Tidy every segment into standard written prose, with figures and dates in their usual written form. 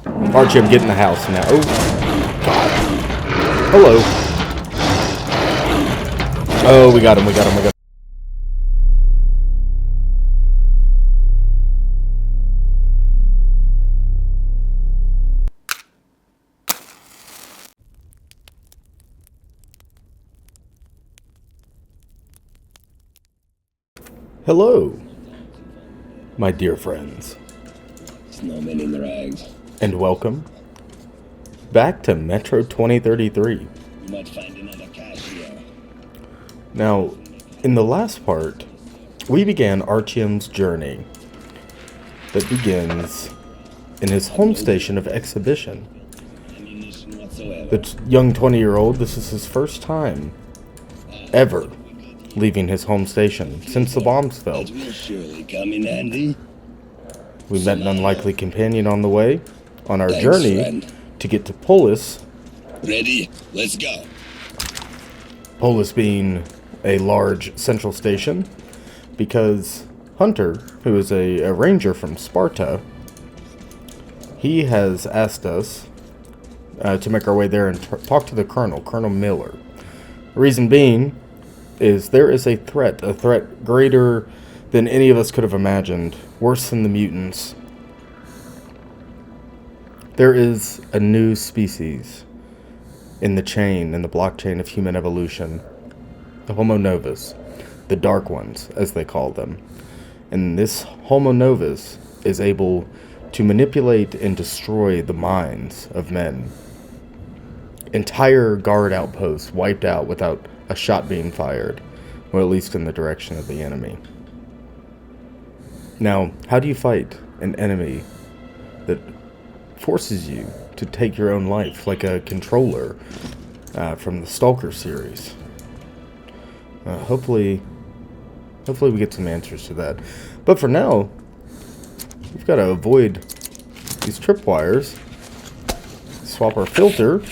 Archie, I'm getting the house now. Oh, God. Hello. Oh, we got him, we got him, we got him. Hello, my dear friends. Snowman in the rags. And welcome back to Metro 2033. You might find another cache here. Now, in the last part, we began Artyom's journey that begins in his home station of exhibition. Ammunition whatsoever. The young 20-year-old, this is his first time ever leaving his home station since the bombs fell. That will surely come in handy. We met an unlikely companion on the way, on our Thanks, journey friend. to get to Polis. Ready? Let's go. Polis being a large central station, because Hunter, who is a ranger from Sparta, he has asked us to make our way there and talk to the Colonel, Colonel Miller. The reason being is there is a threat greater than any of us could have imagined, worse than the mutants. There is a new species in the blockchain of human evolution, the Homo novus, the Dark Ones, as they call them. And this Homo novus is able to manipulate and destroy the minds of men. Entire guard outposts wiped out without a shot being fired, or at least in the direction of the enemy. Now, how do you fight an enemy that forces you to take your own life, like a controller from the Stalker series? Hopefully we get some answers to that. But for now, we've got to avoid these tripwires, swap our filter,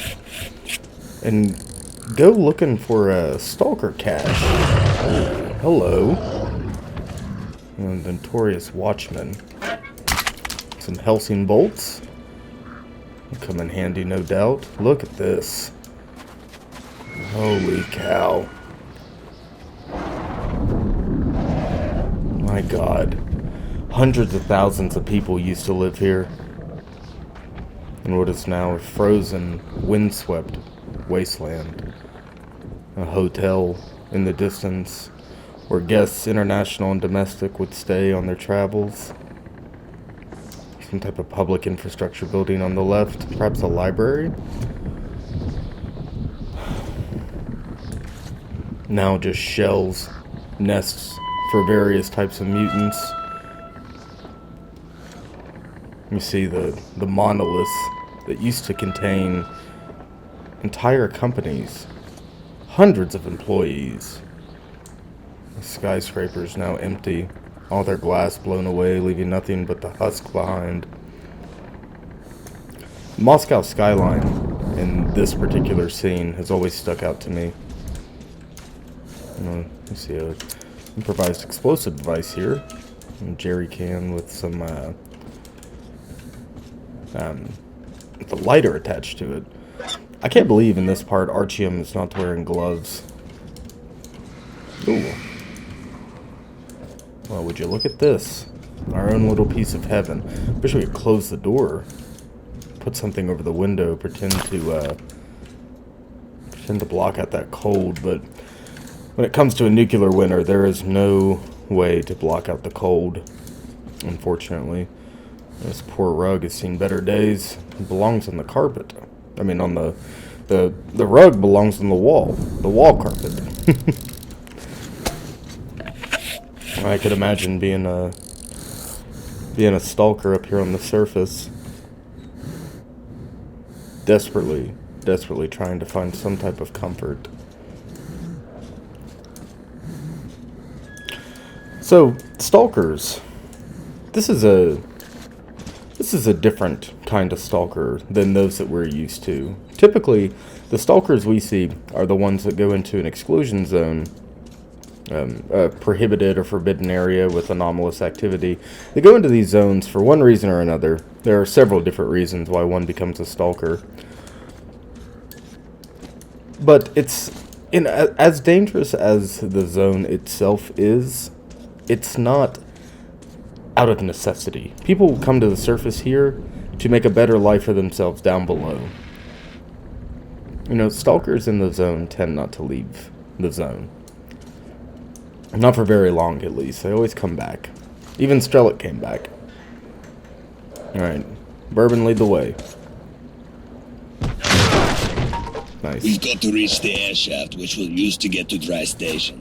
and go looking for a Stalker cache. Hello. A notorious watchman. Some Helsing bolts. Will come in handy, no doubt. Look at this. Holy cow. My God. Hundreds of thousands of people used to live here in what is now a frozen, windswept wasteland. A hotel in the distance where guests, international and domestic, would stay on their travels. Some type of public infrastructure building on the left, perhaps a library. Now just shells, nests for various types of mutants. You see the monoliths that used to contain entire companies, hundreds of employees. The skyscrapers now empty, all their glass blown away, leaving nothing but the husk behind. The Moscow skyline in this particular scene has always stuck out to me. You see a improvised explosive device here, a jerry can with some with a lighter attached to it. I can't believe in this part Artyom is not wearing gloves. Ooh. Well, would you look at this? Our own little piece of heaven. Wish we could close the door. Put something over the window, pretend to block out that cold, but when it comes to a nuclear winter, there is no way to block out the cold, unfortunately. This poor rug has seen better days. It belongs on the carpet. I mean, on the rug belongs on the wall carpet. I could imagine being a stalker up here on the surface, desperately trying to find some type of comfort. So, stalkers. This is a different kind of stalker than those that we're used to. Typically, the stalkers we see are the ones that go into an exclusion zone a prohibited or forbidden area with anomalous activity. They go into these zones for one reason or another. There are several different reasons why one becomes a stalker. But it's as dangerous as the zone itself is, it's not out of necessity. People come to the surface here to make a better life for themselves down below. You know, stalkers in the zone tend not to leave the zone. Not for very long, at least. They always come back. Even Strelick came back. Alright. Bourbon, lead the way. Nice. We've got to reach the air shaft, which we'll use to get to Dry Station.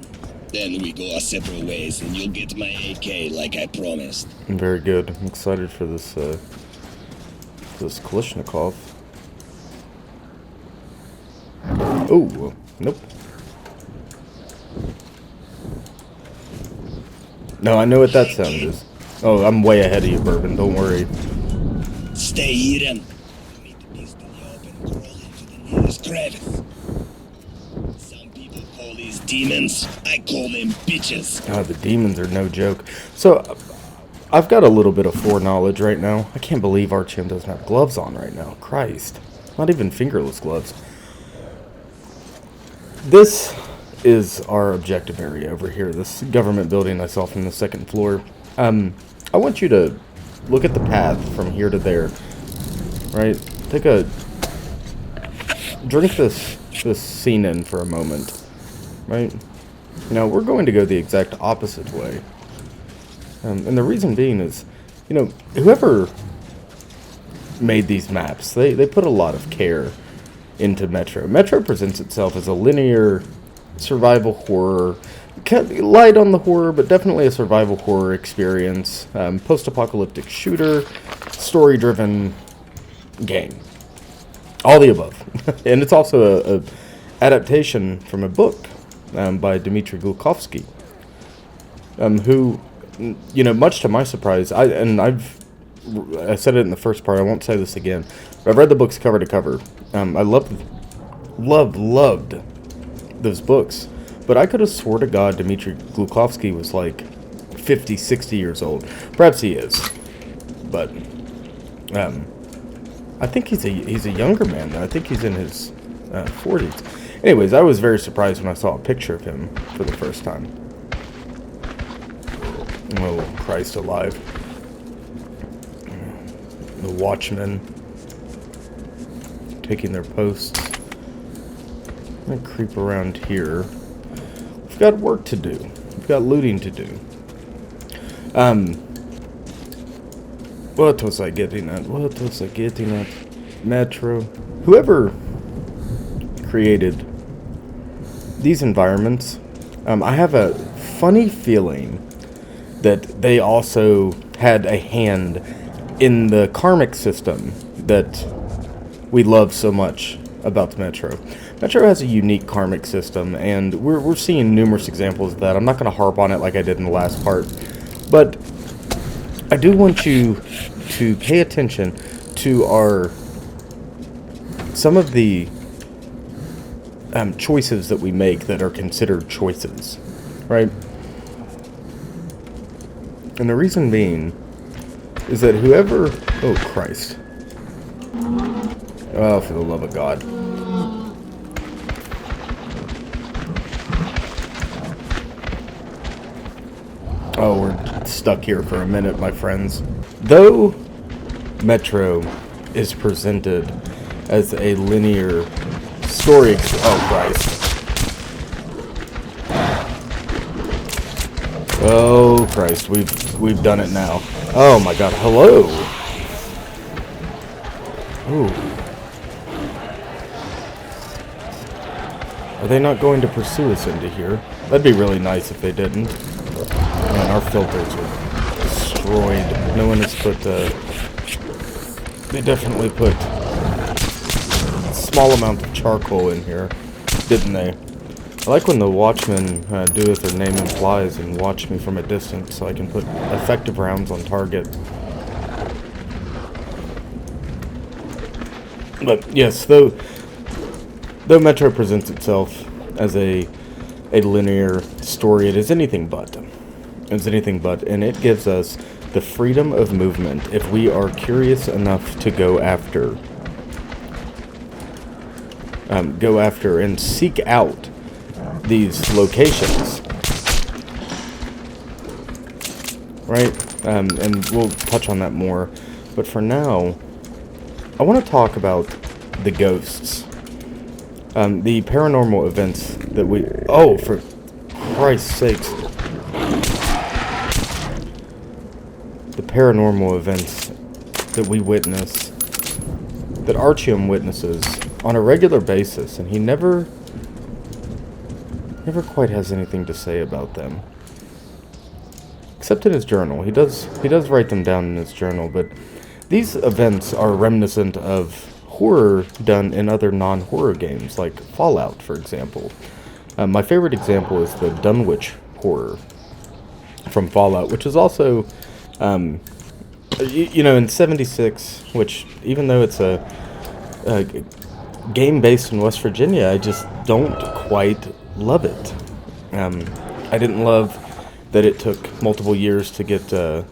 Then we go our separate ways, and you'll get my AK like I promised. Very good. I'm excited for this, this Kalashnikov. Oh, nope. No, I know what that sound is. Oh, I'm way ahead of you, Bourbon. Don't worry. Stay hidden. Meet the beast in the open. Crawl into the nearest crevice. Some people call these demons. I call them bitches. Oh, the demons are no joke. So, I've got a little bit of foreknowledge right now. I can't believe our chim doesn't have gloves on right now. Christ. Not even fingerless gloves. This is our objective area over here. This government building I saw from the second floor. I want you to look at the path from here to there. Right? Take a... Drink this scene in for a moment. Right? Now, we're going to go the exact opposite way. And the reason being is, you know, whoever made these maps, they put a lot of care into Metro. Metro presents itself as a linear survival horror, light on the horror, but definitely a survival horror experience. Post-apocalyptic shooter, story-driven game. All the above. And it's also a adaptation from a book by Dmitry Glukhovsky, who, you know, much to my surprise, I said it in the first part, I won't say this again, but I've read the books cover to cover. I loved those books, but I could have swore to God Dmitry Glukhovsky was like 50, 60 years old. Perhaps he is, but I think he's a younger man. I think he's in his 40s. Anyways, I was very surprised when I saw a picture of him for the first time. Oh, Christ alive. The watchmen taking their posts. I'm gonna creep around here. We've got work to do. We've got looting to do. What was I getting at? Metro. Whoever created these environments, I have a funny feeling that they also had a hand in the karmic system that we love so much about Metro. Metro has a unique karmic system, and we're seeing numerous examples of that. I'm not going to harp on it like I did in the last part, but I do want you to pay attention to some of the choices that we make that are considered choices, right? And the reason being is that whoever... Oh, Christ. Oh, for the love of God. Oh, we're stuck here for a minute, my friends. Though Metro is presented as a linear story... Oh, Christ. Oh, Christ. We've done it now. Oh, my God. Hello. Ooh. Are they not going to pursue us into here? That'd be really nice if they didn't. Man, our filters are destroyed. No one has put, they definitely put a small amount of charcoal in here, didn't they? I like when the watchmen do as their name implies and watch me from a distance so I can put effective rounds on target. But yes, though Metro presents itself as a linear story, it is anything but. It's anything but, and it gives us the freedom of movement if we are curious enough to go after and seek out these locations, right? And we'll touch on that more, but for now, I want to talk about the ghosts, the paranormal events that we... Oh, for Christ's sakes. The paranormal events that we witness, that Artyom witnesses on a regular basis, and he never quite has anything to say about them. Except in his journal. He does write them down in his journal, but these events are reminiscent of horror done in other non-horror games, like Fallout, for example. My favorite example is the Dunwich horror from Fallout, which is also, you know, in 76, which, even though it's a game based in West Virginia, I just don't quite love it. I didn't love that it took multiple years to get a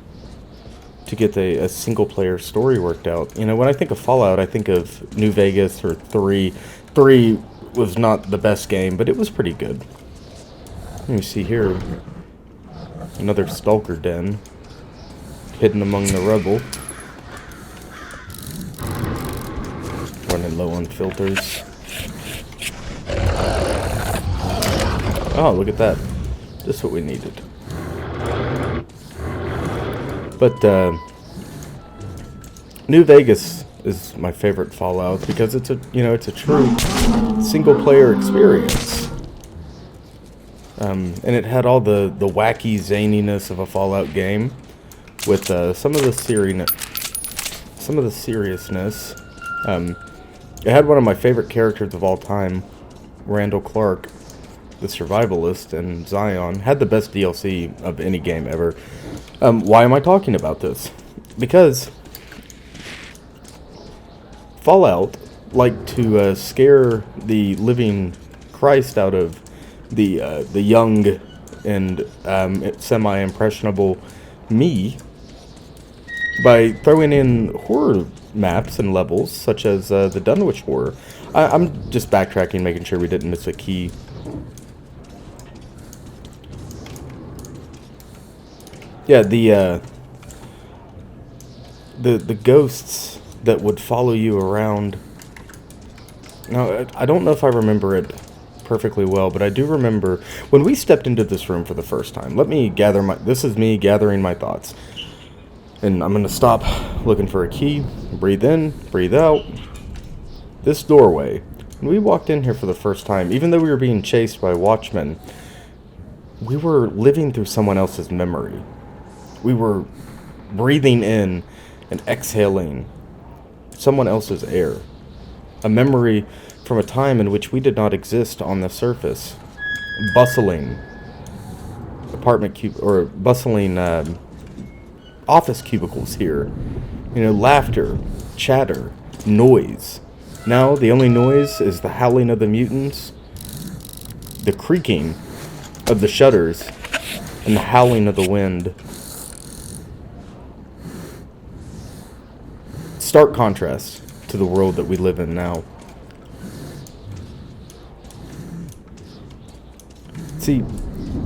single player story worked out. You know, when I think of Fallout, I think of New Vegas or 3. 3 was not the best game, but it was pretty good. Let me see here. Another stalker den hidden among the rubble. Running low on filters. Oh, look at that. Just what we needed. But New Vegas is my favorite Fallout because it's a true single player experience. And it had all the wacky zaniness of a Fallout game with some of the seriousness. It had one of my favorite characters of all time, Randall Clark, the survivalist, and Zion. Had the best DLC of any game ever. Why am I talking about this? Because Fallout liked to scare the living Christ out of the young and semi-impressionable me by throwing in horror maps and levels, such as the Dunwich horror. I'm just backtracking, making sure we didn't miss a key. Yeah, the ghosts that would follow you around. Now, I don't know if I remember it perfectly well, but I do remember when we stepped into this room for the first time. Let me gather this is me gathering my thoughts. And I'm going to stop looking for a key, breathe in, breathe out. This doorway. When we walked in here for the first time, even though we were being chased by watchmen, we were living through someone else's memory. We were breathing in and exhaling someone else's air. A memory from a time in which we did not exist on the surface. Bustling bustling office cubicles here. You know, laughter, chatter, noise. Now the only noise is the howling of the mutants, the creaking of the shutters, and the howling of the wind. Stark contrast to the world that we live in now. See,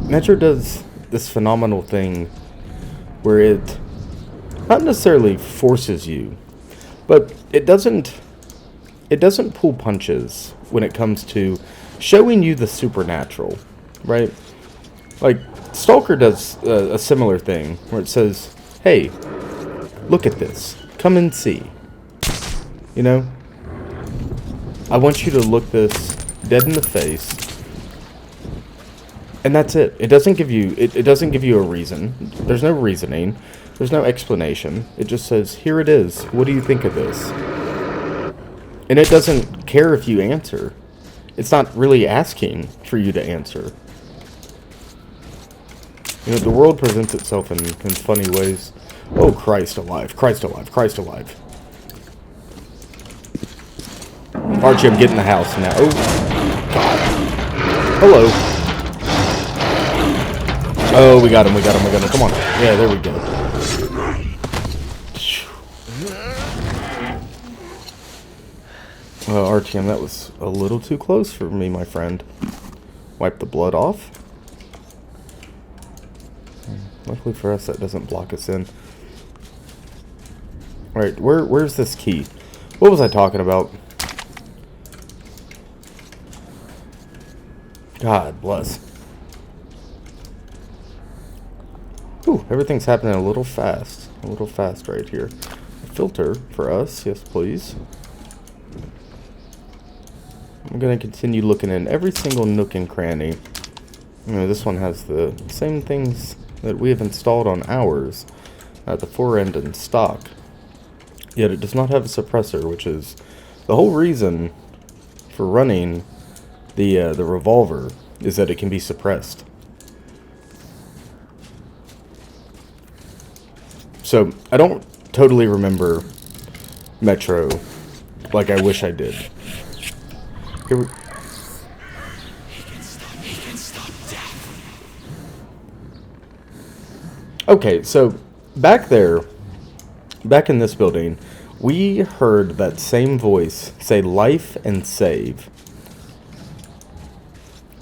Metro does this phenomenal thing where it not necessarily forces you, but it doesn't pull punches when it comes to showing you the supernatural, right? Like, Stalker does a similar thing where it says, hey, look at this. Come and see. You know? I want you to look this dead in the face. And that's it. It doesn't give you a reason. There's no reasoning. There's no explanation. It just says, here it is. What do you think of this? And it doesn't care if you answer. It's not really asking for you to answer. You know, the world presents itself in funny ways. Oh, Christ alive, Christ alive, Christ alive. Archie, I'm getting the house now. Oh, God. Hello. Oh, we got him, we got him, we got him. Come on. Yeah, there we go. RTM, that was a little too close for me, my friend. Wipe the blood off. Luckily for us, that doesn't block us in. Alright, where's this key? What was I talking about? God bless. Ooh, everything's happening a little fast. A little fast right here. A filter for us, yes please. I'm going to continue looking in every single nook and cranny. You know, this one has the same things that we have installed on ours at the fore end in stock. Yet it does not have a suppressor, which is the whole reason for running the revolver, is that it can be suppressed. So, I don't totally remember Metro like I wish I did. Here okay, so back there, back in this building, we heard that same voice say life and save.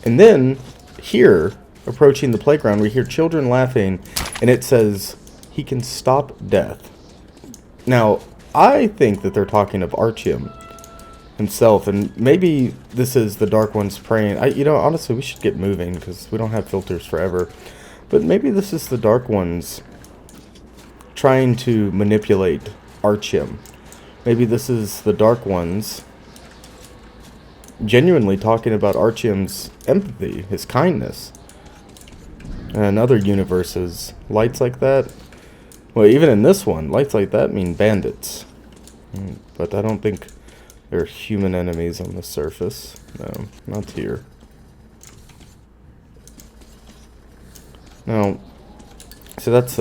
And then, here, approaching the playground, we hear children laughing, and it says, he can stop death. Now, I think that they're talking of Artyom himself, and maybe this is the Dark Ones praying. You know, honestly, we should get moving, because we don't have filters forever. But maybe this is the Dark Ones trying to manipulate Artyom. Maybe this is the Dark Ones genuinely talking about Artyom's empathy, his kindness. And in other universes, lights like that, well, even in this one, lights like that mean bandits. But I don't think there are human enemies on the surface. No, not here. Now, so that's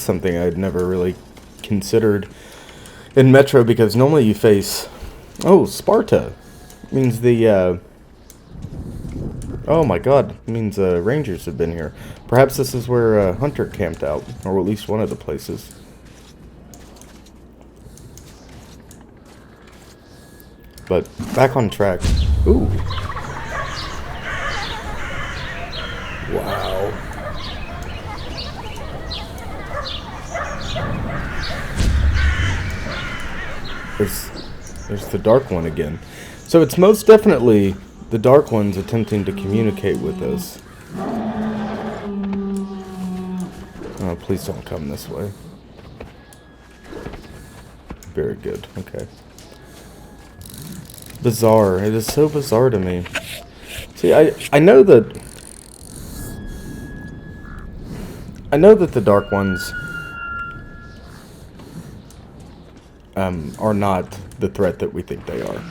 something I'd never really considered in Metro, because normally you face, oh, Sparta means the oh my god, means Rangers have been here. Perhaps this is where Hunter camped out, or at least one of the places. But back on track. Ooh. Wow. There's the Dark One again. So it's most definitely the Dark Ones attempting to communicate with us. Oh, please don't come this way. Very good. Okay. Bizarre. It is so bizarre to me. See, I know that the Dark Ones are not the threat that we think they are.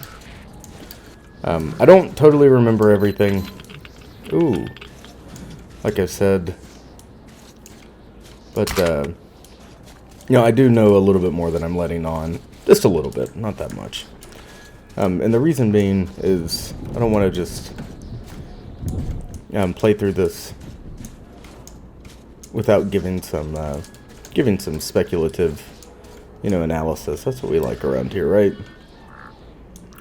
I don't totally remember everything. Ooh. Like I said. But, you know, I do know a little bit more than I'm letting on. Just a little bit, not that much. And the reason being is I don't want to just play through this without giving some speculative, you know, analysis. That's what we like around here, right?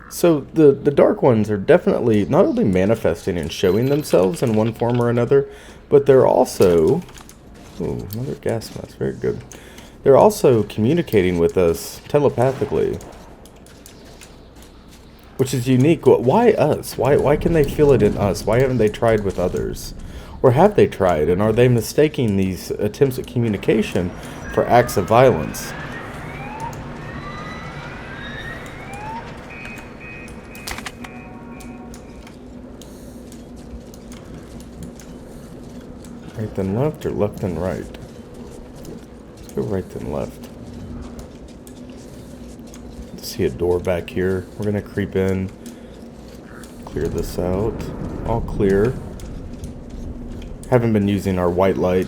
So the Dark Ones are definitely not only manifesting and showing themselves in one form or another, but they're also, ooh, another gas mask, very good. They're also communicating with us telepathically, which is unique. Why us? Why can they feel it in us? Why haven't they tried with others? Or have they tried? And are they mistaking these attempts at communication for acts of violence? Right then left, or left then right? Let's go right then left. See a door back here. We're gonna creep in, clear this out. All clear. Haven't been using our white light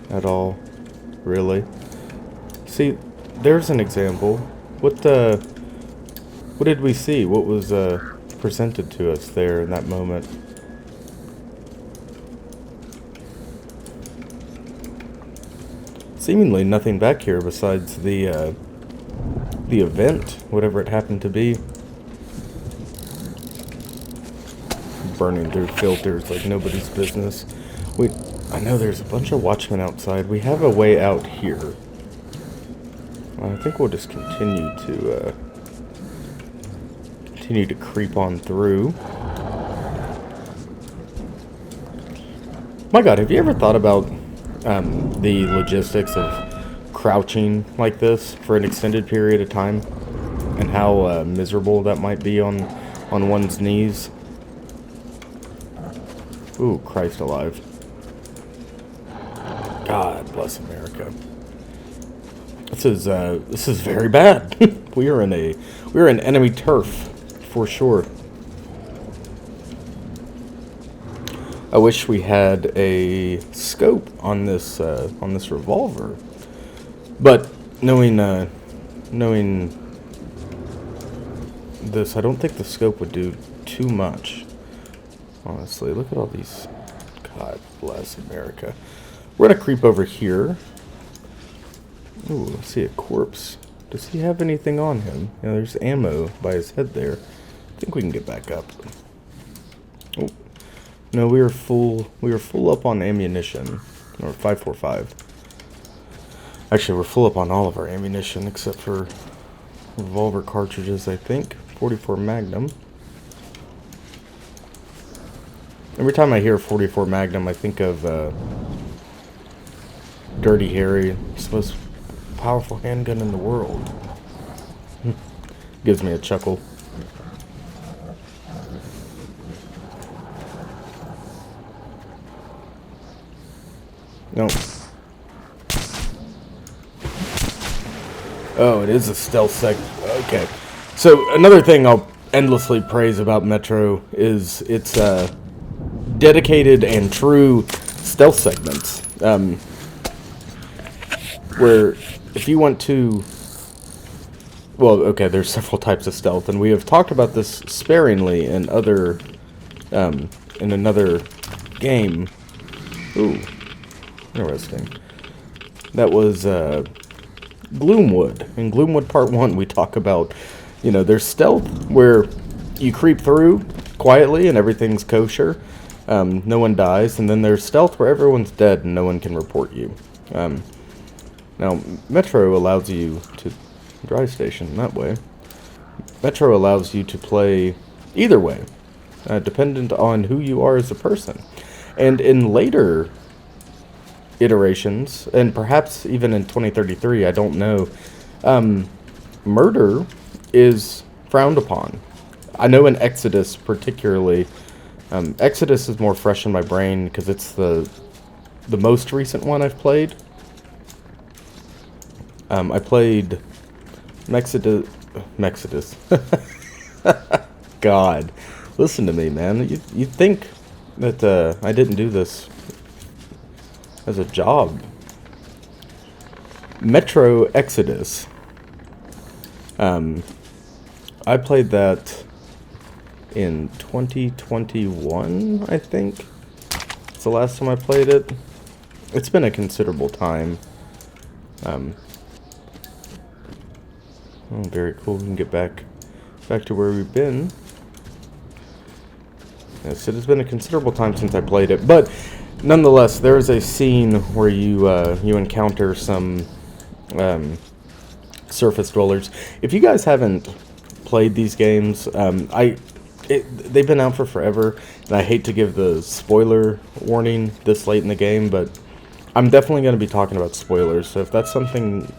at all, really. See, there's an example. What did we see? What was presented to us there in that moment? seemingly nothing back here besides the event, whatever it happened to be. Burning through filters like nobody's business. I know there's a bunch of watchmen outside. We have a way out here. I think we'll just continue to creep on through. My God, have you ever thought about the logistics of crouching like this for an extended period of time, and how miserable that might be on one's knees? Ooh, Christ alive! God bless America. This is very bad. we are in enemy turf for sure. I wish we had a scope on this revolver, but knowing this, I don't think the scope would do too much. Honestly, look at all these. God bless America. We're gonna creep over here. Ooh, let's see a corpse. Does he have anything on him? Yeah, there's ammo by his head there. I think we can get back up. Oh. No, we are full up on ammunition. Or 545. Actually, we're full up on all of our ammunition except for revolver cartridges, I think. 44 Magnum. Every time I hear 44 Magnum, I think of Dirty Harry. It's the most powerful handgun in the world. Gives me a chuckle. No. Oh, it is a stealth sec. Okay. So another thing I'll endlessly praise about Metro is its dedicated and true stealth segments. Where if you want to, well, okay, there's several types of stealth, and we have talked about this sparingly in other, in another game. Ooh. Interesting. That was Gloomwood. In Gloomwood Part 1, we talk about, there's stealth where you creep through quietly and everything's kosher. No one dies. And then there's stealth where everyone's dead and no one can report you. Now, Metro allows you to... Dry station, that way. Metro allows you to play either way, dependent on who you are as a person. And in later iterations, and perhaps even in 2033, I don't know, murder is frowned upon. I know in Exodus particularly, Exodus is more fresh in my brain because it's the most recent one I've played. I played Mexodus. God, listen to me, man. You'd think that I didn't do this as a job. Metro Exodus. I played that in 2021, I think. It's the last time I played it. It's been a considerable time. Oh, very cool. We can get back to where we've been. Yes, it has been a considerable time since I played it, but nonetheless, there is a scene where you encounter some surface dwellers. If you guys haven't played these games, they've been out for forever, and I hate to give the spoiler warning this late in the game, but I'm definitely going to be talking about spoilers. So if that's something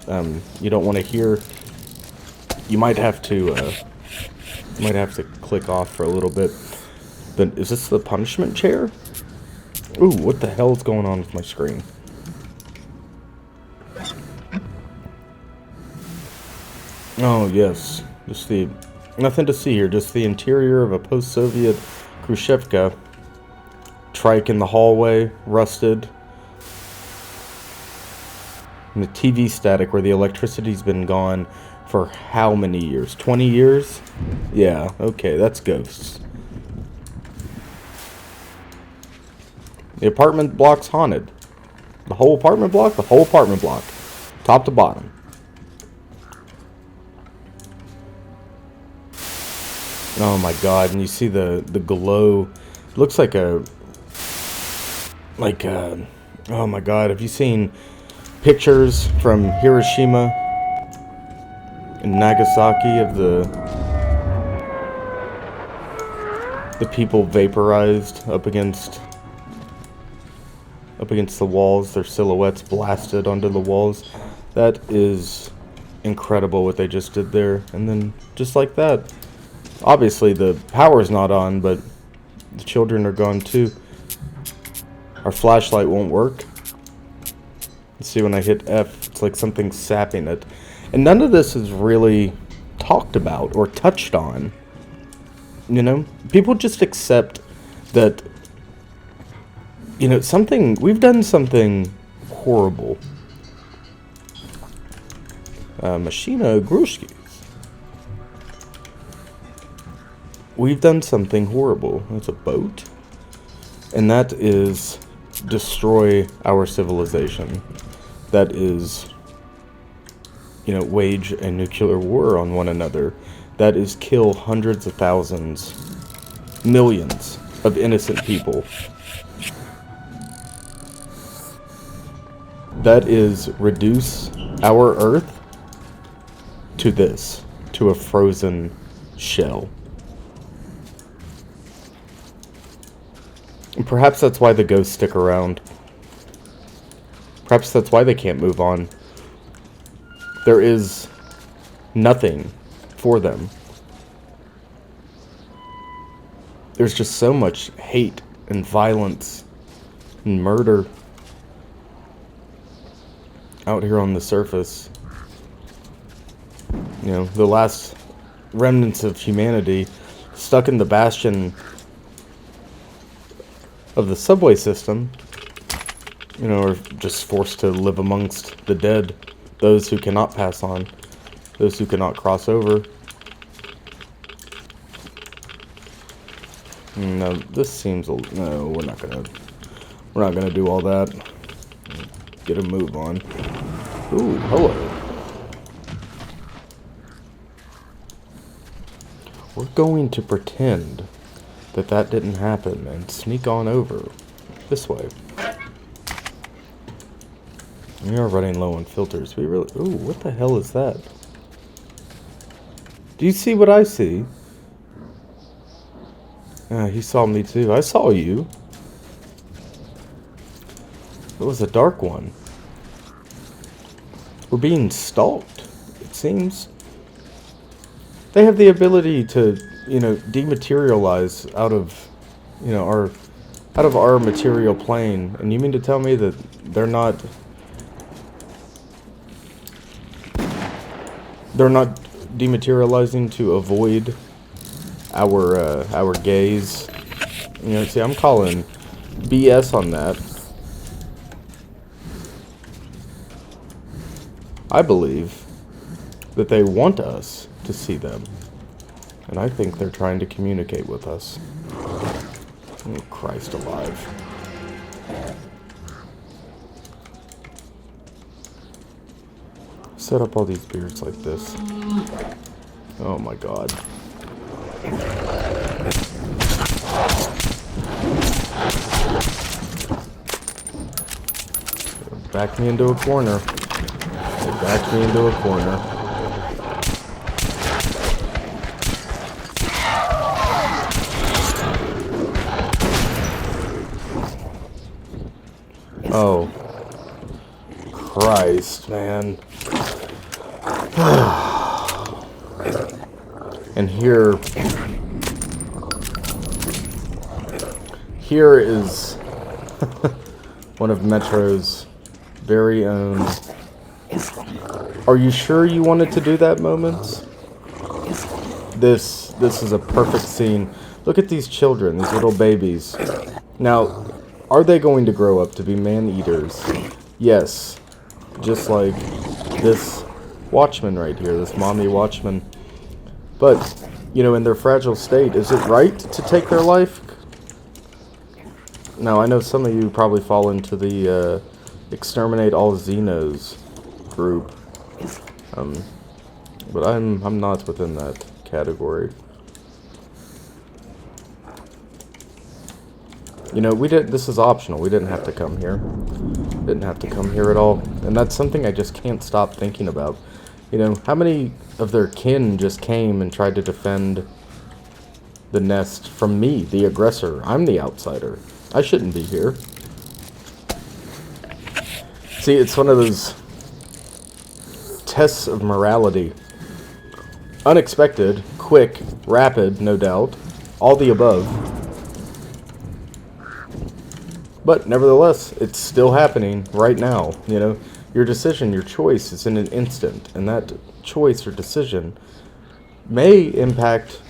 you don't want to hear, you might have to click off for a little bit. But is this the punishment chair? Ooh, what the hell is going on with my screen? Oh yes, just nothing to see here. Just the interior of a post-Soviet Khrushchevka. Trike in the hallway, rusted. And the TV static where the electricity's been gone for how many years? 20 years? Yeah, okay, that's ghosts. The apartment block's haunted. The whole apartment block? The whole apartment block. Top to bottom. Oh my god, and you see the glow. It looks like oh my god, have you seen pictures from Hiroshima and Nagasaki of the people vaporized up against the walls, their silhouettes blasted onto the walls? That is incredible what they just did there. And then just like that, obviously the power's not on, but the children are gone too. Our flashlight won't work. Let's see, when I hit F, it's like something's sapping it. And none of this is really talked about or touched on. You know? People just accept that, you know, we've done something horrible. Machina Grushki. We've done something horrible. It's a boat. And that is destroy our civilization. That is, you know, wage a nuclear war on one another. That is kill hundreds of thousands, millions of innocent people. That is reduce our Earth to this, to a frozen shell. And perhaps that's why the ghosts stick around. Perhaps that's why they can't move on. There is nothing for them. There's just so much hate and violence and murder out here on the surface. You know, the last remnants of humanity stuck in the bastion of the subway system, you know, are just forced to live amongst the dead, those who cannot pass on, those who cannot cross over. No, this seems no, we're not gonna do all that. Get a move on. Ooh, hello. We're going to pretend that didn't happen and sneak on over this way. We are running low on filters. We really... Ooh, what the hell is that? Do you see what I see? He saw me too. I saw you. It was a dark one. We're being stalked, it seems. They have the ability to, you know, dematerialize out of, you know, our material plane. And you mean to tell me that they're not dematerializing to avoid our gaze? You know, see, I'm calling BS on that. I believe that they want us to see them. And I think they're trying to communicate with us. Oh, Christ alive. Set up all these beards like this. Oh my god. Back me into a corner. They backed me into a corner. Oh. Christ, man. And here is one of Metro's very own. Are you sure you wanted to do that moments? This is a perfect scene. Look at these children, these little babies. Now, are they going to grow up to be man-eaters? Yes. Just like this watchman right here, this mommy watchman. But, you know, in their fragile state, is it right to take their life? Now, I know some of you probably fall into the exterminate all Xenos group. But I'm not within that category. You know, this is optional. We didn't have to come here. Didn't have to come here at all. And that's something I just can't stop thinking about. You know, how many of their kin just came and tried to defend the nest from me, the aggressor? I'm the outsider. I shouldn't be here. See, it's one of those tests of morality. Unexpected, quick, rapid, no doubt. All the above. But nevertheless, it's still happening right now. You know, your decision, your choice is in an instant. And that choice or decision may impact,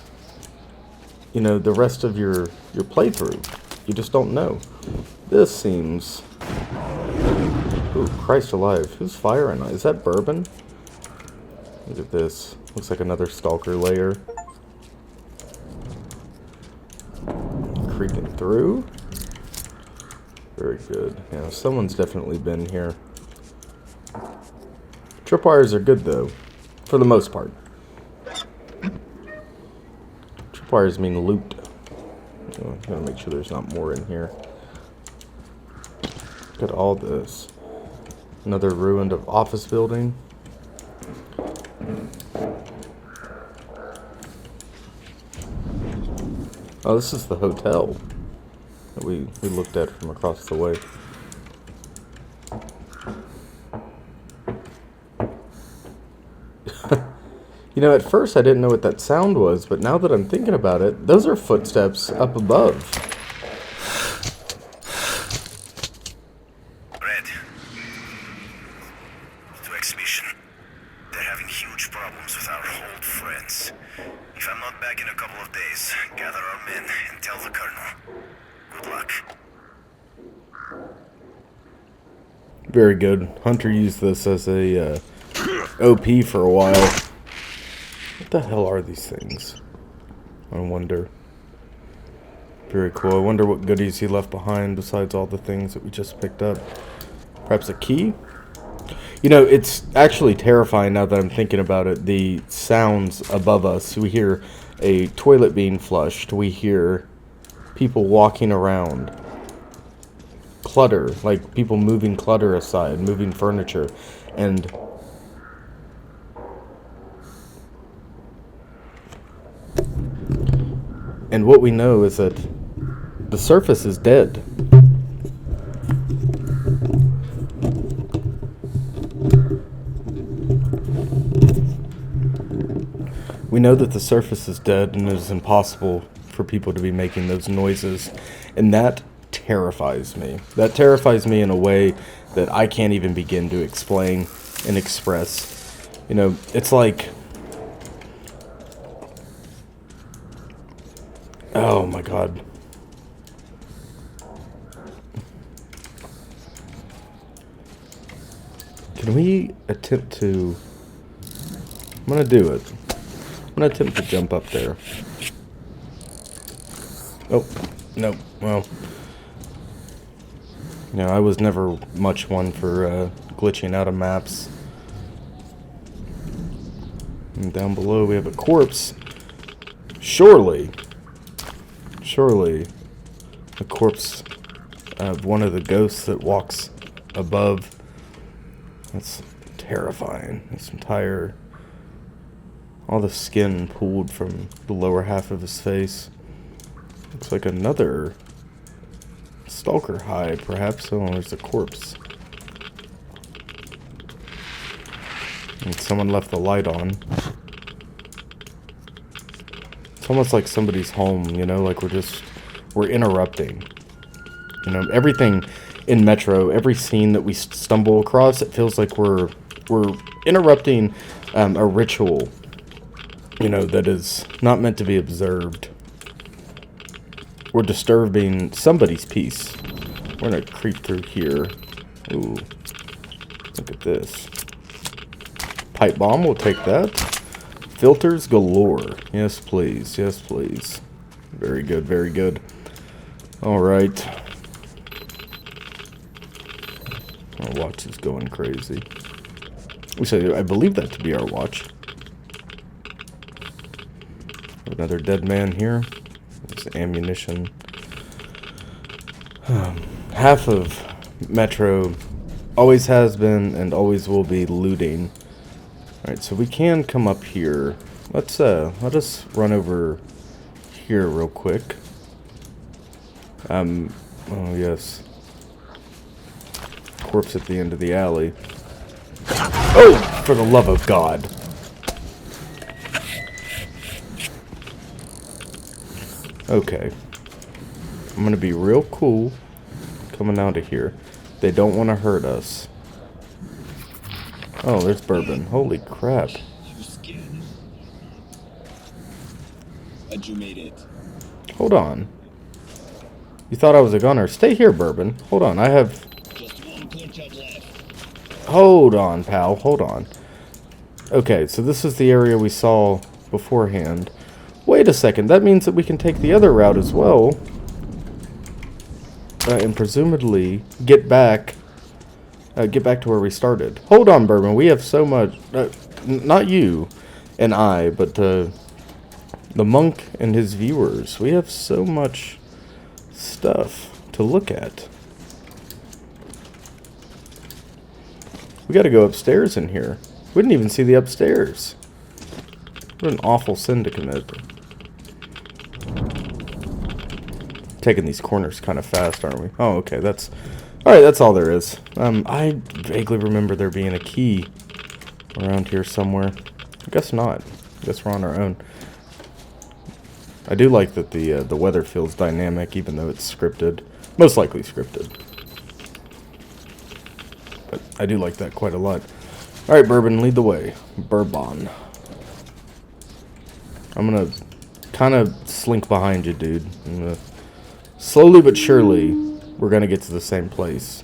you know, the rest of your playthrough. You just don't know. This seems... Ooh, Christ alive. Who's firing? Is that bourbon? Look at this. Looks like another stalker layer. Creeping through. Very good. Yeah, someone's definitely been here. Tripwires are good, though. For the most part. Tripwires mean loot. Oh, gotta make sure there's not more in here. Look at all this. Another ruined office building. Oh, this is the hotel that we looked at from across the way. You know, at first I didn't know what that sound was, but now that I'm thinking about it, those are footsteps up above. Red. REDUX mission. They're having huge problems with our old friends. If I'm not back in a couple of days, gather our men and tell the colonel. Good luck. Very good. Hunter used this as a OP for a while. What the hell are these things? I wonder. Very cool. I wonder what goodies he left behind besides all the things that we just picked up. Perhaps a key? You know, it's actually terrifying now that I'm thinking about it. The sounds above us. We hear a toilet being flushed. We hear people walking around. Clutter. Like people moving clutter aside, moving furniture. And what we know is that the surface is dead. We know that the surface is dead and it is impossible for people to be making those noises. And that terrifies me. That terrifies me in a way that I can't even begin to explain and express. You know, it's like... Oh my god. Can we attempt to... I'm gonna do it. I'm gonna attempt to jump up there. Oh, no, well... You know, I was never much one for glitching out of maps. And down below we have a corpse. Surely the corpse of one of the ghosts that walks above. That's terrifying. This entire... all the skin pulled from the lower half of his face. Looks like another stalker hide, perhaps. Oh, there's a corpse. And someone left the light on. It's almost like somebody's home, you know, like we're interrupting. You know, everything in Metro, every scene that we stumble across, it feels like we're interrupting a ritual, you know, that is not meant to be observed. We're disturbing somebody's peace. We're gonna creep through here. Ooh, look at this. Pipe bomb, we'll take that. Filters galore. Yes, please. Yes, please. Very good, very good. Alright. Our watch is going crazy. So I believe that to be our watch. Another dead man here. There's ammunition. Half of Metro always has been and always will be looting. Alright, so we can come up here. Let us run over here real quick. Oh yes. Corpse at the end of the alley. Oh, for the love of God. Okay. I'm gonna be real cool coming out of here. They don't want to hurt us. Oh, there's Bourbon. Holy crap. You scared? But you made it. Hold on. You thought I was a gunner. Stay here, Bourbon. Hold on, I have... Just one punch-up left. Hold on, pal. Hold on. Okay, so this is the area we saw beforehand. Wait a second. That means that we can take the other route as well. And presumably get back to where we started. Hold on, Bourbon. We have so much... not you and I, but the monk and his viewers. We have so much stuff to look at. We gotta go upstairs in here. We didn't even see the upstairs. What an awful sin to commit. Taking these corners kind of fast, aren't we? Oh, okay, that's... Alright, that's all there is. I vaguely remember there being a key around here somewhere. I guess not. I guess we're on our own. I do like that the weather feels dynamic, even though it's scripted. Most likely scripted. But I do like that quite a lot. Alright, Bourbon, lead the way. Bourbon. I'm gonna kind of slink behind you, dude. I'm gonna... Slowly but surely, we're gonna get to the same place.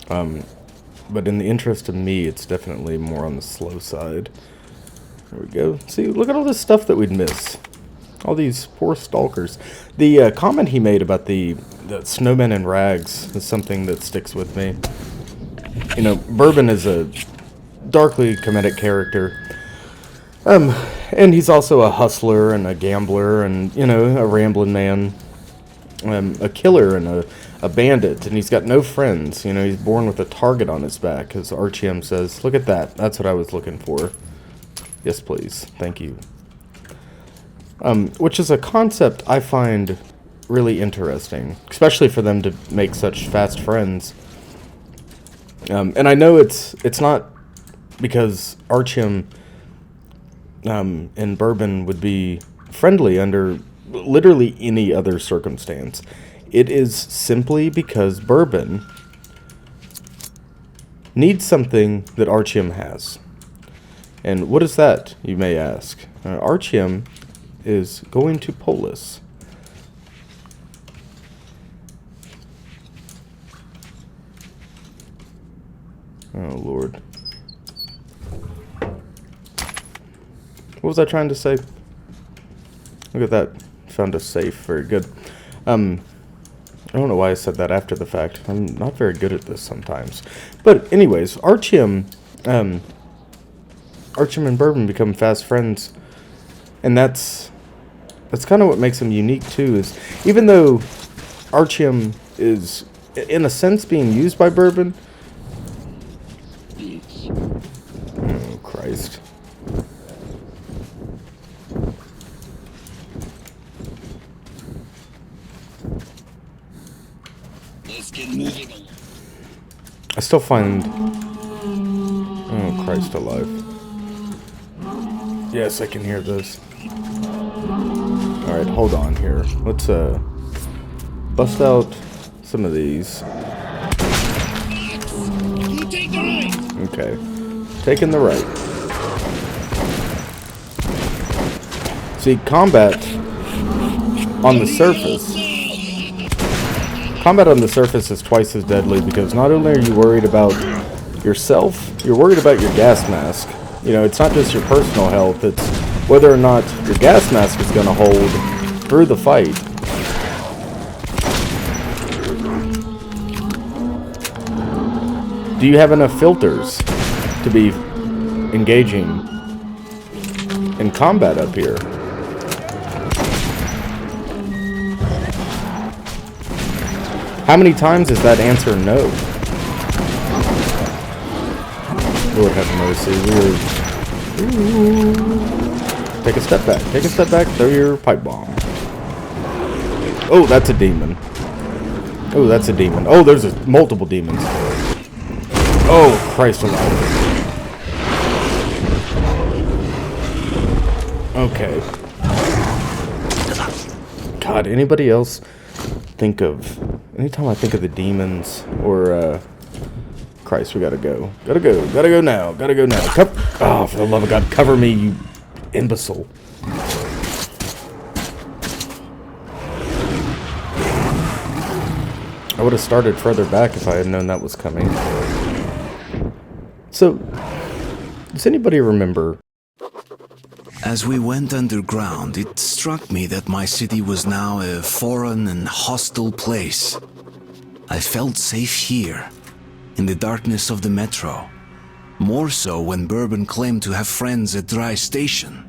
But in the interest of me, it's definitely more on the slow side. There we go. See, look at all this stuff that we'd miss. All these poor stalkers. The comment he made about the snowmen in rags is something that sticks with me. You know, Bourbon is a darkly comedic character. And he's also a hustler and a gambler and, you know, a rambling man. A killer and a bandit. And he's got no friends. You know, he's born with a target on his back, as Archiem says. Look at that. That's what I was looking for. Yes, please. Thank you. Which is a concept I find really interesting. Especially for them to make such fast friends. And I know it's not because Archiem... and Bourbon would be friendly under literally any other circumstance. It is simply because Bourbon needs something that Archiem has. And what is that, you may ask? Archiem is going to Polis. Oh, Lord. What was I trying to say? Look at that. Found a safe. Very good. I don't know why I said that after the fact. I'm not very good at this sometimes. But anyways, Archiem and Bourbon become fast friends. And that's kind of what makes them unique too, is even though Archiem is in a sense being used by Bourbon. Oh, Christ. I still find... Oh, Christ alive. Yes, I can hear this. Alright, hold on here. Let's, bust out some of these. You take the right. Okay. Taking the right. See, combat on the surface... Combat on the surface is twice as deadly because not only are you worried about yourself, you're worried about your gas mask. You know, it's not just your personal health, it's whether or not your gas mask is going to hold through the fight. Do you have enough filters to be engaging in combat up here? How many times is that answer no? Lord have mercy. Take a step back. Take a step back. Throw your pipe bomb. Oh, that's a demon. Oh, that's a demon. Oh, there's multiple demons. Oh, Christ alive. Okay. God, anybody else think of... Anytime I think of the demons or... Christ, we gotta go. Gotta go. Gotta go now. Gotta go now. Oh, for the love of God, cover me, you imbecile. I would have started further back if I had known that was coming. So, does anybody remember? As we went underground, it struck me that my city was now a foreign and hostile place. I felt safe here, in the darkness of the metro. More so when Bourbon claimed to have friends at Dry Station.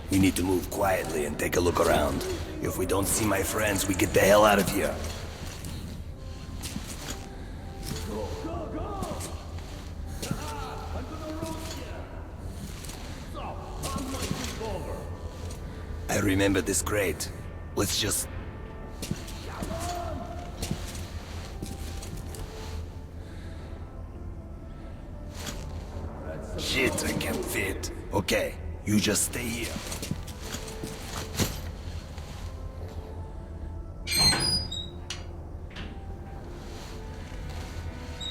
We need to move quietly and take a look around. If we don't see my friends, we get the hell out of here. I remember this crate. Let's just... Shit, I can't fit. Okay, you just stay here.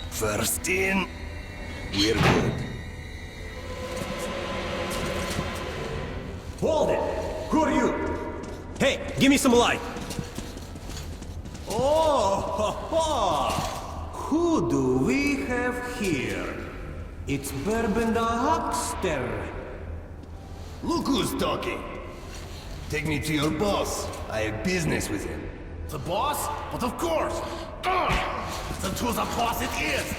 First in, we're good. Hold it! Who are you? Hey, give me some light! Oh, ho, ho. Who do we have here? It's Bourbon the Huckster. Look who's talking. Take me to your boss. I have business with him. The boss? But of course! Then to the boss it is!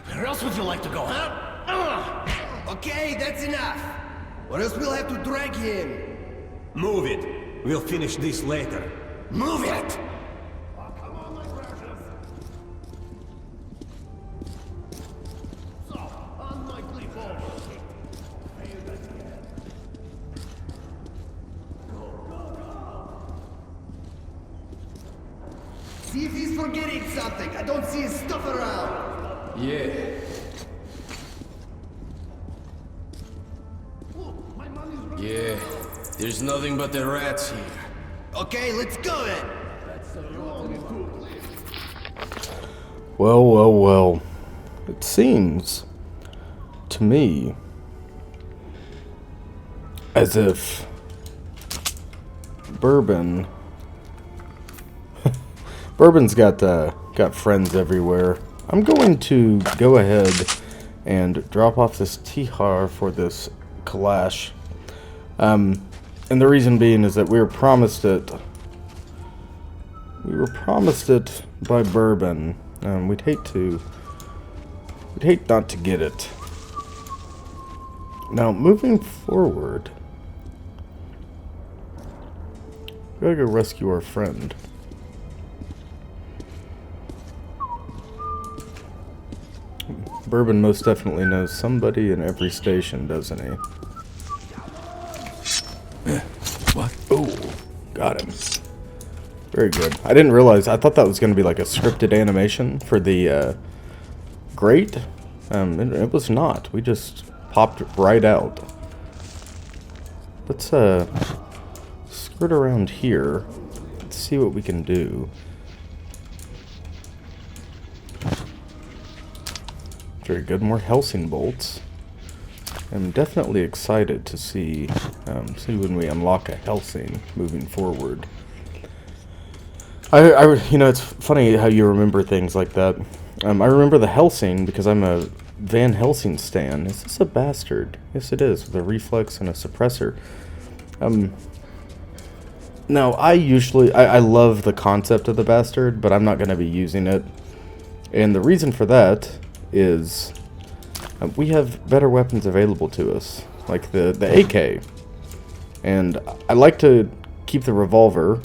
Where else would you like to go, huh? Okay, that's enough. Or else we'll have to drag him. Move it. We'll finish this later. Move it! Come on, my precious! So, unlikely forward. See if he's forgetting something. I don't see his stuff around. Yeah. Yeah, there's nothing but the rats here. Okay, let's go then. Well, well, well. It seems to me as if Bourbon's got friends everywhere. I'm going to go ahead and drop off this Tihar for this Kalash. And the reason being is that we were promised it. We were promised it by Bourbon. We'd hate not to get it. Now, moving forward, we gotta go rescue our friend. Bourbon most definitely knows somebody in every station, doesn't he? What? Oh, got him. Very good. I didn't realize. I thought that was going to be like a scripted animation for the grate. It was not. We just popped right out. Let's skirt around here. Let's see what we can do. Very good. More Helsing bolts. I'm definitely excited to see when we unlock a Helsing moving forward. You know, it's funny how you remember things like that. I remember the Helsing because I'm a Van Helsing stan. Is this a bastard? Yes, it is, with a reflex and a suppressor. Now, I love the concept of the bastard, but I'm not going to be using it. And the reason for that is we have better weapons available to us, like the AK. And I like to keep the revolver,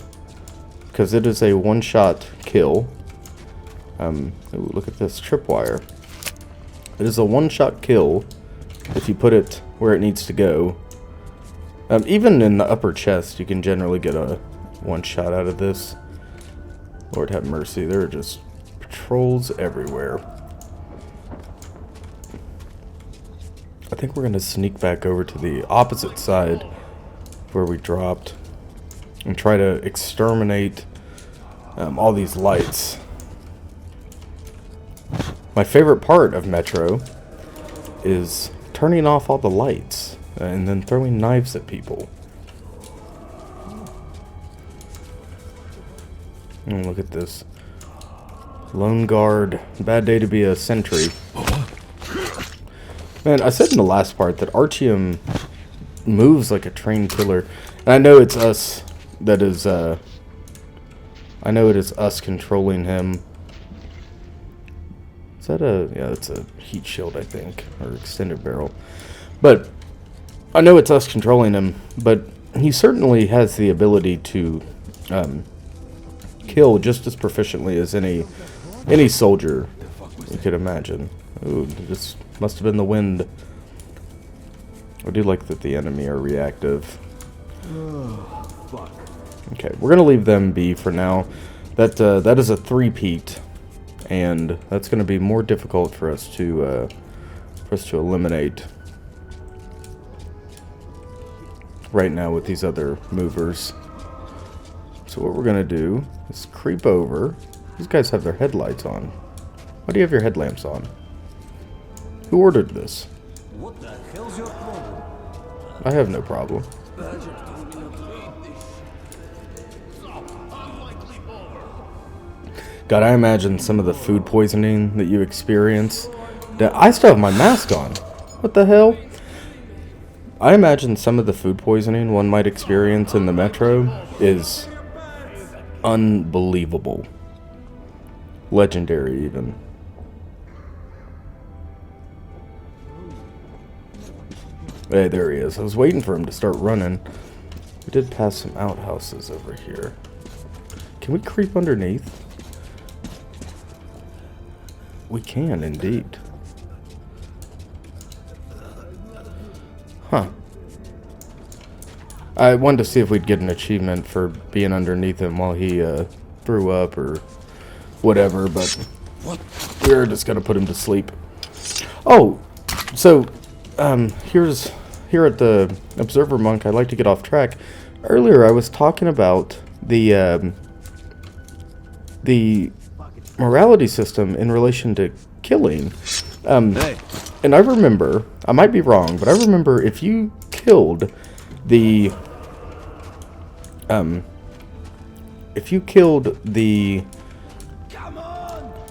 because it is a one-shot kill. Ooh, look at this tripwire. It is a one-shot kill if you put it where it needs to go. Even in the upper chest, you can generally get a one-shot out of this. Lord have mercy, there are just patrols everywhere. I think we're going to sneak back over to the opposite side where we dropped and try to exterminate all these lights. My favorite part of Metro is turning off all the lights and then throwing knives at people. And look at this. Lone guard. Bad day to be a sentry. Man, I said in the last part that Artyom moves like a trained killer. And I know it's us that is, I know it is us controlling him. Is that a... yeah, that's a heat shield, I think. Or extended barrel. But I know it's us controlling him, but he certainly has the ability to kill just as proficiently as any soldier you could imagine. Ooh, this must have been the wind. I do like that the enemy are reactive. Okay, we're gonna leave them be for now. That is a three-peat, and that's gonna be more difficult for us to eliminate right now with these other movers. So what we're gonna do is creep over. These guys have their headlights on. Why do you have your headlamps on? Who ordered this? What the hell's your problem? I have no problem. God, I imagine some of the food poisoning that you experience. I still have my mask on. What the hell? I imagine some of the food poisoning one might experience in the metro is unbelievable. Legendary, even. Hey, there he is. I was waiting for him to start running. We did pass some outhouses over here. Can we creep underneath? We can, indeed. Huh. I wanted to see if we'd get an achievement for being underneath him while he threw up or whatever, but we're just gonna put him to sleep. Oh, so here at the Observer Monk, I'd like to get off track. Earlier, I was talking about the morality system in relation to killing. And I remember, I might be wrong, but I remember if you killed the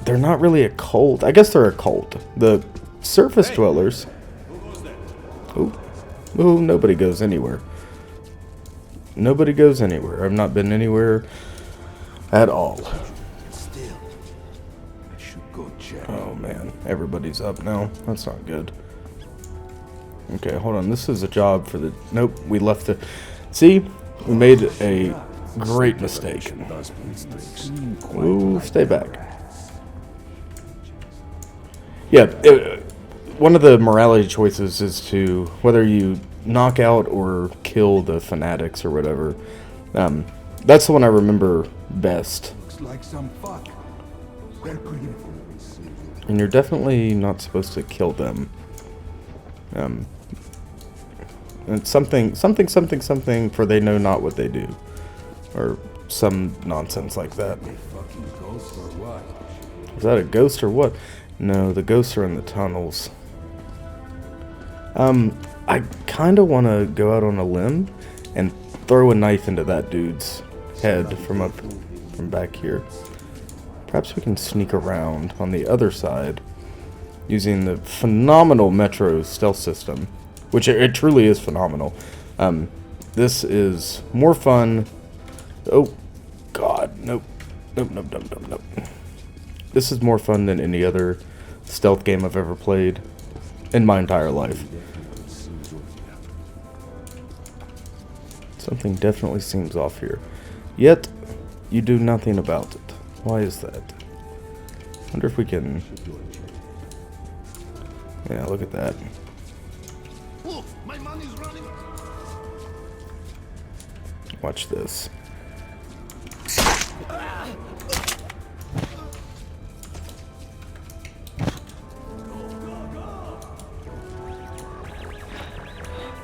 they're not really a cult. I guess they're a cult. The surface dwellers. Oh, nobody goes anywhere. Nobody goes anywhere. I've not been anywhere at all. Oh man, everybody's up now. That's not good. Okay, hold on. This is a job for the... Nope, we left it. See? We made a great mistake. Ooh, stay back. Yeah, one of the morality choices is to whether you knock out or kill the fanatics or whatever. That's the one I remember best. Looks like some fuck. And you're definitely not supposed to kill them. And something, for they know not what they do. Or some nonsense like that. Is that a ghost or what? No, the ghosts are in the tunnels. I kind of want to go out on a limb and throw a knife into that dude's head from up from back here. Perhaps we can sneak around on the other side using the phenomenal Metro stealth system, which it truly is phenomenal. This is more fun. Oh, God, nope. Nope, nope, nope, nope, nope. This is more fun than any other stealth game I've ever played in my entire life. Something definitely seems off here. Yet, you do nothing about it. Why is that? Wonder if we can... Yeah, look at that. Look, my money's running. Watch this.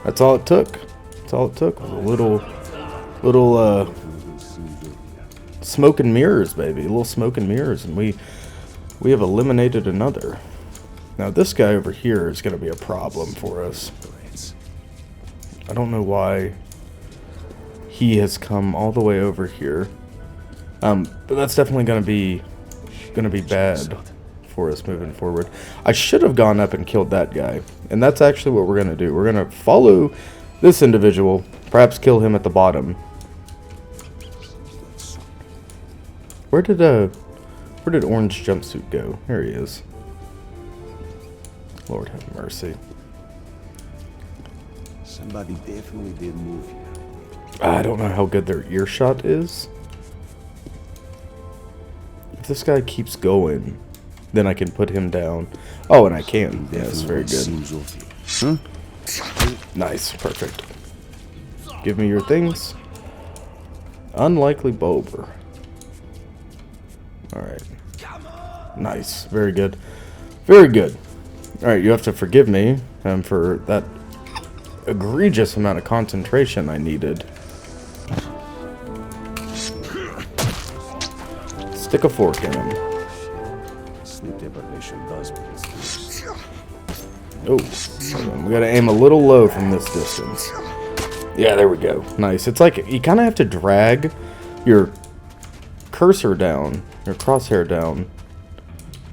That's all it took. That's all it took was a little smoke and mirrors, baby. A little smoke and mirrors, and we have eliminated another. Now this guy over here is going to be a problem for us. I don't know why he has come all the way over here, but that's definitely going to be bad for us moving forward. I should have gone up and killed that guy, and that's actually what we're going to do. We're going to follow this individual, perhaps kill him at the bottom. Where did orange jumpsuit go? There he is. Lord have mercy. Somebody definitely did move here. I don't know how good their earshot is. If this guy keeps going, then I can put him down. Oh, and I can. Yes, very good. Huh? Nice, perfect. Give me your things. Unlikely Bober. Alright. Nice, very good. Very good. Alright, you have to forgive me for that egregious amount of concentration I needed. Stick a fork in him. Sleep deprivation does what it's doing. Oh, we gotta aim a little low from this distance. Yeah, there we go. Nice. It's like you kind of have to drag your cursor down, your crosshair down,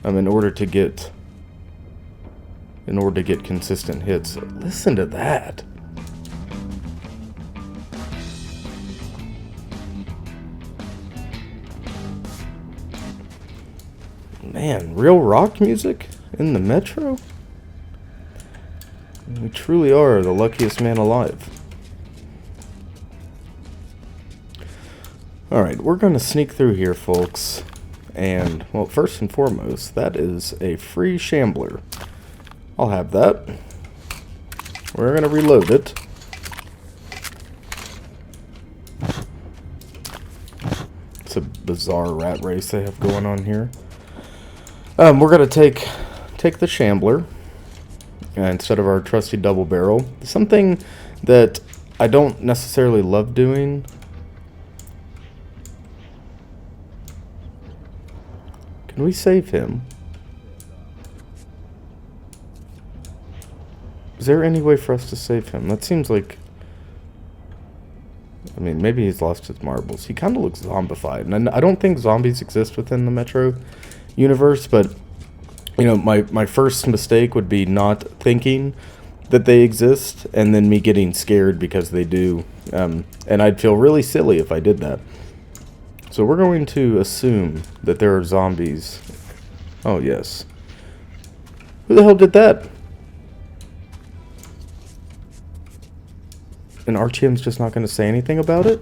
in order to get consistent hits. Listen to that. Man, real rock music in the Metro? We truly are the luckiest man alive. Alright, we're going to sneak through here, folks. And, well, first and foremost, that is a free shambler. I'll have that. We're going to reload it. It's a bizarre rat race they have going on here. We're going to take the shambler instead of our trusty double barrel. Something that I don't necessarily love doing. Can we save him? Is there any way for us to save him? That seems like... I mean, maybe he's lost his marbles. He kind of looks zombified. And I don't think zombies exist within the Metro universe, but, you know, my first mistake would be not thinking that they exist, and then me getting scared because they do. And I'd feel really silly if I did that. So we're going to assume that there are zombies. Oh, yes. Who the hell did that? And RTM's just not going to say anything about it?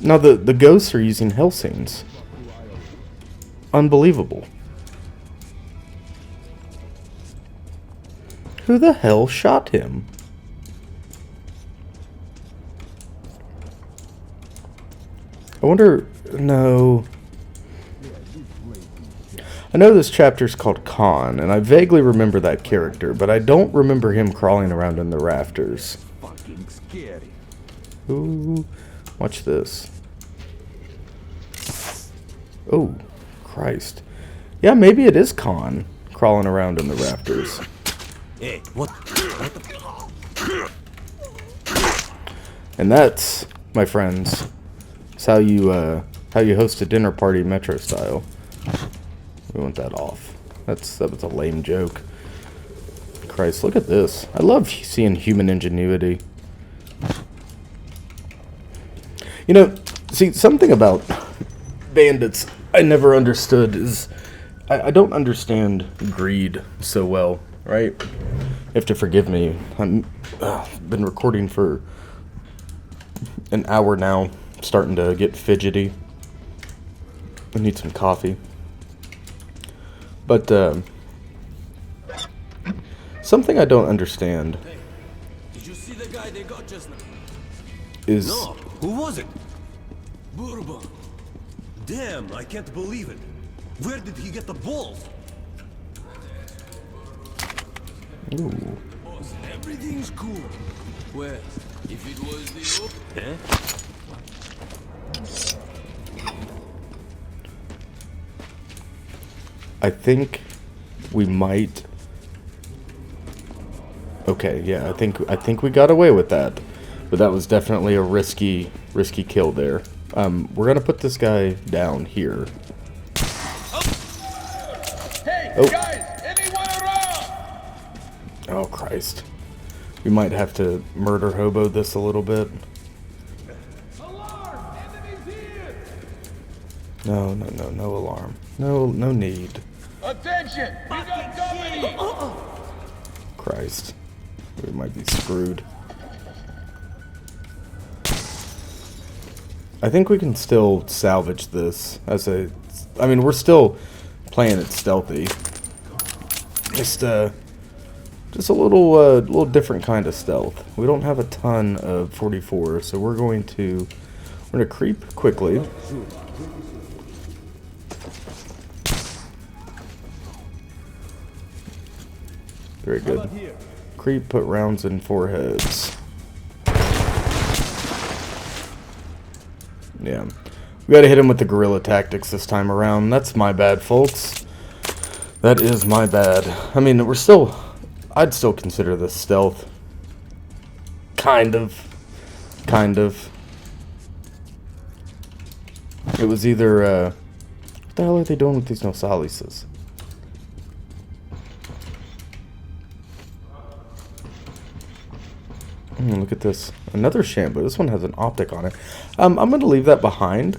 Now the ghosts are using Helsings. Unbelievable. Who the hell shot him? I wonder... No... I know this chapter's called Khan, and I vaguely remember that character, but I don't remember him crawling around in the rafters. Fucking scary. Ooh, watch this. Oh, Christ. Yeah, maybe it is Khan crawling around in the rafters. Hey, what the... And that's, my friends, is how you host a dinner party Metro style. We want that off. That was a lame joke. Christ, look at this. I love seeing human ingenuity. You know, see, something about bandits I never understood is I don't understand greed so well, right? You have to forgive me. I've been recording for an hour now. I'm starting to get fidgety. I need some coffee. But something I don't understand Did you see the guy they got just now? is No. Who was it? Bourbon. Damn, I can't believe it. Where did he get the balls? ooh, Boss, everything's cool. Well, if it was the Eh? I think we might. Okay, yeah, I think we got away with that, but that was definitely a risky kill there. We're gonna put this guy down here. Hey, Oh. guys, anyone around? Oh Christ, we might have to murder hobo this a little bit. Alarm! Enemies here! No alarm. No need. Attention! We got company! Christ, we might be screwed. I think we can still salvage this as a. I mean, we're still playing it stealthy. Just a little different kind of stealth. We don't have a ton of 44, so we're gonna creep quickly. Very good. Creep, put rounds in foreheads. Yeah. We gotta hit him with the guerrilla tactics this time around. That's my bad, folks. That is my bad. I mean, I'd still consider this stealth. Kind of. It was either, what the hell are they doing with these Nosalises? Look at this. Another shampoo. This one has an optic on it. I'm going to leave that behind.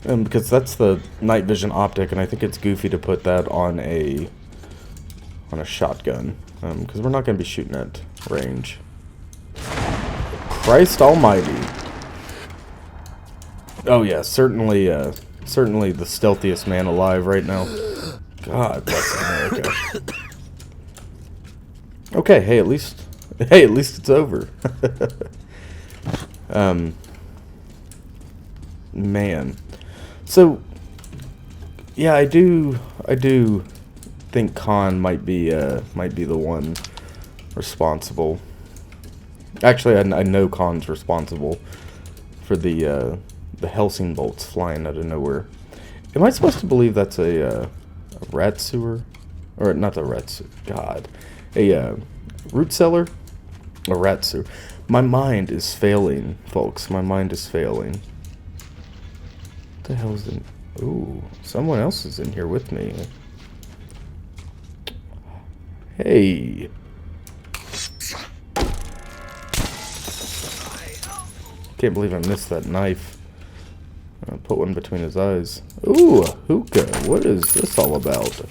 Because that's the night vision optic, and I think it's goofy to put that on a shotgun. Because we're not going to be shooting at range. Christ almighty. Oh yeah, certainly the stealthiest man alive right now. God bless America. Okay, hey, at least it's over. Man. So, yeah, I do think Khan might be the one responsible. Actually, I know Khan's responsible for the Helsing bolts flying out of nowhere. Am I supposed to believe that's a rat sewer? Or not a rat sewer, God. A root cellar? A rat sewer. My mind is failing, folks. My mind is failing. What the hell is in... Ooh, someone else is in here with me. Hey. Can't believe I missed that knife. I'll put one between his eyes. Ooh, a hookah. What is this all about?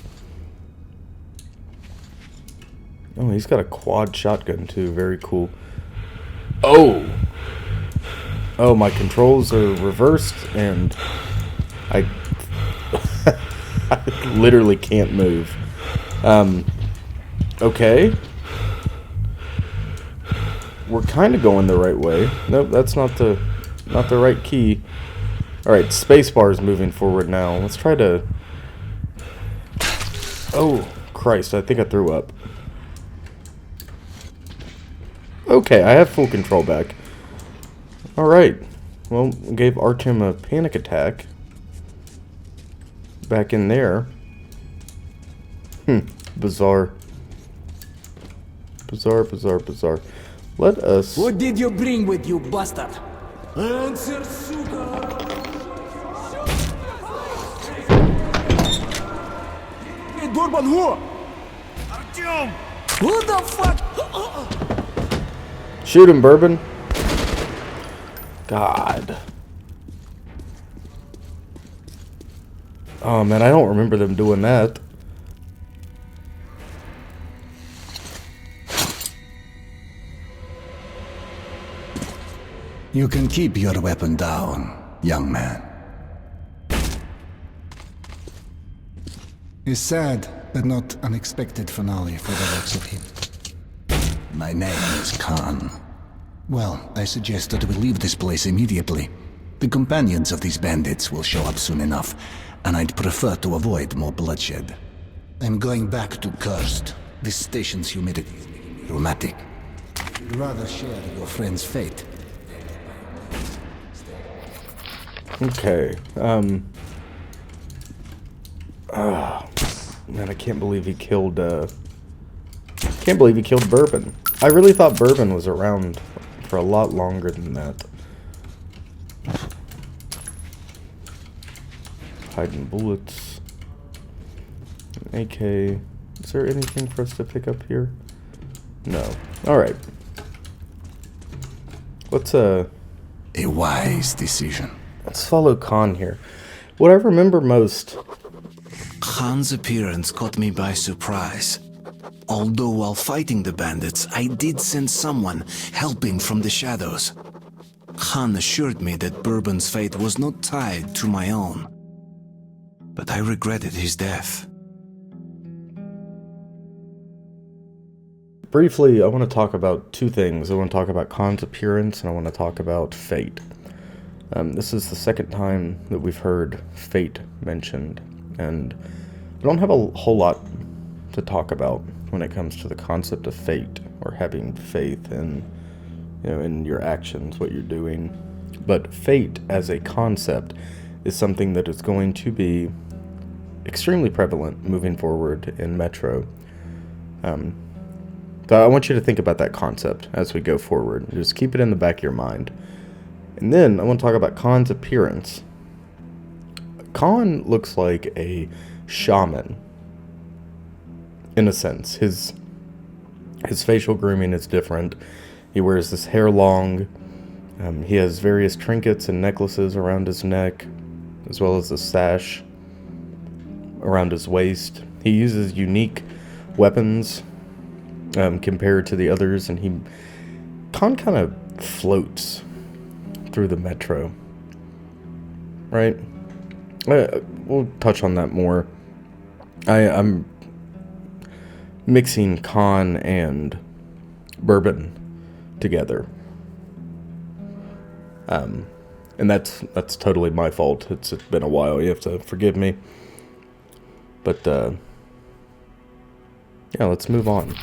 Oh, he's got a quad shotgun too. Very cool. Oh! Oh, my controls are reversed and I literally can't move. Okay. We're kind of going the right way. Nope, that's not the right key. Alright, spacebar is moving forward now. Let's try to... Oh, Christ, I think I threw up. Okay, I have full control back. Alright. Well, gave Artyom a panic attack. Back in there. Bizarre. Bizarre. Let us... What did you bring with you, bastard? Answer, suka! Hey, Durban, who? Artyom! Who the fuck? Shoot him, Bourbon. God. Oh man, I don't remember them doing that. You can keep your weapon down, young man. A sad but not unexpected finale for the likes of him. My name is Khan. Well, I suggest that we leave this place immediately. The companions of these bandits will show up soon enough, and I'd prefer to avoid more bloodshed. I'm going back to Cursed. This station's humidity is making me rheumatic. I'd rather share your friend's fate. Okay, man, I can't believe he killed, Bourbon. I really thought Bourbon was around for a lot longer than that. Hiding bullets. An AK. Is there anything for us to pick up here? No. Alright. Let's, A wise decision. let's follow Khan here. What I remember most... Khan's appearance caught me by surprise. Although while fighting the bandits, I did sense someone helping from the shadows. Khan assured me that Bourbon's fate was not tied to my own. But I regretted his death. Briefly, I want to talk about two things. I want to talk about Khan's appearance, and I want to talk about fate. This is the second time that we've heard fate mentioned, and I don't have a whole lot to talk about when it comes to the concept of fate or having faith in, in your actions, what you're doing. But fate as a concept is something that is going to be extremely prevalent moving forward in Metro. So I want you to think about that concept as we go forward. Just keep it in the back of your mind. And then I want to talk about Khan's appearance. Khan looks like a shaman, in a sense. His facial grooming is different. He wears this hair long. He has various trinkets and necklaces around his neck, as well as a sash around his waist. He uses unique weapons compared to the others, and Khan kind of floats through the Metro, right? We'll touch on that more. I'm mixing Khan and Bourbon together, and that's totally my fault. It's been a while. You have to forgive me, but yeah, let's move on.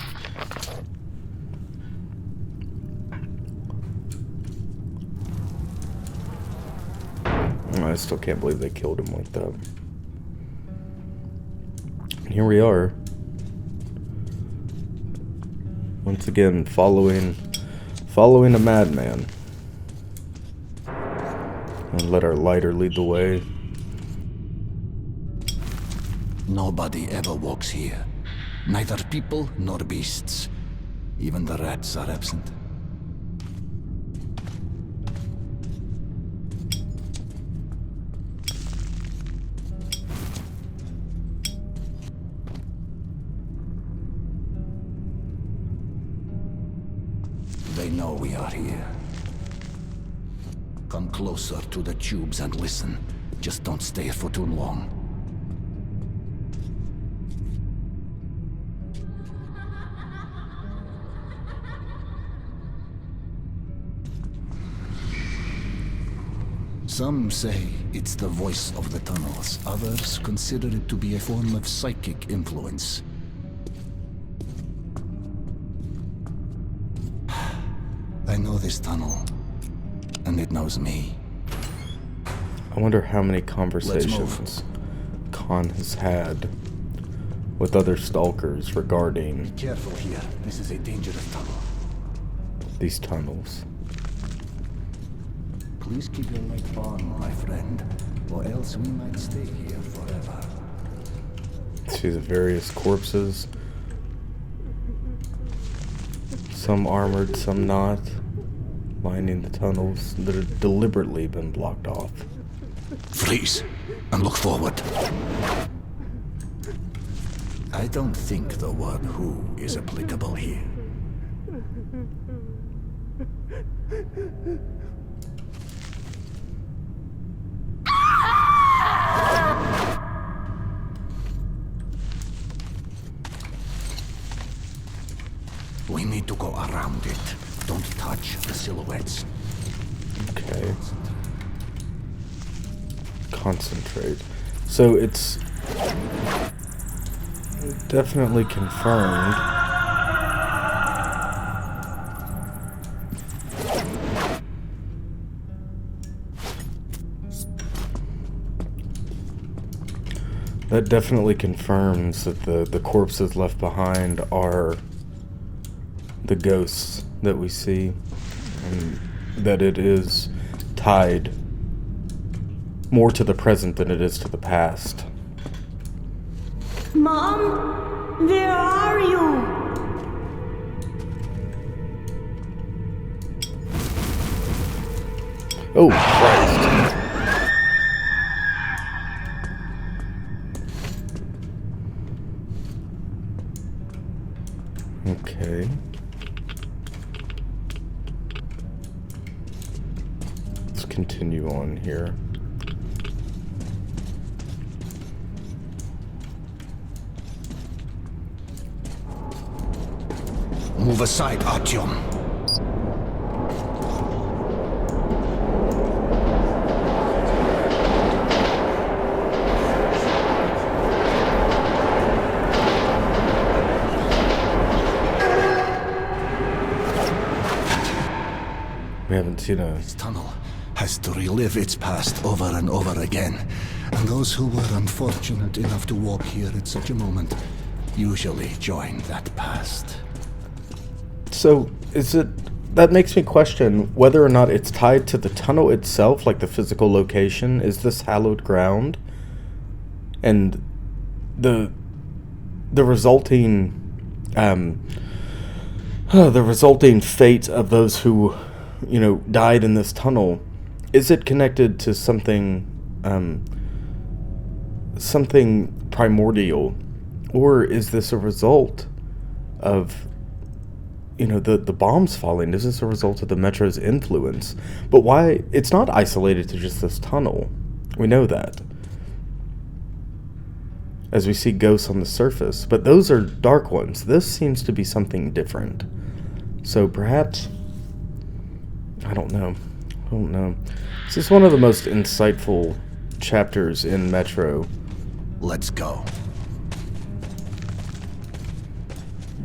I still can't believe they killed him like that. And here we are. Once again, following a madman. And let our lighter lead the way. Nobody ever walks here. Neither people nor beasts. Even the rats are absent. They know we are here. Come closer to the tubes and listen. Just don't stay for too long. Some say it's the voice of the tunnels. Others consider it to be a form of psychic influence. I know this tunnel, and it knows me. I wonder how many conversations Khan has had with other stalkers regarding... Careful here. This is a dangerous tunnel. these tunnels. Please keep your light on, my friend, or else we might stay here forever. See the various corpses. Some armored, some not. Lining the tunnels that have deliberately been blocked off. Freeze, and look forward. I don't think the word who is applicable here. We need to go around it. Don't touch the silhouettes. Okay. Concentrate. So it's definitely confirmed. That definitely confirms that the corpses left behind are the ghosts that we see, and that it is tied more to the present than it is to the past. Mom, where are you? Oh, Christ. Okay. Let's continue on here. Move aside, Artyom. We haven't seen a... This tunnel has to relive its past over and over again. And those who were unfortunate enough to walk here at such a moment usually join that past. So, is it... That makes me question whether or not it's tied to the tunnel itself, like the physical location. Is this hallowed ground? And the resulting... the resulting fate of those who, you know, died in this tunnel, is it connected to something, something primordial? Or is this a result of, you know, the bombs falling? Is this a result of the Metro's influence? But why? It's not isolated to just this tunnel. We know that. As we see ghosts on the surface. But those are dark ones. This seems to be something different. So perhaps... I don't know. This is one of the most insightful chapters in Metro. Let's go.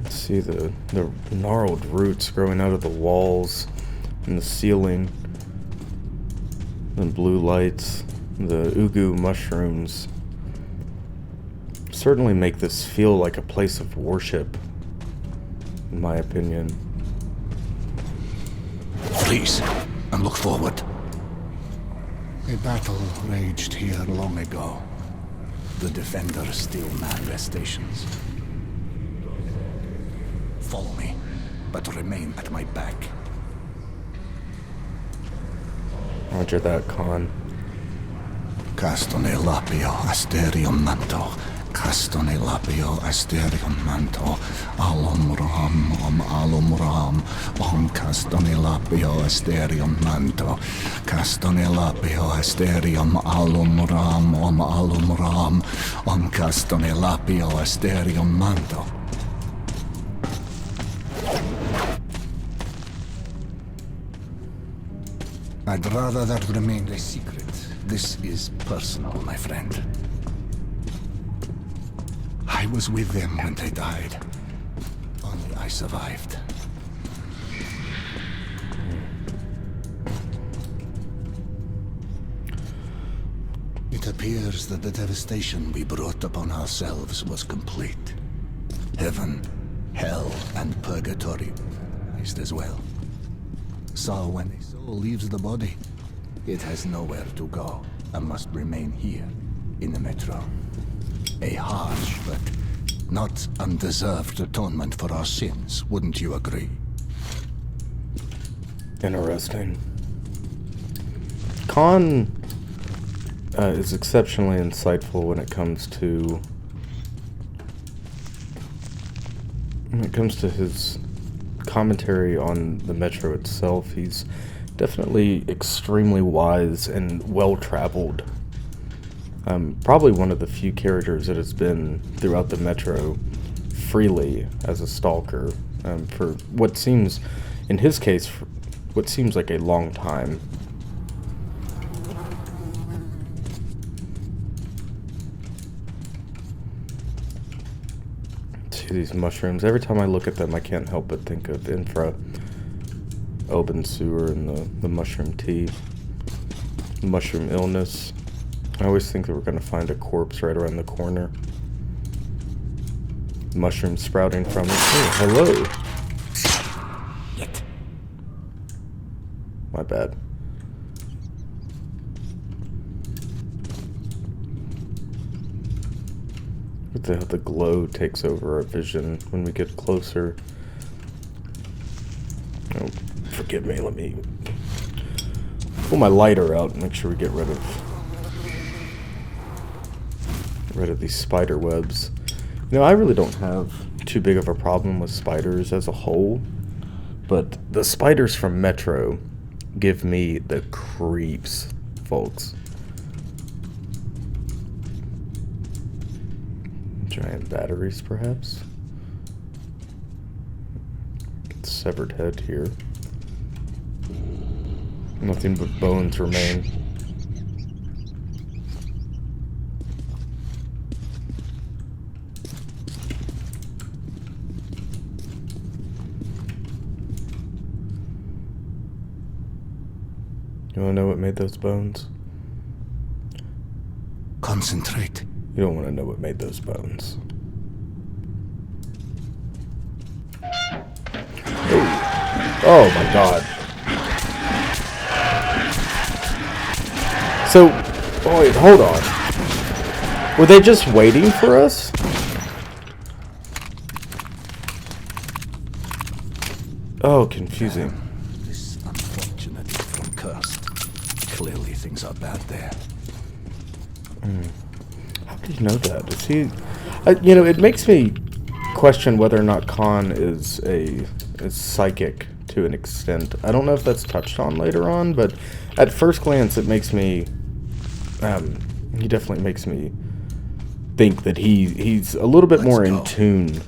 See the gnarled roots growing out of the walls and the ceiling, and blue lights, the ugu mushrooms certainly make this feel like a place of worship, in my opinion. Freeze and look forward. A battle raged here long ago. The defenders still man their stations. Follow me, but remain at my back. Roger that, Khan. Castone lapio asterium manto. Castone lapio asterium manto. Alum ram. Om castone lapio asterium manto. Castone lapio asterium alum ram. Om castone lapio asterium manto. I'd rather that remained a secret. This is personal, my friend. I was with them when they died. Only I survived. It appears that the devastation we brought upon ourselves was complete. Heaven, hell, and purgatory is as well. So when a soul leaves the body, it has nowhere to go and must remain here in the metro. A harsh but not undeserved atonement for our sins, wouldn't you agree? Interesting. Khan is exceptionally insightful when it comes to his commentary on the Metro itself. He's definitely extremely wise and well-traveled. Probably one of the few characters that has been throughout the Metro freely as a stalker for what seems, in his case, what seems like a long time. See these mushrooms. Every time I look at them, I can't help but think of Infra, Open Sewer, and the mushroom tea. Mushroom illness. I always think that we're going to find a corpse right around the corner. Mushrooms sprouting from it. Oh, hello. My bad. What the hell? The glow takes over our vision when we get closer. Oh, forgive me. Let me pull my lighter out and make sure we get rid of these spider webs. You know, I really don't have too big of a problem with spiders as a whole, but the spiders from Metro give me the creeps, folks. Giant batteries, perhaps? Severed head here. Nothing but bones remain. You wanna know what made those bones? Concentrate. You don't want to know what made those bones. Oh my god. So, oh wait, hold on. Were they just waiting for us? Oh, confusing. This unfortunate from cursed. Clearly things are bad there. How do you know that? Is he... you know, it makes me question whether or not Khan is psychic to an extent. I don't know if that's touched on later on, but at first glance it makes me... he definitely makes me think that he's a little bit more in tune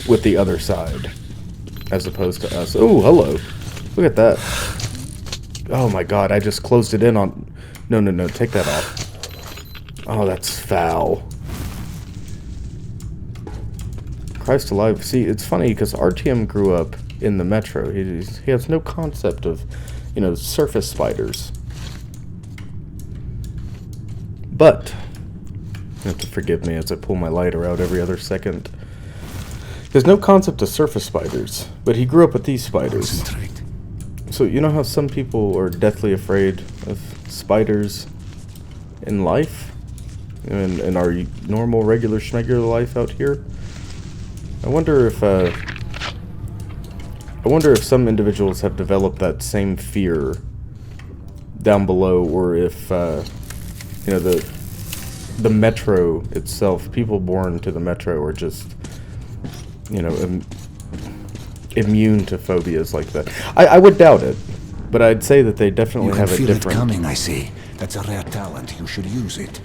with the other side as opposed to us. Oh, hello. Look at that. Oh my god, I just closed it in on... No, take that off. Oh, that's foul. Christ alive. See, it's funny because RTM grew up in the Metro. He has no concept of, you know, surface spiders. But, you have to forgive me as I pull my lighter out every other second. There's no concept of surface spiders, but he grew up with these spiders. So, you know how some people are deathly afraid of spiders in life? In our normal, regular, schmegular life out here? I wonder if some individuals have developed that same fear down below, or if, you know, the Metro itself, people born to the Metro are just, you know, immune to phobias like that. I would doubt it, but I'd say that they definitely have a different... You can feel it coming, I see. That's a rare talent. You should use it.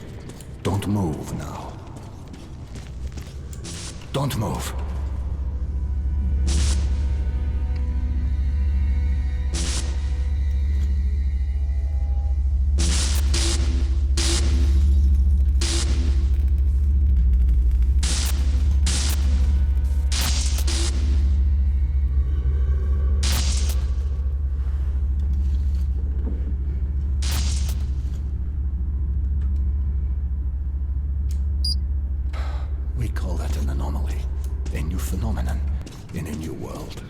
Don't move now. Don't move. We call that an anomaly. A new phenomenon in a new world.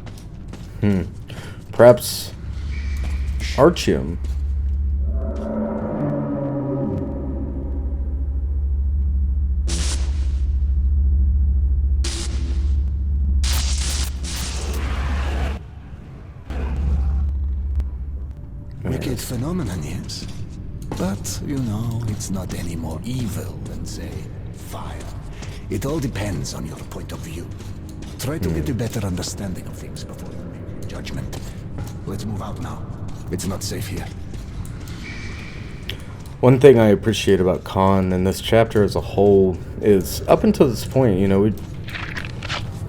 Perhaps Archium. Wicked phenomenon, yes. But, you know, it's not any more evil than, say, fire. It all depends on your point of view. Try to get a better understanding of things before you make judgment. Let's move out now. It's not safe here. One thing I appreciate about Khan and this chapter as a whole is, up until this point, you know,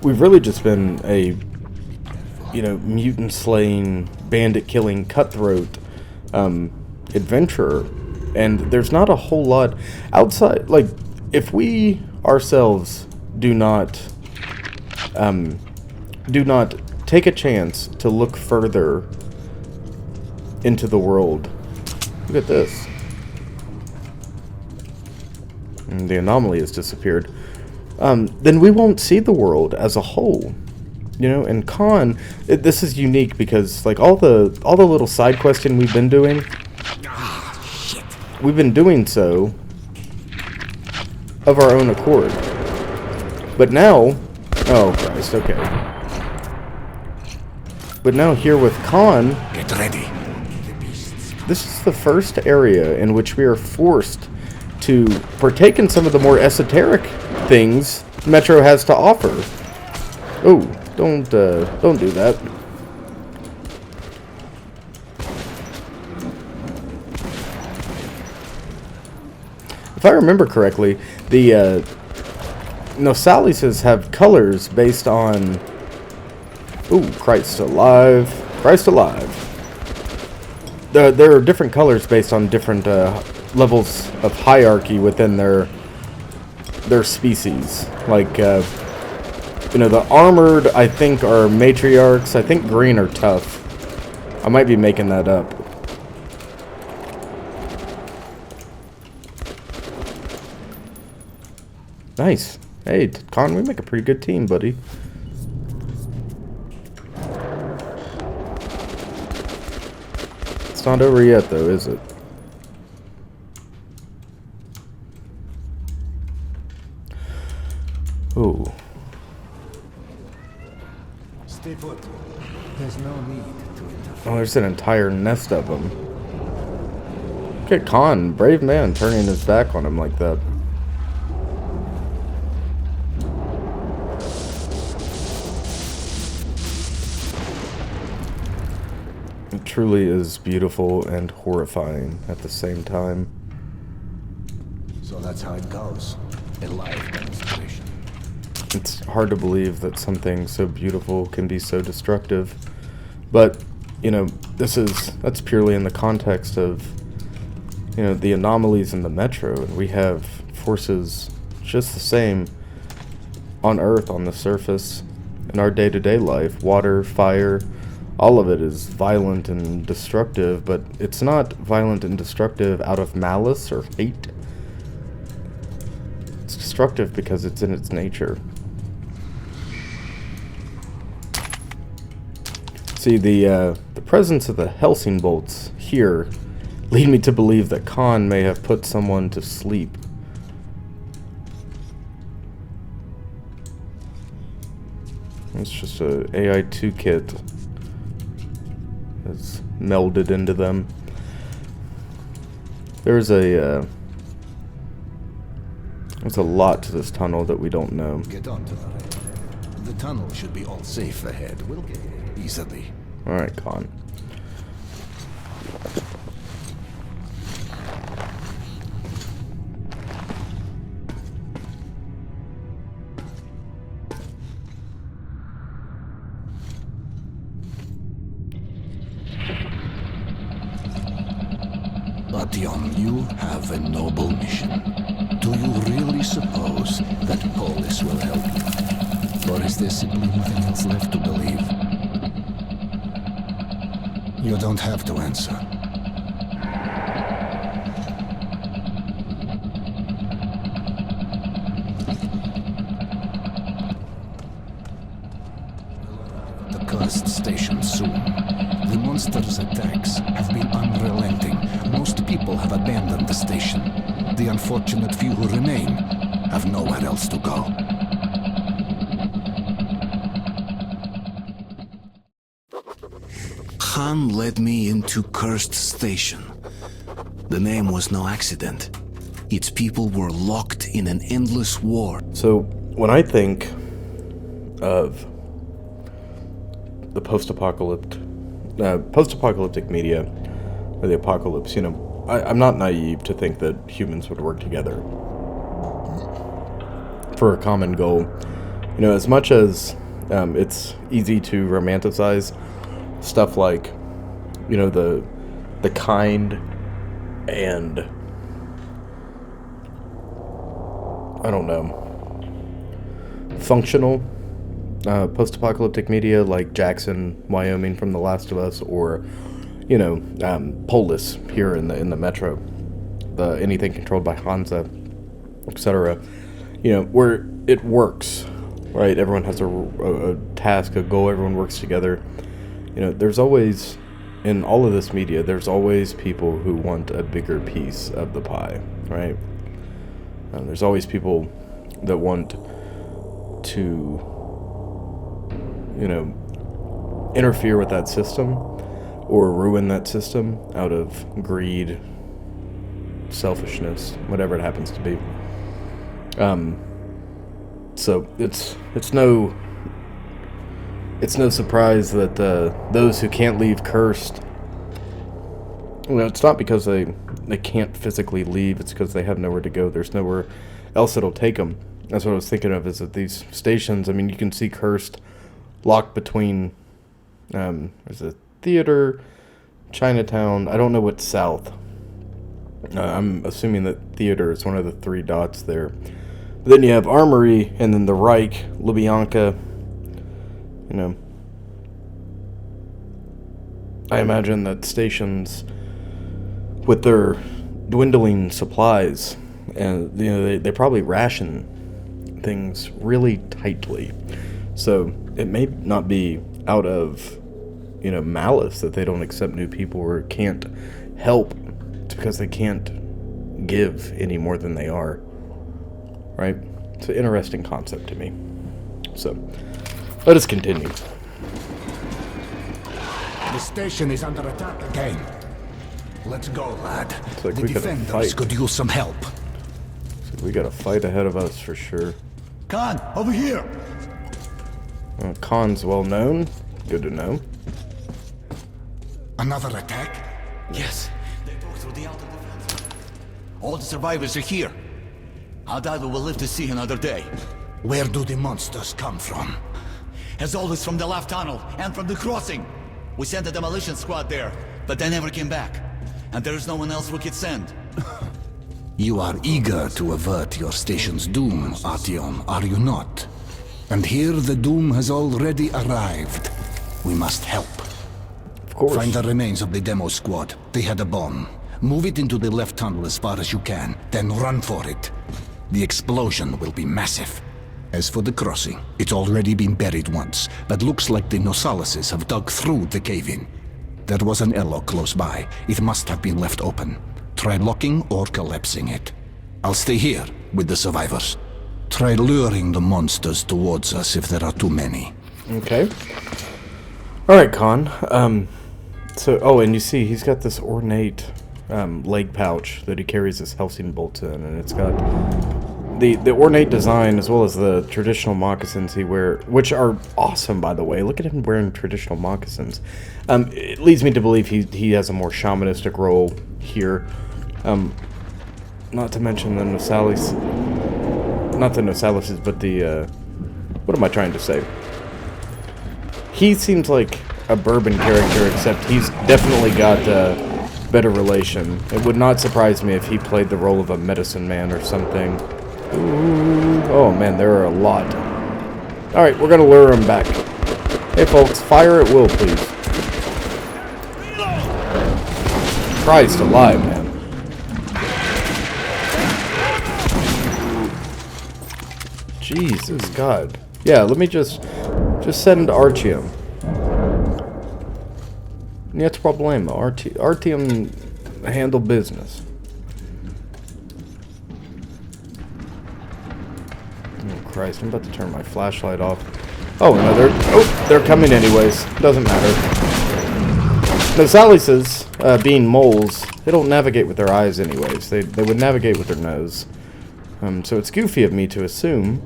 we've really just been a, you know, mutant slaying, bandit killing, cutthroat adventurer, and there's not a whole lot outside. Like, if we ourselves do not take a chance to look further into the world, look at this. And the anomaly has disappeared. Then we won't see the world as a whole. You know, and Khan, this is unique because, like, all the little side questing we've been doing, we've been doing so of our own accord. But now, oh Christ, okay. But now here with Khan, get ready. This is the first area in which we are forced to partake in some of the more esoteric things Metro has to offer. Oh. Don't do that. If I remember correctly, the Nosalises have colors based on... Ooh, Christ alive. Christ alive. There are different colors based on different levels of hierarchy within their species. Like, you know, the armored, I think, are matriarchs. I think green are tough. I might be making that up. Nice. Hey, Con, we make a pretty good team, buddy. It's not over yet, though, is it? Ooh. Stay put. There's no need to interfere. Oh, there's an entire nest of them. Look at Khan, brave man, turning his back on him like that. It truly is beautiful and horrifying at the same time. So that's how it goes. A live demonstration. It's hard to believe that something so beautiful can be so destructive. But, you know, that's purely in the context of, you know, the anomalies in the Metro. And we have forces just the same on Earth, on the surface, in our day-to-day life. Water, fire, all of it is violent and destructive, but it's not violent and destructive out of malice or hate. It's destructive because it's in its nature. See, the presence of the Helsing bolts here lead me to believe that Khan may have put someone to sleep. It's just a AI2 kit that's melded into them. There's a lot to this tunnel that we don't know. Get on to the right. The tunnel should be all safe ahead. We'll get it easily. Alright, Khan. Bation, you have a noble mission. Do you really suppose that Polis will help you? Or is there simply nothing else left to believe? You don't have to answer. The cursed station soon. monster's attacks have been unrelenting. Most people have abandoned the station. The unfortunate few who remain have nowhere else to go. Han led me into Cursed Station. The name was no accident. Its people were locked in an endless war. So, when I think of the post-apocalyptic media, or the apocalypse, you know, I'm not naive to think that humans would work together for a common goal. You know, as much as it's easy to romanticize stuff like, you know, the kind and, I don't know, functional post-apocalyptic media like Jackson, Wyoming from The Last of Us, or, you know, Polis here in the metro, anything controlled by Hansa, etc. You know, where it works, right? Everyone has a task, a goal, everyone works together. You know, there's always, in all of this media, there's always people who want a bigger piece of the pie, right? There's always people that want to, you know, interfere with that system or ruin that system out of greed, selfishness, whatever it happens to be. So it's no surprise that those who can't leave Cursed, well, it's not because they can't physically leave, it's because they have nowhere to go. There's nowhere else that'll take them. That's what I was thinking of, is that these stations, I mean, you can see Cursed locked between, there's a theater, Chinatown, I don't know what's south. I'm assuming that theater is one of the 3 dots there. But then you have Armory, and then the Reich, Lubyanka, you know. I imagine that stations, with their dwindling supplies, and you know, they probably ration things really tightly. So it may not be out of, you know, malice that they don't accept new people or can't help. It's because they can't give any more than they are, right? It's an interesting concept to me. So let us continue. The station is under attack again. Let's go, lad. Like the defenders could use some help. We got a fight ahead of us for sure. Khan, over here. Khan's well known. Good to know. Another attack? Yes. They broke through the outer defense. All the survivors are here. Our diver will live to see another day. Where do the monsters come from? As always, from the left tunnel and from the crossing. We sent a demolition squad there, but they never came back. And there is no one else we could send. You are eager to avert your station's doom, Artyom, are you not? And here the doom has already arrived. We must help. Of course. Find the remains of the demo squad. They had a bomb. Move it into the left tunnel as far as you can, then run for it. The explosion will be massive. As for the crossing, it's already been buried once, but looks like the Nosalises have dug through the cave-in. There was an airlock close by. It must have been left open. Try locking or collapsing it. I'll stay here with the survivors. Try luring the monsters towards us if there are too many. Okay. Alright, Khan. Oh, and you see, he's got this ornate leg pouch that he carries his Helsing bolts in, and it's got the ornate design as well as the traditional moccasins he wears, which are awesome, by the way. Look at him wearing traditional moccasins. It leads me to believe he has a more shamanistic role here. Not to mention the Nosalis, not the Nosalises, but the, what am I trying to say? He seems like a bourbon character, except he's definitely got a better relation. It would not surprise me if he played the role of a medicine man or something. Ooh, oh man, there are a lot. Alright, we're gonna lure him back. Hey folks, fire at will, please. Christ alive, man. Jesus God. Yeah, let me just send Artyom. Нет problema. Artyom handle business. Oh Christ, I'm about to turn my flashlight off. Oh, no, they're coming anyways. Doesn't matter. No, Sally says, being moles, they don't navigate with their eyes anyways. They would navigate with their nose. So it's goofy of me to assume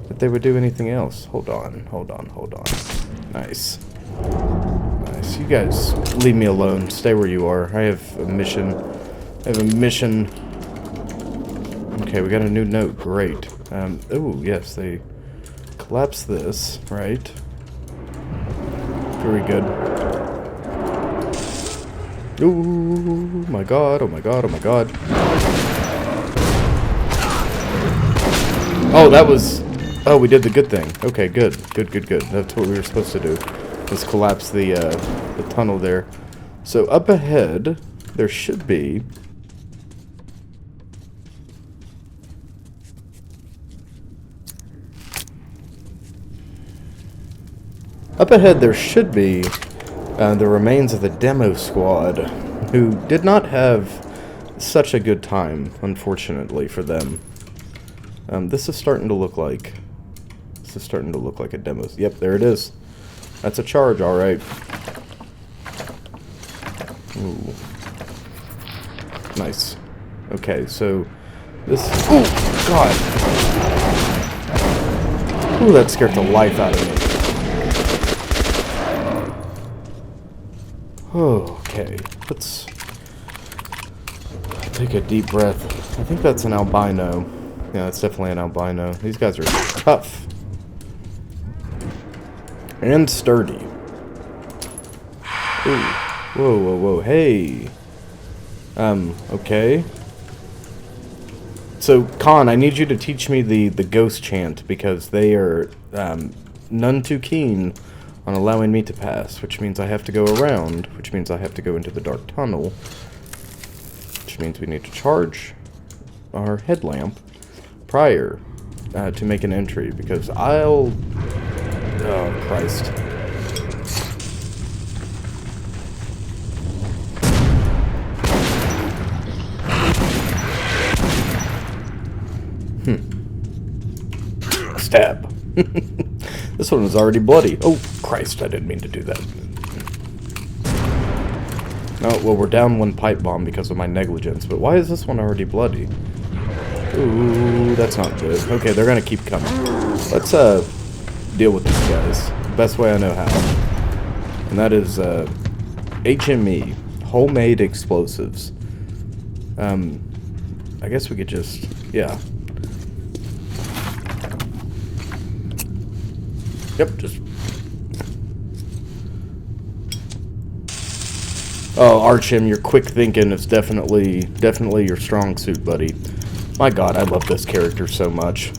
that they would do anything else. Hold on. Nice. Nice. You guys, leave me alone. Stay where you are. I have a mission. Okay, we got a new note. Great. Oh, yes, they collapse this, right? Very good. Oh my god, oh my god, oh my god. Oh, that was... Oh, we did the good thing. Okay, good. Good. That's what we were supposed to do. Was collapse the tunnel there. So up ahead, there should be... Up ahead, there should be the remains of the demo squad, who did not have such a good time, unfortunately, for them. This is starting to look like... a demo. Yep, there it is. That's a charge, alright. Ooh. Nice. Okay, so... This... Oh, God! Ooh, that scared the life out of me. Okay, let's take a deep breath. I think that's an albino. Yeah, it's definitely an albino. These guys are tough. And sturdy. Ooh. Whoa. Hey. Okay. So, Khan, I need you to teach me the ghost chant, because they are none too keen on allowing me to pass, which means I have to go around, which means I have to go into the dark tunnel, which means we need to charge our headlamp prior to make an entry, because I'll... Oh, Christ. Stab. This one was already bloody. Oh, Christ, I didn't mean to do that. Oh, well, we're down one pipe bomb because of my negligence, but why is this one already bloody? Ooh, that's not good. Okay, they're gonna keep coming. Let's, deal with these guys the best way I know how. And that is, HME, homemade explosives. I guess we could just, yeah. Yep, just... Oh, Archim, your quick thinking is definitely your strong suit, buddy. My god, I love this character so much.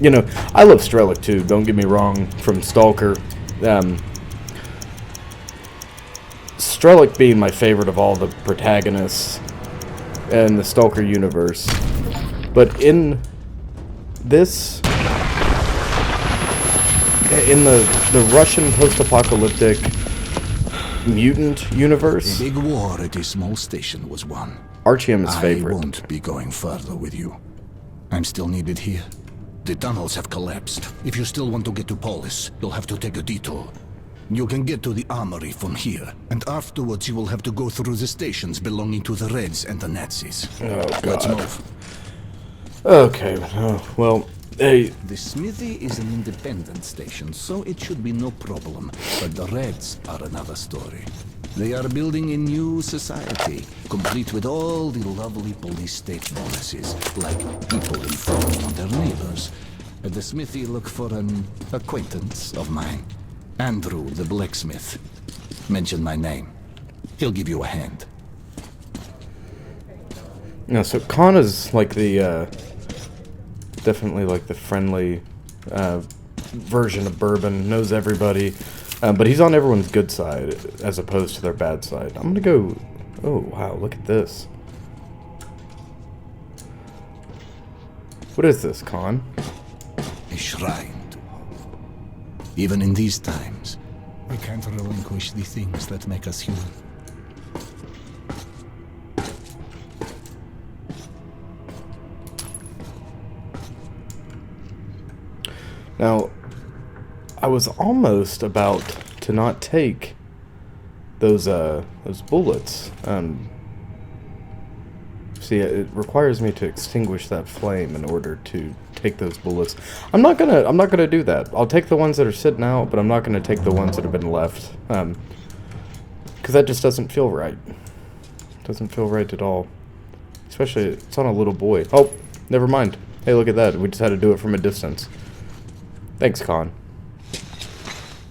You know, I love Strelick too, don't get me wrong, from Stalker. Strelick being my favorite of all the protagonists in the Stalker universe. But in this... In the Russian post-apocalyptic mutant universe, a big war at a small station was won. Artyom is favorite. I won't be going further with you. I'm still needed here. The tunnels have collapsed. If you still want to get to Polis, you'll have to take a detour. You can get to the armory from here, and afterwards you will have to go through the stations belonging to the Reds and the Nazis. Oh, God. Let's move. Okay, well... Hey. The smithy is an independent station, so it should be no problem. But the Reds are another story. They are building a new society, complete with all the lovely police state bonuses, like people informing on their neighbors. At the smithy, look for an acquaintance of mine. Andrew, the blacksmith. Mention my name. He'll give you a hand. No, so Khan is like the, definitely like the friendly version of Bourbon, knows everybody, but he's on everyone's good side as opposed to their bad side. I'm gonna go... Oh, wow, look at this. What is this, Khan? A shrine to hope. Even in these times, We can't relinquish the things that make us human. Now, I was almost about to not take those bullets. See, it requires me to extinguish that flame in order to take those bullets. I'm not gonna do that. I'll take the ones that are sitting out, but I'm not gonna take the ones that have been left. Because that just doesn't feel right. Doesn't feel right at all. Especially, it's on a little boy. Oh, never mind. Hey, look at that. We just had to do it from a distance. Thanks, Khan.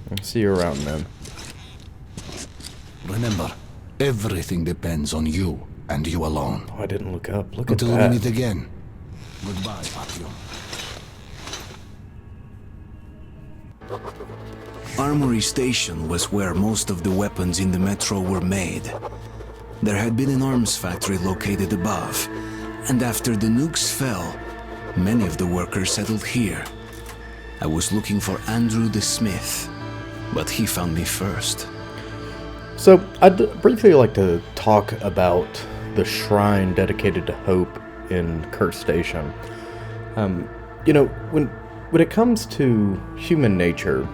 I'll see you around, man. Remember, everything depends on you and you alone. Oh, I didn't look up. Look Until at that. we meet again. Goodbye, Patio. Armory Station was where most of the weapons in the metro were made. There had been an arms factory located above, and after the nukes fell, many of the workers settled here. I was looking for Andrew the Smith, but he found me first. So, I'd briefly like to talk about the shrine dedicated to hope in Kerr Station. You know, when it comes to human nature,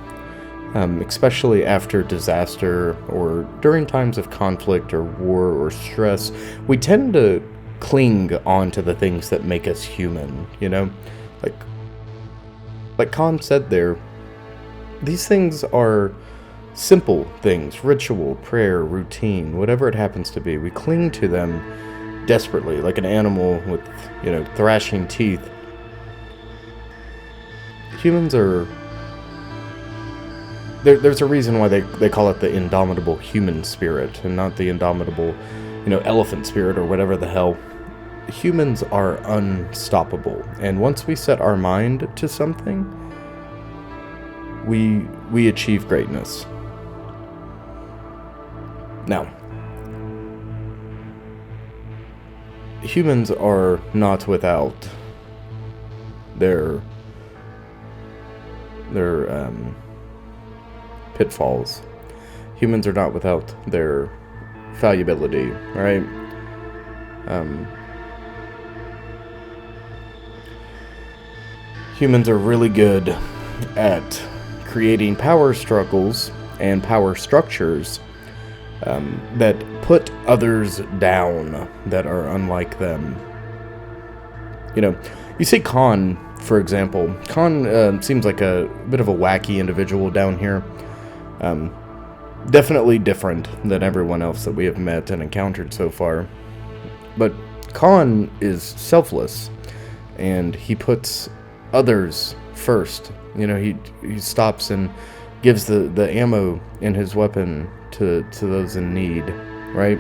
especially after disaster or during times of conflict or war or stress, we tend to cling on to the things that make us human, you know? Like Khan said there, these things are simple things, ritual, prayer, routine, whatever it happens to be. We cling to them desperately, like an animal with, you know, thrashing teeth. Humans are... There's a reason why they call it the indomitable human spirit, and not the indomitable, you know, elephant spirit or whatever the hell. Humans are unstoppable, and once we set our mind to something, we achieve greatness. Now, humans are not without their pitfalls. Humans are not without their fallibility, right? Humans are really good at creating power struggles and power structures that put others down that are unlike them. You know, you see Khan, for example. Khan seems like a bit of a wacky individual down here. Definitely different than everyone else that we have met and encountered so far. But Khan is selfless, and he puts others first. You know, he stops and gives the ammo in his weapon to those in need, right?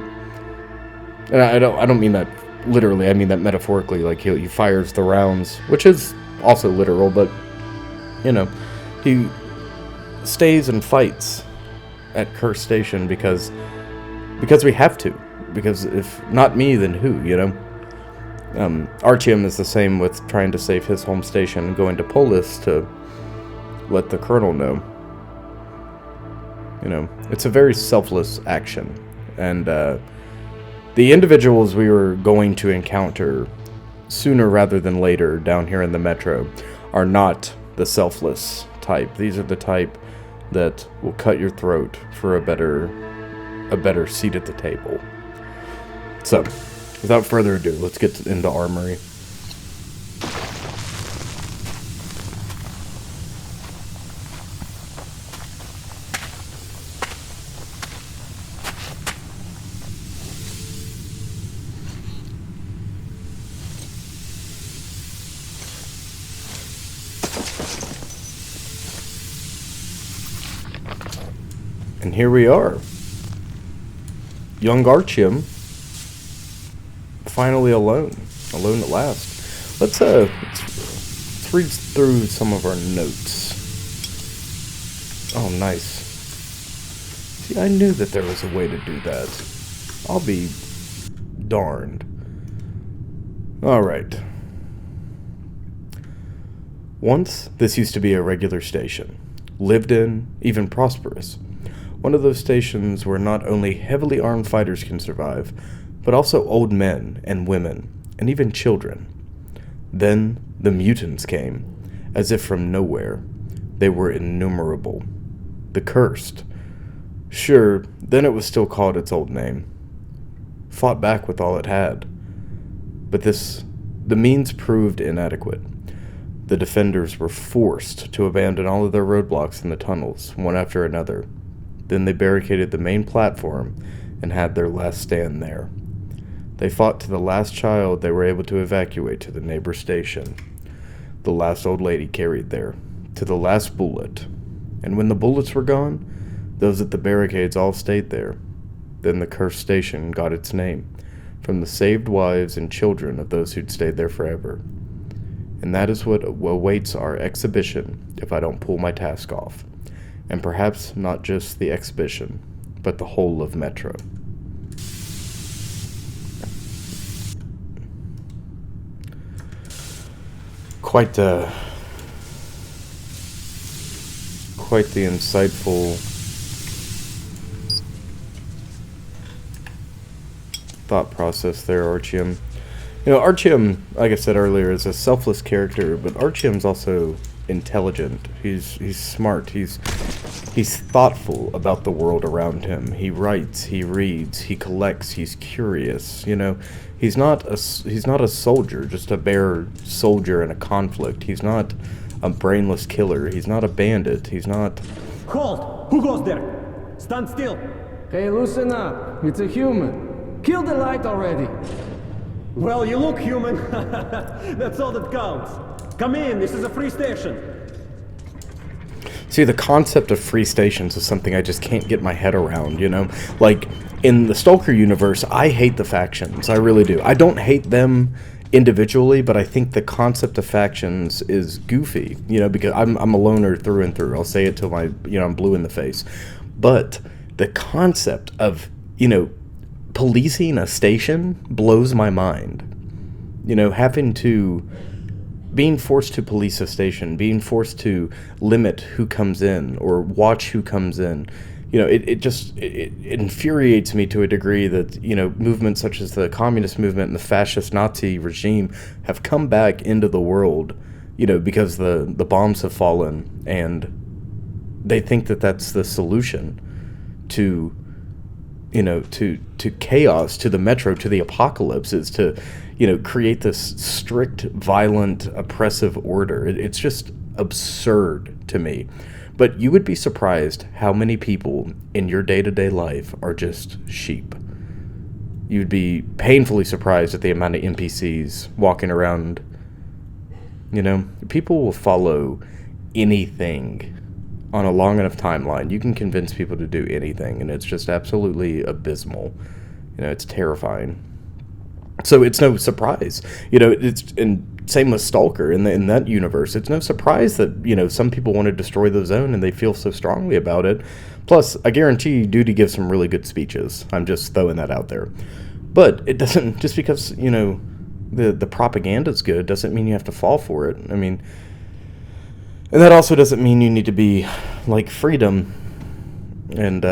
And I don't mean that literally. I mean that metaphorically. Like he fires the rounds, which is also literal, but you know, he stays and fights at Kerr Station because we have to. Because if not me, then who? You know. Artyom is the same with trying to save his home station and going to Polis to let the colonel know. You know, it's a very selfless action. And the individuals we were going to encounter sooner rather than later down here in the metro are not the selfless type. These are the type that will cut your throat for a better seat at the table. So, without further ado, let's get into Armory. And here we are. Young Artyom, finally alone at last. Let's read through some of our notes. Oh, nice. See, I knew that there was a way to do that. I'll be darned. All right. Once, this used to be a regular station. Lived in, even prosperous. One of those stations where not only heavily armed fighters can survive, but also old men and women, and even children. Then the mutants came, as if from nowhere. They were innumerable. The Cursed. Sure, then it was still called its old name. Fought back with all it had. But the means proved inadequate. The defenders were forced to abandon all of their roadblocks in the tunnels, one after another. Then they barricaded the main platform and had their last stand there. They fought to the last child they were able to evacuate to the neighbor station. The last old lady carried there, to the last bullet. And when the bullets were gone, those at the barricades all stayed there. Then the cursed station got its name, from the saved wives and children of those who'd stayed there forever. And that is what awaits our exhibition if I don't pull my task off. And perhaps not just the exhibition, but the whole of Metro. Quite the insightful thought process there, Artyom. You know, Artyom, like I said earlier, is a selfless character, but Artyom's also intelligent. He's smart. He's thoughtful about the world around him. He writes, he reads, he collects, he's curious. You know, he's not a soldier, just a bare soldier in a conflict. He's not a brainless killer. He's not a bandit. He's not... Halt! Who goes there? Stand still! Hey, loosen up. It's a human. Kill the light already. Well, you look human. That's all that counts. Come in, this is a free station. See, the concept of free stations is something I just can't get my head around, you know? Like, in the Stalker universe, I hate the factions. I really do. I don't hate them individually, but I think the concept of factions is goofy, you know, because I'm a loner through and through. I'll say it till I'm blue in the face. But the concept of, policing a station blows my mind. Being forced to police a station, being forced to limit who comes in or watch who comes in, it infuriates me to a degree that, movements such as the communist movement and the fascist Nazi regime have come back into the world, because the bombs have fallen, and they think that that's the solution to chaos, to the metro, to the apocalypse, is to, create this strict, violent, oppressive order. It's just absurd to me. But you would be surprised how many people in your day-to-day life are just sheep. You'd be painfully surprised at the amount of NPCs walking around. People will follow anything on a long enough timeline. You can convince people to do anything, and it's just absolutely abysmal. It's terrifying. So it's no surprise, same with Stalker in that universe. It's no surprise that, some people want to destroy the zone and they feel so strongly about it. Plus, I guarantee Duty gives some really good speeches. I'm just throwing that out there. But it doesn't, just because, the propaganda's good, doesn't mean you have to fall for it. And that also doesn't mean you need to be like freedom and,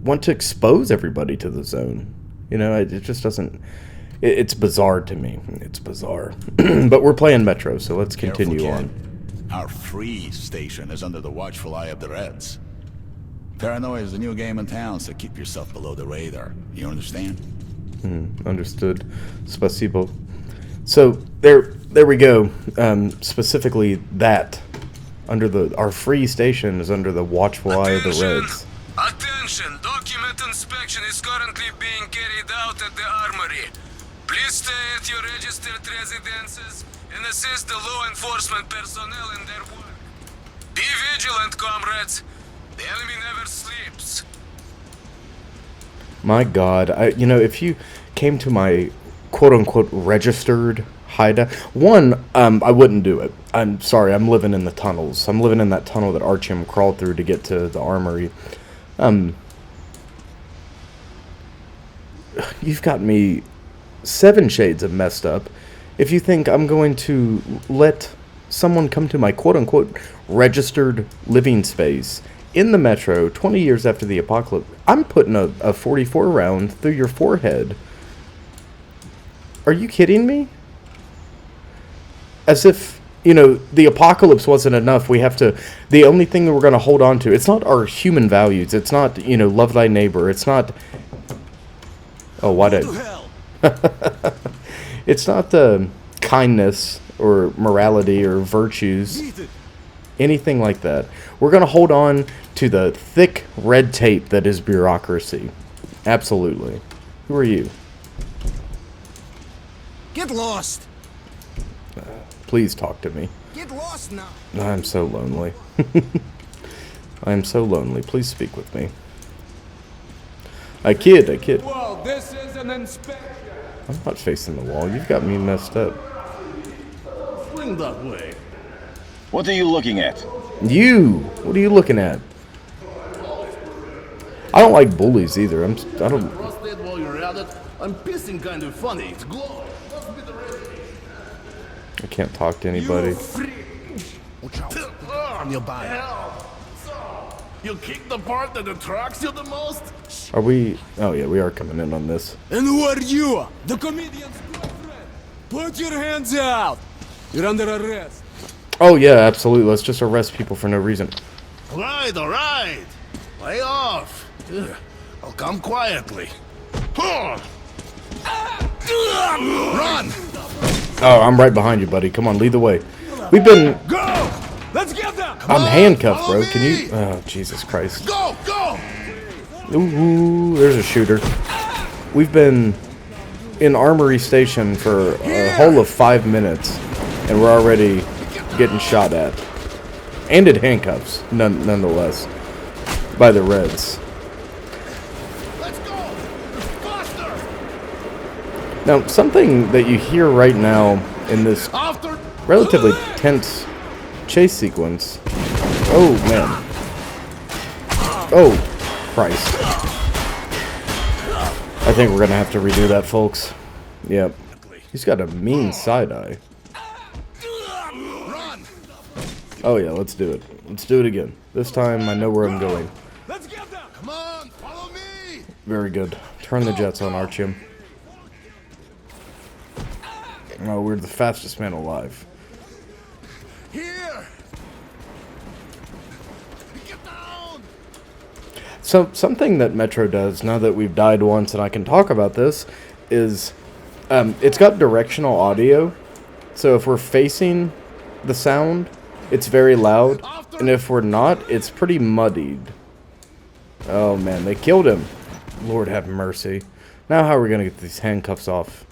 want to expose everybody to the zone. It just doesn't... It's bizarre to me. It's bizarre. But we're playing Metro, so let's continue on. Our free station is under the watchful eye of the Reds. Paranoia is the new game in town, so keep yourself below the radar. You understand? Understood. Spasibo. So, there we go. Specifically that. Our free station is under the watchful eye of the Reds. Attention! Document inspection is currently being carried out at the armory. Please stay at your registered residences and assist the law enforcement personnel in their work. Be vigilant, comrades. The enemy never sleeps. My God, if you came to my quote-unquote registered hideout, I wouldn't do it. I'm sorry, I'm living in the tunnels. I'm living in that tunnel that Artyom crawled through to get to the armory. You've got me 7 shades of messed up if you think I'm going to let someone come to my quote-unquote registered living space in the metro 20 years after the apocalypse. I'm putting a 44 round through your forehead. Are you kidding me? As if, you know, the apocalypse wasn't enough. We have to, the only thing that we're going to hold on to, it's not our human values. It's not, you know, love thy neighbor. It's not, oh, why did, it's not the kindness or morality or virtues, anything like that. We're going to hold on to the thick red tape that is bureaucracy. Absolutely. Who are you? Get lost. Please talk to me. Get lost now. I'm so lonely. I am so lonely. Please speak with me. I kid. Well, this is an inspection. I'm not facing the wall. You've got me messed up. Swing that way. What are you looking at? You! What are you looking at? I don't like bullies either. I don't... Rusted while you're at it. I'm pissing kind of funny. It's glowing. Must be the recipe. I can't talk to anybody. You kick the part that attracts you the most? Are we... Oh yeah, we are coming in on this. And who are you? The comedian's girlfriend. Put your hands out. You're under arrest. Oh yeah, absolutely. Let's just arrest people for no reason. Alright. Lay off. I'll come quietly. Run! Oh, I'm right behind you, buddy. Come on, lead the way. We've been... Go! Let's get them! I'm handcuffed, bro. Can you... Oh, Jesus Christ. Go! Ooh, there's a shooter. We've been in Armory Station for a whole of 5 minutes, and we're already getting shot at. And in handcuffs, nonetheless, by the Reds. Let's go! Faster! Now, something that you hear right now in this relatively tense chase sequence... Oh, man. Oh, Christ. I think we're going to have to redo that, folks. Yep. He's got a mean side-eye. Oh, yeah, let's do it. Let's do it again. This time, I know where I'm going. Let's get them! Come on, follow me! Very good. Turn the jets on, Artyom. Oh, we're the fastest man alive. Here! Get down! So, something that Metro does, now that we've died once and I can talk about this, is it's got directional audio. So if we're facing the sound, it's very loud. And if we're not, it's pretty muddied. Oh man, they killed him. Lord have mercy. Now how are we going to get these handcuffs off?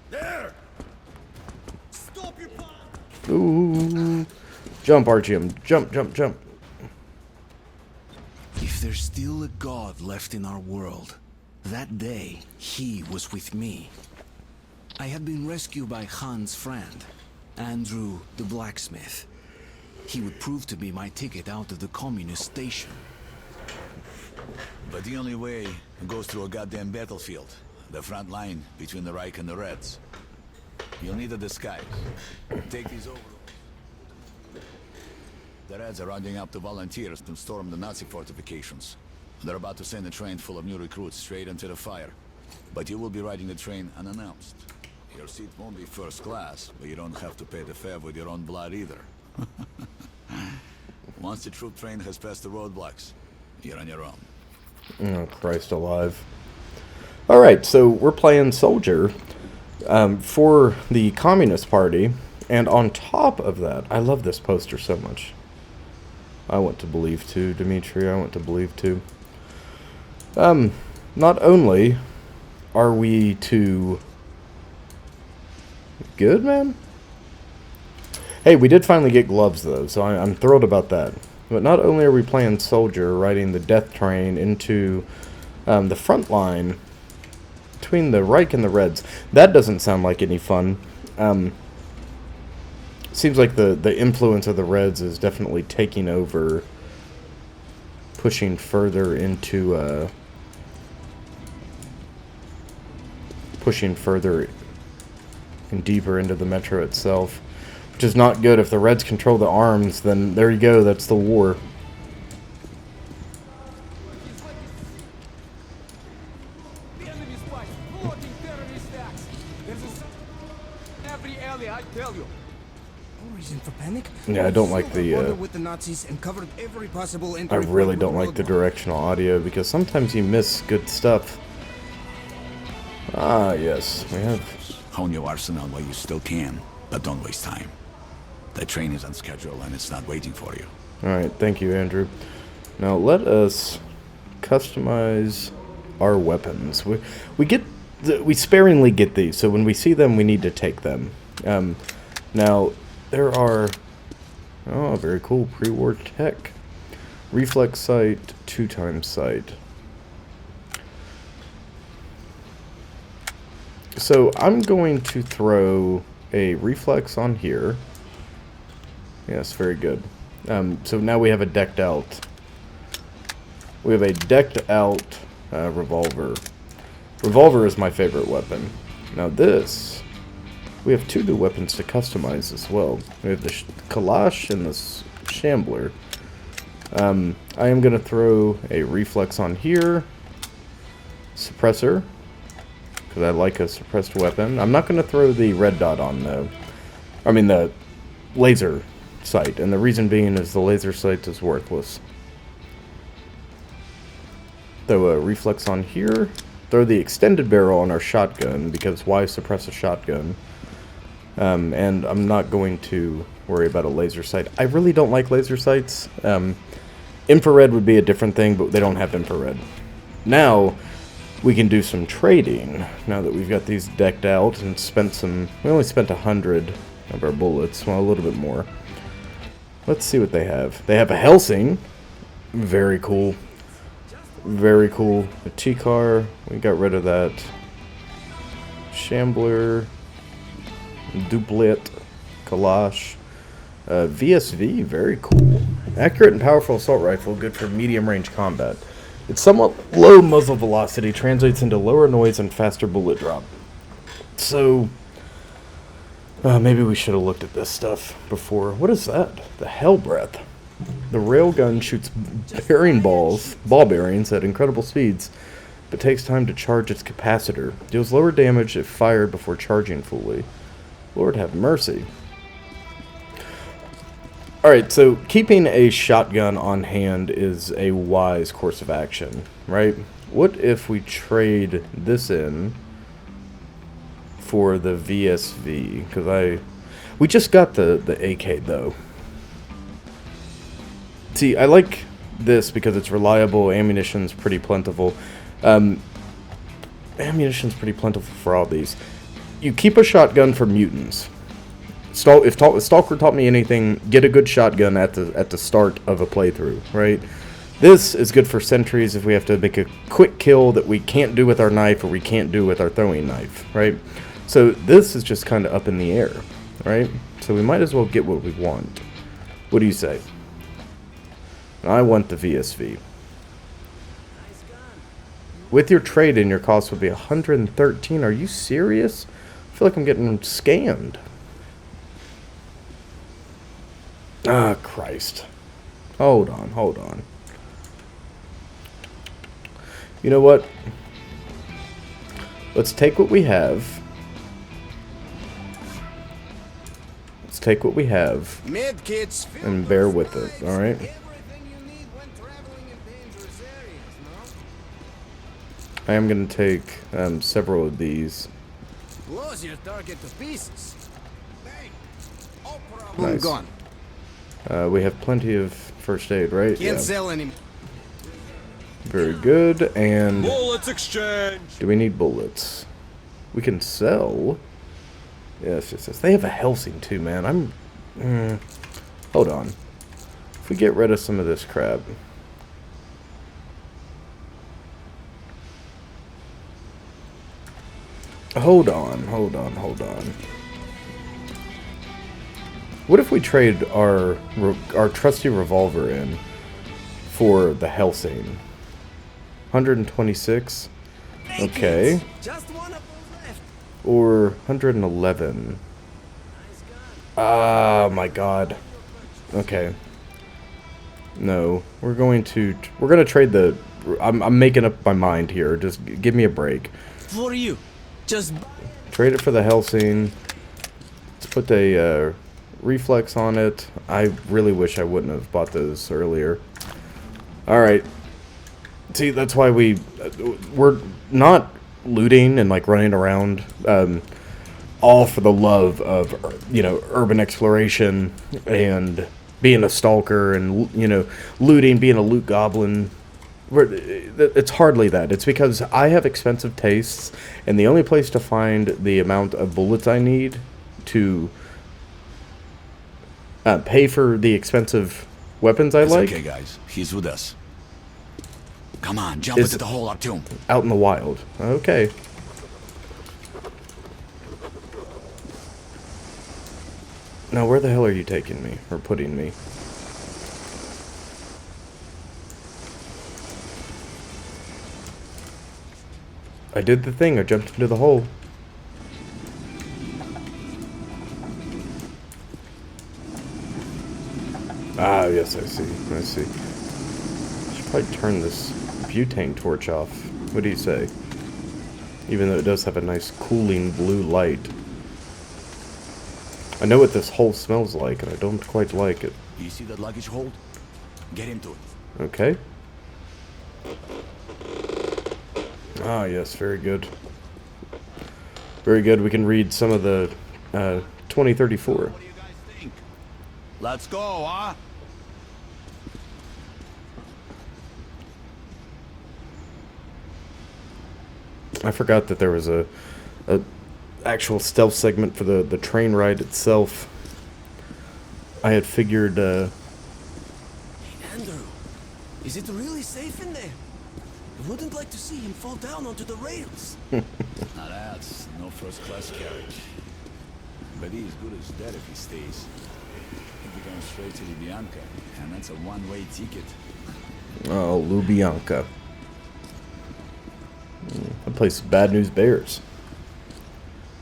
There! Ooh. Jump, Artyom. Jump. If there's still a god left in our world, that day he was with me. I had been rescued by Han's friend, Andrew the blacksmith. He would prove to be my ticket out of the communist station. But the only way goes through a goddamn battlefield. The front line between the Reich and the Reds. You'll need a disguise. Take these overalls. The Reds are rounding up the volunteers to storm the Nazi fortifications. They're about to send a train full of new recruits straight into the fire. But you will be riding the train unannounced. Your seat won't be first class, but you don't have to pay the fare with your own blood either. Once the troop train has passed the roadblocks, you're on your own. Oh, Christ alive. Alright, so we're playing soldier for the Communist Party, and on top of that, I love this poster so much. I want to believe too, Dimitri, I want to believe too. Not only are we to... Good, man? Hey, we did finally get gloves, though, so I'm thrilled about that. But not only are we playing soldier, riding the death train into the front line between the Reich and the Reds. That doesn't sound like any fun. Seems like the influence of the Reds is definitely taking over, pushing further into... pushing further and deeper into the metro itself. Which is not good. If the Reds control the arms, then there you go, that's the war. I tell you. No reason for panic. Yeah, I don't like the, with the Nazis and covered every possible I entry really point don't with like the roadblocks. directional audio because sometimes you miss good stuff. Ah, yes, we have... Hone your arsenal while you still can, but don't waste time. The train is on schedule and it's not waiting for you. Alright, thank you, Andrew. Now let us customize our weapons. We sparingly get these, so when we see them, we need to take them. Now, there are... Oh, very cool. Pre-war tech. Reflex sight, 2x sight. So, I'm going to throw a reflex on here. Yes, very good. So now we have a decked out. We have a decked out revolver. Revolver is my favorite weapon. Now this, we have two new weapons to customize as well. We have the Kalash and the Shambler. I am going to throw a reflex on here. Suppressor, because I like a suppressed weapon. I'm not going to throw the red dot on though. I mean the laser sight, and the reason being is the laser sight is worthless. Throw a reflex on here. Throw the extended barrel on our shotgun, because why suppress a shotgun? And I'm not going to worry about a laser sight. I really don't like laser sights. Infrared would be a different thing, but they don't have infrared. Now, we can do some trading, now that we've got these decked out and spent some... We only spent 100 of our bullets, well, a little bit more. Let's see what they have. They have a Helsing. Very cool. Very cool. A T-car. We got rid of that. Shambler. Duplet. Kalash. VSV. Very cool. Accurate and powerful assault rifle. Good for medium range combat. It's somewhat low muzzle velocity. Translates into lower noise and faster bullet drop. So... maybe we should have looked at this stuff before. What is that? The Hell Breath. The railgun shoots ball bearings at incredible speeds, but takes time to charge its capacitor. Deals lower damage if fired before charging fully. Lord have mercy. Alright, so keeping a shotgun on hand is a wise course of action, right? What if we trade this in for the VSV? Because we just got the AK though. See, I like this because it's reliable. Ammunition's pretty plentiful. Ammunition's pretty plentiful for all these. You keep a shotgun for mutants. If Stalker taught me anything, get a good shotgun at the start of a playthrough, right? This is good for sentries if we have to make a quick kill that we can't do with our knife or we can't do with our throwing knife, right? So this is just kind of up in the air, right? So we might as well get what we want. What do you say? I want the VSV. With your trade-in, your cost would be 113. Are you serious? I feel like I'm getting scammed. Ah, Christ. Hold on, hold on. You know what? Let's take what we have. Let's take what we have and bear with it, alright? I am going to take several of these. Blows your target to pieces. Nice. Gone. We have plenty of first aid, right? Can't sell anymore. Very good. And bullets exchange. Do we need bullets? We can sell. Yes, yes, yes. They have a Helsing too, man. Hold on. If we get rid of some of this crap. Hold on, hold on, hold on. What if we trade our trusty revolver in for the Helsing? 126? Okay. Or 111. Ah, my God. Okay. No, we're gonna trade the... I'm making up my mind here. Just give me a break. For you. Just trade it for the Helsing. Let's put a reflex on it. I really wish I wouldn't have bought those earlier. Alright. See, that's why we're not looting and like running around all for the love of, you know, urban exploration and being a stalker and, you know, looting, being a loot goblin. It's hardly that. It's because I have expensive tastes, and the only place to find the amount of bullets I need to pay for the expensive weapons I like. Okay, guys. He's with us. Come on, jump into the hole, Artyom. Out in the wild. Okay. Now, where the hell are you taking me? Or putting me? I did the thing. I jumped into the hole. Ah, yes, I see. I see. I should probably turn this butane torch off. What do you say? Even though it does have a nice cooling blue light. I know what this hole smells like, and I don't quite like it. You see that luggage hold? Get into it. Okay. Ah, yes, very good. Very good. We can read some of the 2034. What do you guys think? Let's go, huh? I forgot that there was a actual stealth segment for the train ride itself. I had figured. Hey, Andrew, is it really safe in there? I wouldn't like to see him fall down onto the rails. Now that's no first-class carriage. But he's good as dead if he stays. He'll be going straight to Lubyanka, and that's a one-way ticket. Oh, Lubyanka. That place is Bad News Bears.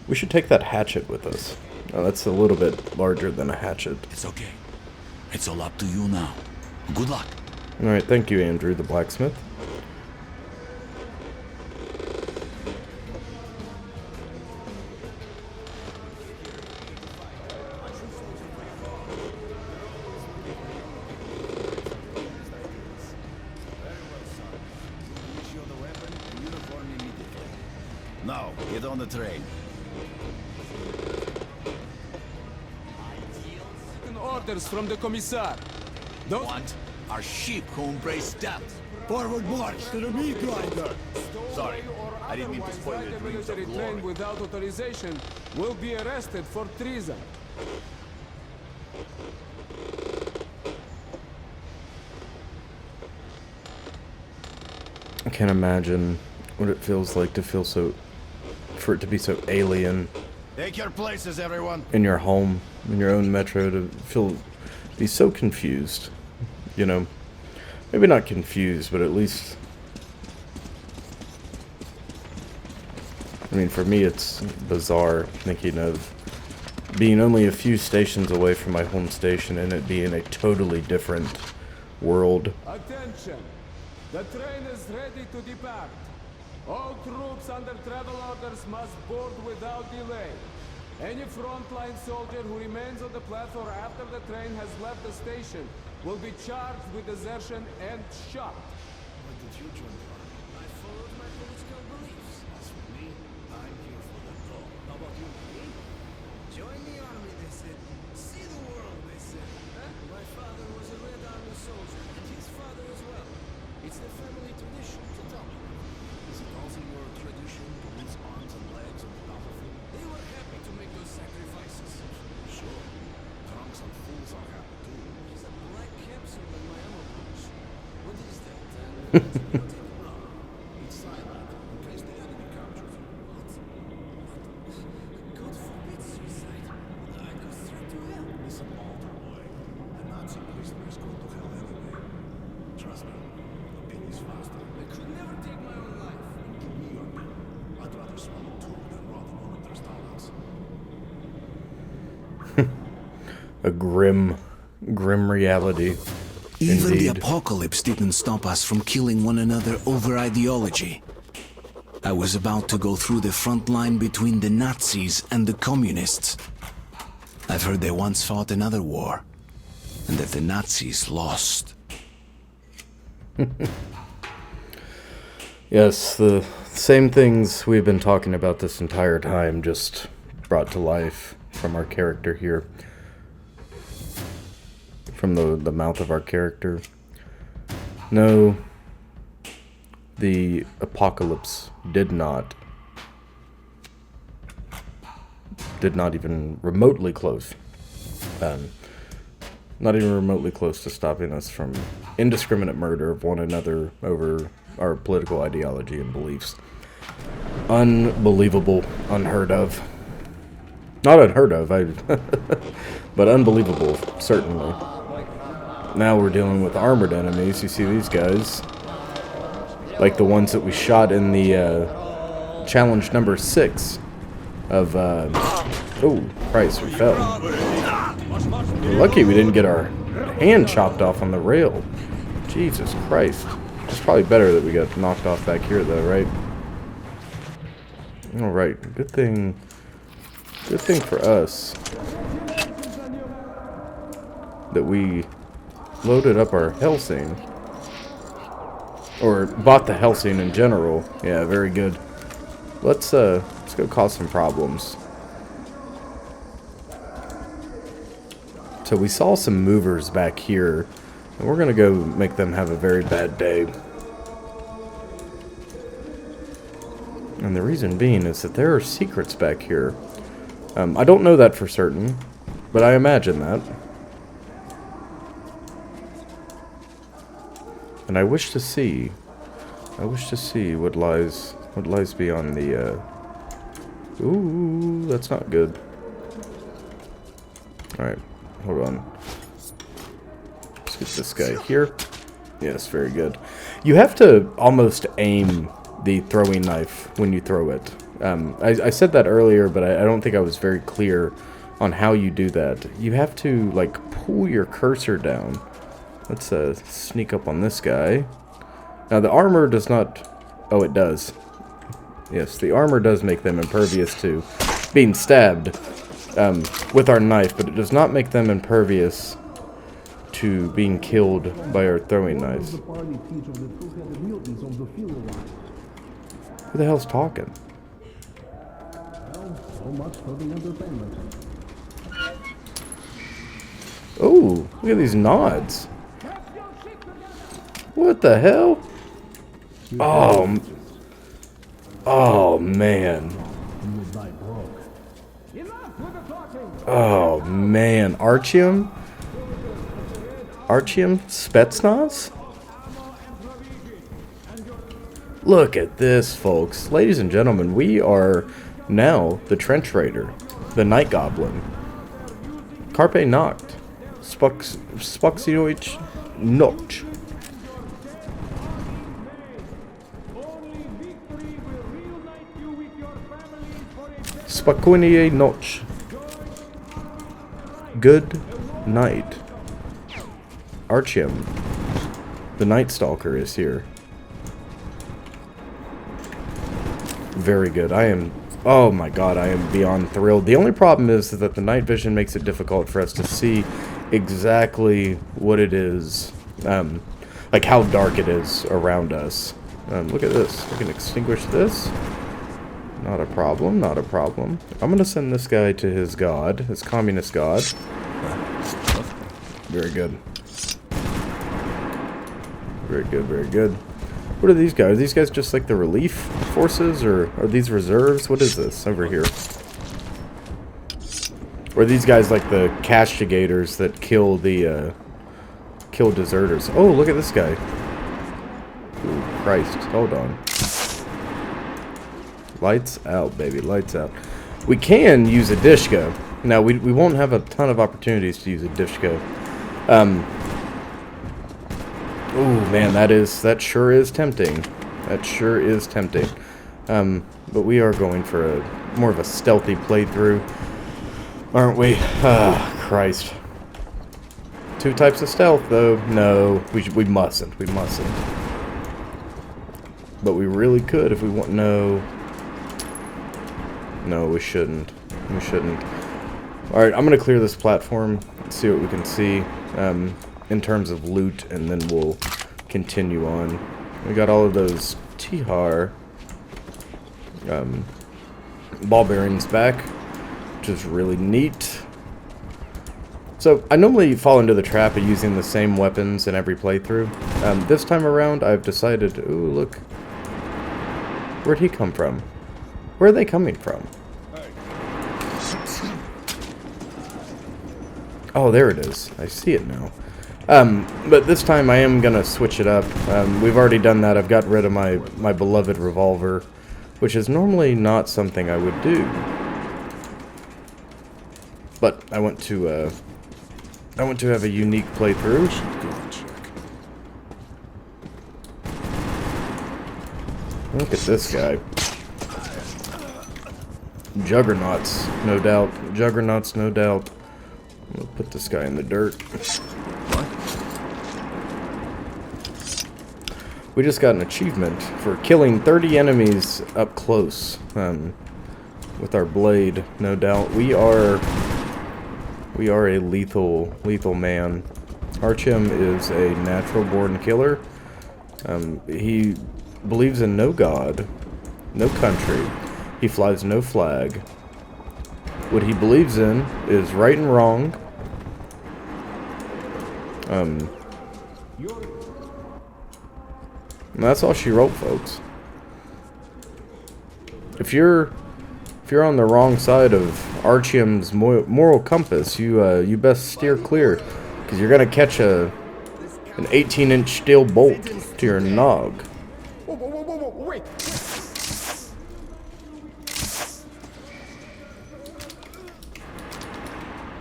We should take that hatchet with us. Oh, that's a little bit larger than a hatchet. It's okay. It's all up to you now. Good luck. Alright, thank you, Andrew the blacksmith. Now, get on the train. Orders from the commissar. What? Our sheep who embrace death. Forward march to the meat grinder. Sorry, I didn't mean to spoil your dreams of military glory. train without authorization will be arrested for treason. I can't imagine what it feels like to feel so... for it to be so alien. Take your places, everyone. In your home, in your own metro, to be so confused, you know, maybe not confused, but at least, I mean, for me, it's bizarre thinking of being only a few stations away from my home station and it being a totally different world. Attention! The train is ready to depart. All troops under travel orders must board without delay. Any frontline soldier who remains on the platform after the train has left the station will be charged with desertion and shot. When did you join the army? I followed my political beliefs. As for me, I'm here for the goal. How about you? Me? Join the army, they said. See the world, they said. Huh? My father was a Red Army soldier, and his father as well. It's the family tradition, so tell me. Is it also your tradition to lose arms and legs on the battlefield? They were happy to make those sacrifices. Sure. Drunks and fools are happy too. He's a black capsule in my ammo pouch. What is that? It's silent, in case the enemy captures you. What? God forbid suicide. I go straight to hell. Listen, altar boy. The Nazi prisoners go to hell anyway. Trust me. The pin is faster. I could never take my own life. Give me your pin. I'd rather swallow two than rot among their stomachs. A grim reality. Even the Indeed. apocalypse didn't stop us from killing one another over ideology. I was about to go through the front line between the Nazis and the communists. I've heard they once fought another war, and that the Nazis lost. Yes, the same things we've been talking about this entire time, just brought to life from our character here. From the mouth of our character. No, the apocalypse did not even remotely close. Not even remotely close to stopping us from indiscriminate murder of one another over our political ideology and beliefs. Unbelievable. Unheard of. Not unheard of, but unbelievable, certainly. Now we're dealing with armored enemies. You see these guys. Like the ones that we shot in the challenge number 6 of... oh, Christ, we fell. We're lucky we didn't get our hand chopped off on the rail. Jesus Christ. It's probably better that we got knocked off back here, though, right? Alright, good thing for us that we loaded up our Helsing. Or bought the Helsing in general. Yeah, very good. Let's go cause some problems. So we saw some movers back here, and we're gonna go make them have a very bad day. And the reason being is that there are secrets back here. I don't know that for certain, but I imagine that. And I wish to see what lies beyond the, ooh, that's not good. Alright, hold on. Let's get this guy here. Yes, very good. You have to almost aim the throwing knife when you throw it. I said that earlier, but I don't think I was very clear on how you do that. You have to, like, pull your cursor down. Let's sneak up on this guy. Now, the armor does not... Oh, it does. Yes, the armor does make them impervious to being stabbed with our knife, but it does not make them impervious to being killed by our throwing knives. Who the hell's talking? Oh, look at these nods. What the hell? Oh man. Oh man, Artyom Spetsnaz? Look at this, folks. Ladies and gentlemen, we are now the Trench Raider, the Night Goblin. Carpe Nacht. Spoxioich Nocht. Spokojnie noc. Good night. Artyom, the Night Stalker, is here. Very good. Oh my god, I am beyond thrilled. The only problem is that the night vision makes it difficult for us to see exactly what it is, like how dark it is around us. Look at this. I can extinguish this. Not a problem, not a problem. I'm gonna send this guy to his god, his communist god. Very good. Very good, very good. What are these guys? Are these guys just like the relief forces, or are these reserves? What is this over here? Or are these guys like the castigators that kill the, kill deserters? Oh, look at this guy. Ooh, Christ. Hold on. Lights out, baby. Lights out. We can use a Dishka. Now, we won't have a ton of opportunities to use a Dishka. Oh man, that sure is tempting. That sure is tempting. But we are going for more of a stealthy playthrough, aren't we? Ah, Christ. 2 types of stealth, though. No, we mustn't. We mustn't. But we really could if we want. No. No, we shouldn't. We shouldn't. Alright, I'm going to clear this platform and see what we can see in terms of loot, and then we'll continue on. We got all of those Tihar ball bearings back, which is really neat. So, I normally fall into the trap of using the same weapons in every playthrough. This time around, I've decided, ooh, look. Where'd he come from? Where are they coming from? Oh, there it is. I see it now. But this time I am gonna switch it up. We've already done that. I've got rid of my beloved revolver, which is normally not something I would do. But I want to have a unique playthrough. Look at this guy. Juggernauts, no doubt. Juggernauts, no doubt. I'm gonna put this guy in the dirt. We just got an achievement for killing 30 enemies up close with our blade, no doubt. We are a lethal man. Artyom is a natural-born killer. He believes in no god, no country. He flies no flag. What he believes in is right and wrong. And that's all she wrote, folks. If you're on the wrong side of Artyom's moral compass, you best steer clear, because you're gonna catch an 18-inch steel bolt to your nog. Wait.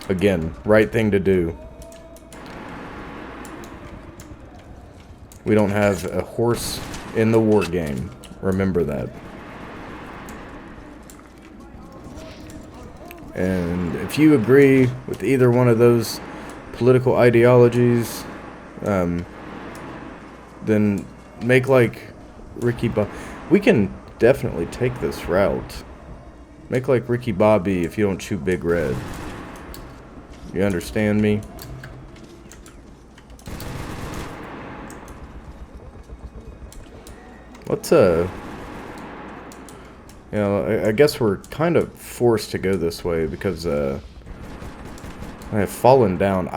Again, right thing to do. We don't have a horse in the war game. Remember that. And if you agree with either one of those political ideologies, then make like Ricky Bobby. We can definitely take this route. Make like Ricky Bobby if you don't shoot Big Red. You understand me? Let's you know, I guess we're kind of forced to go this way because I have fallen down.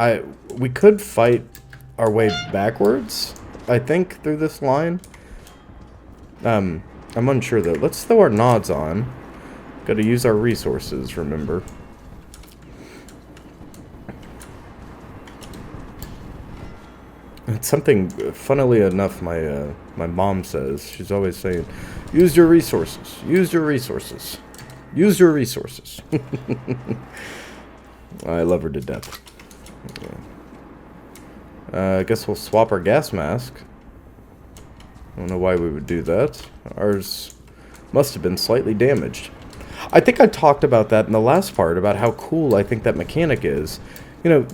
We could fight our way backwards, I think, through this line. I'm unsure though. Let's throw our nods on. Gotta use our resources, remember. It's something, funnily enough, my mom says. She's always saying, use your resources, use your resources, use your resources. I love her to death. I guess we'll swap our gas mask. I don't know why we would do that. Ours must have been slightly damaged. I think I talked about that in the last part, about how cool I think that mechanic is. You know,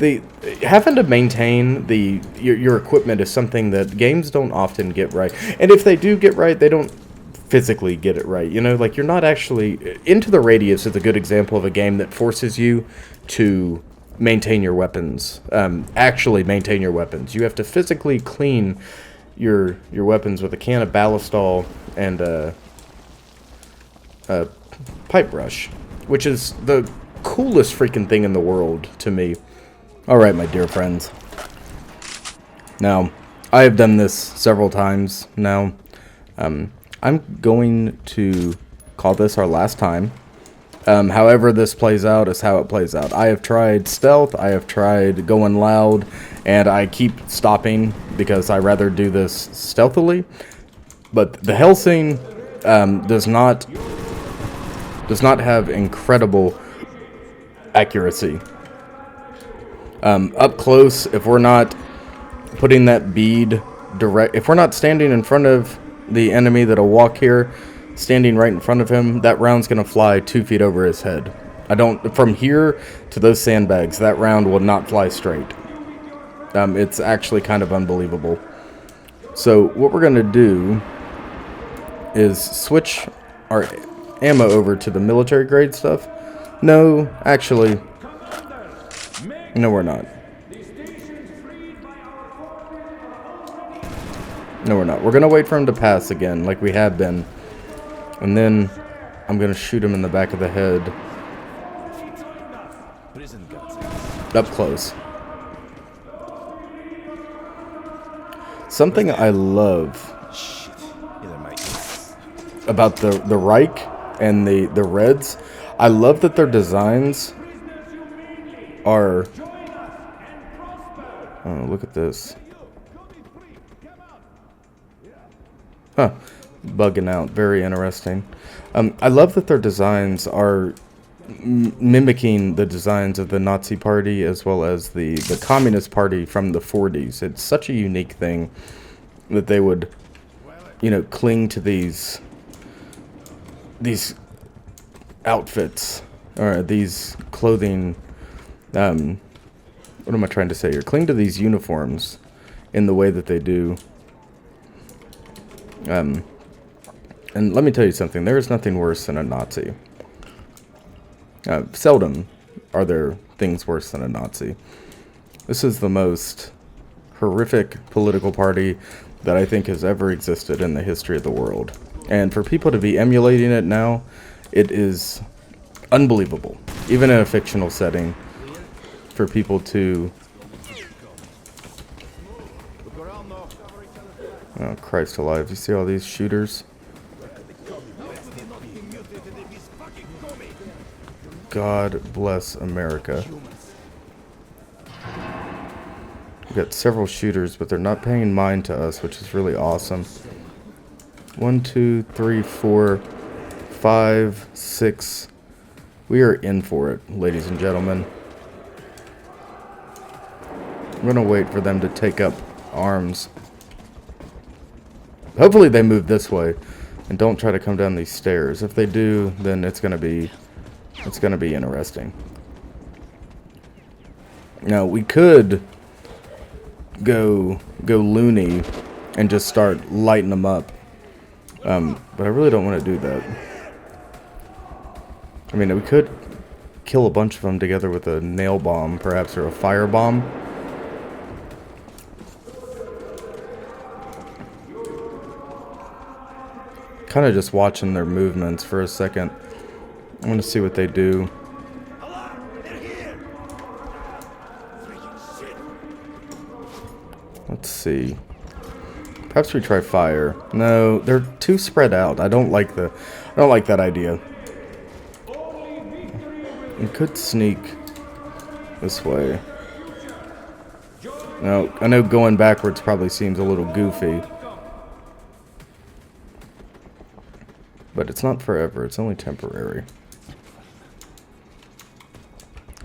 having to maintain your equipment is something that games don't often get right. And if they do get right, they don't physically get it right. You know, like you're not actually... Into the Radius is a good example of a game that forces you to maintain your weapons. Actually maintain your weapons. You have to physically clean your weapons with a can of Ballistol and a pipe brush, which is the coolest freaking thing in the world to me. Alright, my dear friends. Now, I have done this several times now. I'm going to call this our last time. However this plays out is how it plays out. I have tried stealth, I have tried going loud, and I keep stopping because I rather do this stealthily. But the Helsing does not have incredible accuracy. Up close, if we're not putting that bead direct, if we're not standing in front of the enemy that'll walk here, standing right in front of him, that round's gonna fly 2 feet over his head. From here to those sandbags, that round will not fly straight. It's actually kind of unbelievable. So what we're gonna do is switch our ammo over to the military grade stuff. No, actually, No, we're not. No, we're not. We're gonna wait for him to pass again, like we have been. And then I'm gonna shoot him in the back of the head. Up close. Something I love about the Reich and the Reds, I love that their designs are... Oh, look at this. Huh. Bugging out. Very interesting. I love that their designs are mimicking the designs of the Nazi Party as well as the Communist Party from the 40s. It's such a unique thing that they would, you know, cling to these outfits or these clothing. What am I trying to say here? Cling to these uniforms in the way that they do. And let me tell you something. There is nothing worse than a Nazi. Seldom are there things worse than a Nazi. This is the most horrific political party that I think has ever existed in the history of the world. And for people to be emulating it now, it is unbelievable. Even in a fictional setting, for people to... Oh, Christ alive. You see all these shooters? God bless America. We've got several shooters, but they're not paying mind to us, which is really awesome. 1, 2, 3, 4, 5, 6. We are in for it, ladies and gentlemen. I'm going to wait for them to take up arms. Hopefully they move this way and don't try to come down these stairs. If they do, then it's going to be interesting. Now, we could go loony and just start lighting them up. But I really don't want to do that. I mean, we could kill a bunch of them together with a nail bomb, perhaps, or a fire bomb. Kind of just watching their movements for a second. I want to see what they do. Let's see. Perhaps we try fire. No, they're too spread out. I don't like that idea. We could sneak this way. No, I know going backwards probably seems a little goofy. But it's not forever. It's only temporary.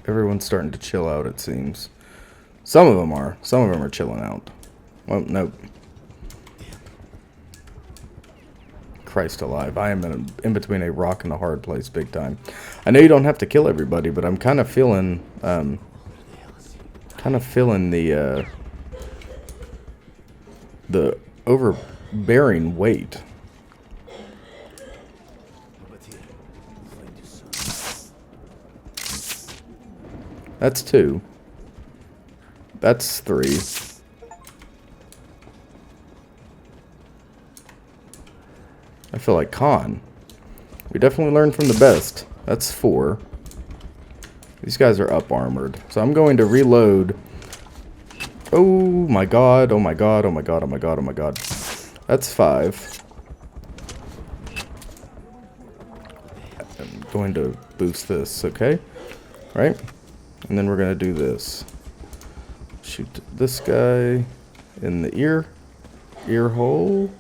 Everyone's starting to chill out, it seems. Some of them are. Some of them are chilling out. Well, nope. Christ alive. I am in between a rock and a hard place big time. I know you don't have to kill everybody, but I'm kind of feeling the overbearing weight. That's 2. That's 3. I feel like Khan. We definitely learned from the best. That's 4. These guys are up armored. So I'm going to reload. Oh my god, oh my god, oh my god, oh my god, oh my god. That's 5. I'm going to boost this, okay? Right? And then we're going to do this. Shoot this guy in the ear hole.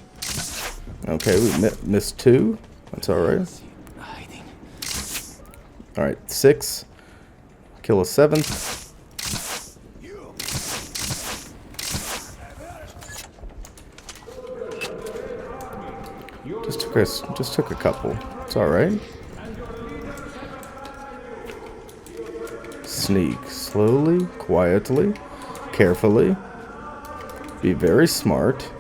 Okay, we missed 2. That's alright. Alright, 6. Kill a 7th. Just took a couple. It's alright. Sneak slowly, quietly, carefully. Be very smart.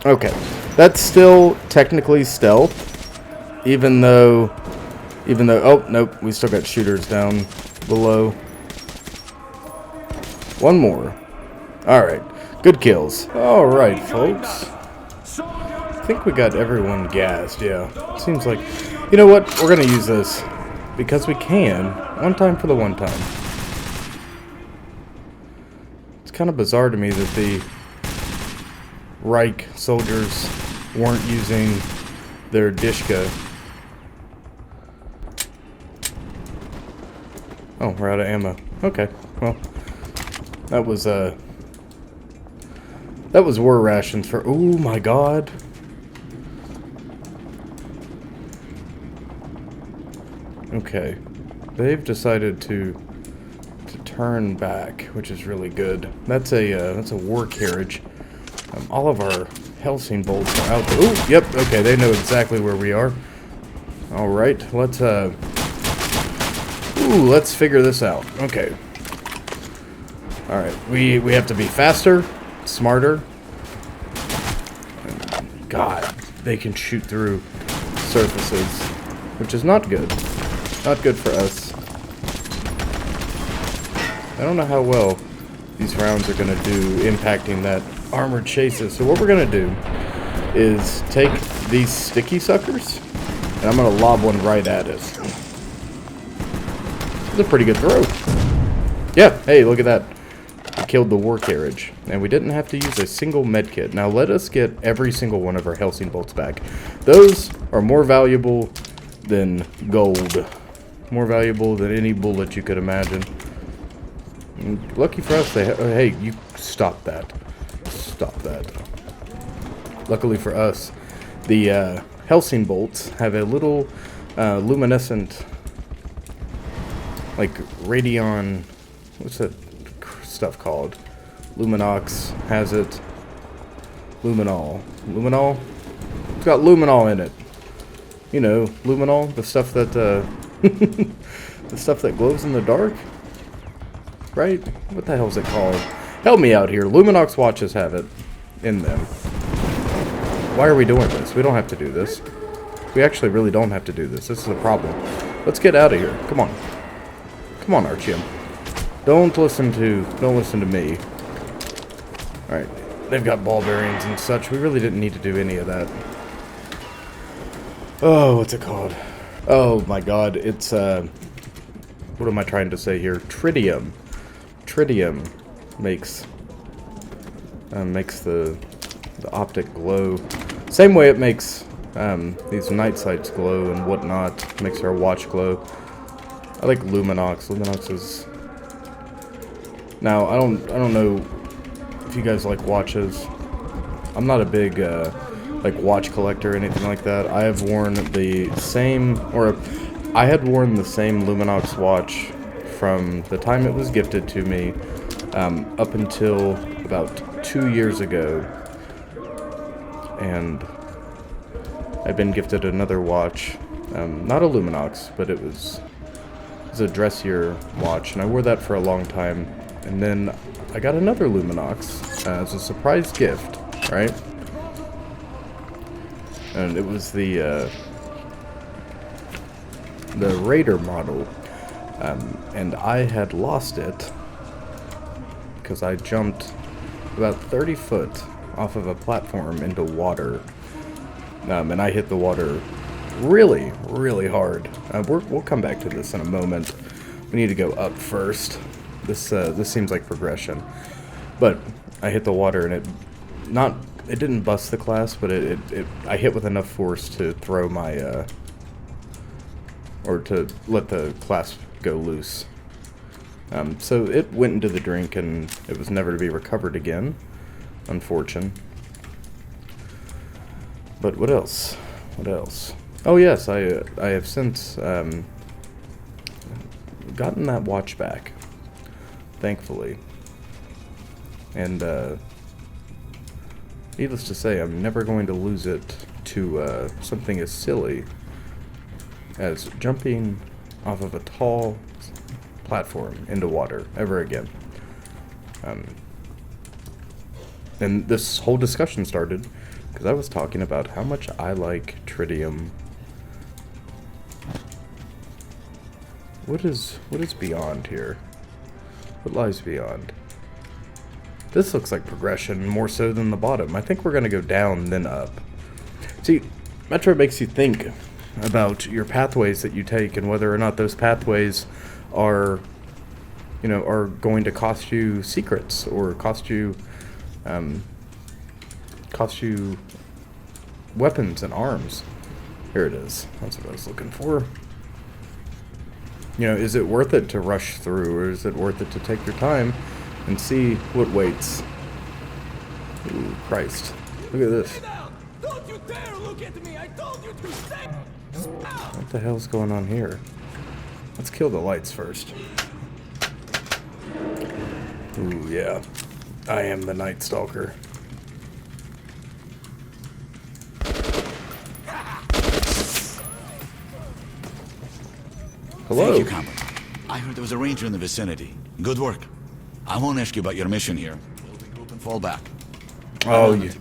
Okay, that's still technically stealth, even though, oh, nope, we still got shooters down below. One more. Alright, good kills. Alright, folks. I think we got everyone gassed, yeah. Seems like, you know what, we're gonna use this, because we can, one time for the one time. It's kind of bizarre to me that the Reich soldiers weren't using their Dishka. Oh, we're out of ammo. Okay, well, that was war rations for. Oh my god. Okay, they've decided to turn back, which is really good. That's a war carriage. All of our Helsing bolts are out there. Ooh, yep, okay, they know exactly where we are. Alright, let's figure this out. Okay. Alright, we have to be faster, smarter. God, they can shoot through surfaces, which is not good. Not good for us. I don't know how well these rounds are going to do impacting that armored chases. So what we're going to do is take these sticky suckers, and I'm going to lob one right at it. It's a pretty good throw. Yeah, hey, look at that. We killed the war carriage, and we didn't have to use a single medkit. Now let us get every single one of our Helsing bolts back. Those are more valuable than gold. More valuable than any bullet you could imagine. Lucky for us, hey, you stop that. Stop that. Luckily for us, the Helsing bolts have a little luminescent, like, radion, what's that stuff called? Luminox has it. Luminol. Luminol? It's got luminol in it. You know, luminol, the stuff that, the stuff that glows in the dark? Right? What the hell is it called? Help me out here. Luminox watches have it in them. Why are we doing this? We don't have to do this. We actually really don't have to do this. This is a problem. Let's get out of here. Come on. Come on, Artyom. Don't listen to me. Alright. They've got ball bearings and such. We really didn't need to do any of that. Oh, what's it called? Oh my god. It's, what am I trying to say here? Tritium. Tritium makes the optic glow. Same way it makes these night sights glow and whatnot. Makes our watch glow. I like Luminox. Luminox is. Now I don't know if you guys like watches. I'm not a big like watch collector or anything like that. I have worn the same, or I had worn the same Luminox watch from the time it was gifted to me up until about 2 years ago, and I've been gifted another watch, not a Luminox, but it was a dressier watch, and I wore that for a long time, and then I got another Luminox as a surprise gift, right? And it was the Raider model. And I had lost it because I jumped about 30 foot off of a platform into water, and I hit the water really, really hard. We'll come back to this in a moment. We need to go up first. This seems like progression, but I hit the water and it didn't bust the class, but I hit with enough force to throw my or to let the clasp go loose. So it went into the drink and it was never to be recovered again. Unfortunate. But what else? What else? Oh yes, I have since gotten that watch back, thankfully. And needless to say, I'm never going to lose it to something as silly as jumping off of a tall platform into water ever again. And this whole discussion started Because I was talking about how much I like tritium. What is beyond here? What lies beyond? This looks like progression more so than the bottom. I think we're going to go down, then up. See, Metro makes you think about your pathways that you take and whether or not those pathways are, you know, are going to cost you secrets or cost you weapons and arms. Here it is. That's what I was looking for. You know, is it worth it to rush through, or is it worth it to take your time and see what waits? Ooh, Christ. Look at this. Don't you dare look at me! I told you to stay! What the hell's going on here? Let's kill the lights first. Ooh, yeah. I am the Night Stalker. Hello. Thank you, Comrade. I heard there was a ranger in the vicinity. Good work. I won't ask you about your mission here. We'll regroup and fall back. Oh, you.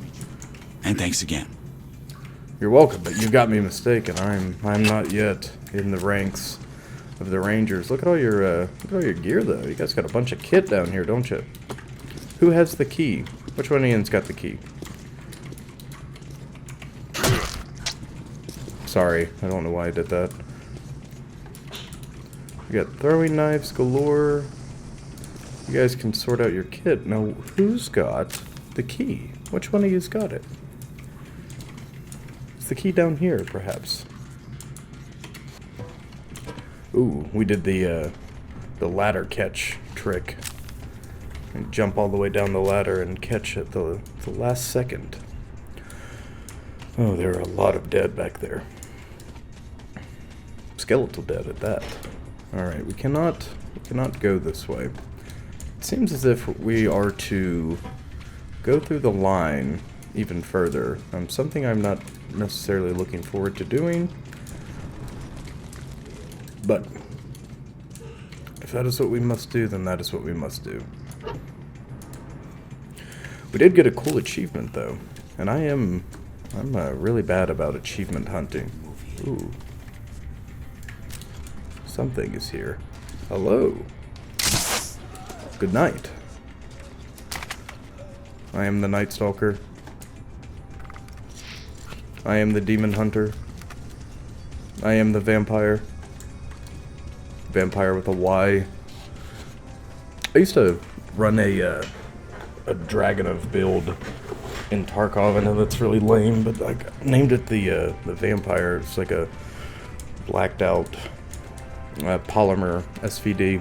And thanks again. You're welcome, but you got me mistaken. I'm not yet in the ranks of the Rangers. Look at all your gear, though. You guys got a bunch of kit down here, don't you? Who has the key? Which one of you's got the key? Sorry, I don't know why I did that. We got throwing knives galore. You guys can sort out your kit. Now, who's got the key? Which one of you's got it? Is the key down here, perhaps? Ooh, we did the ladder catch trick. And jump all the way down the ladder and catch at the last second. Oh, there are a lot of dead back there. Skeletal dead at that. Alright, we cannot go this way. It seems as if we are to go through the line even further. Something I'm not necessarily looking forward to doing. But if that is what we must do, then that is what we must do. We did get a cool achievement, though. And I'm really bad about achievement hunting. Ooh. Something is here. Hello. Good night. I am the Night Stalker. I am the Demon Hunter. I am the Vampire. Vampire with a Y. I used to run a Dragonov build in Tarkov. I know that's really lame, but I named it the Vampire. It's like a blacked out polymer SVD.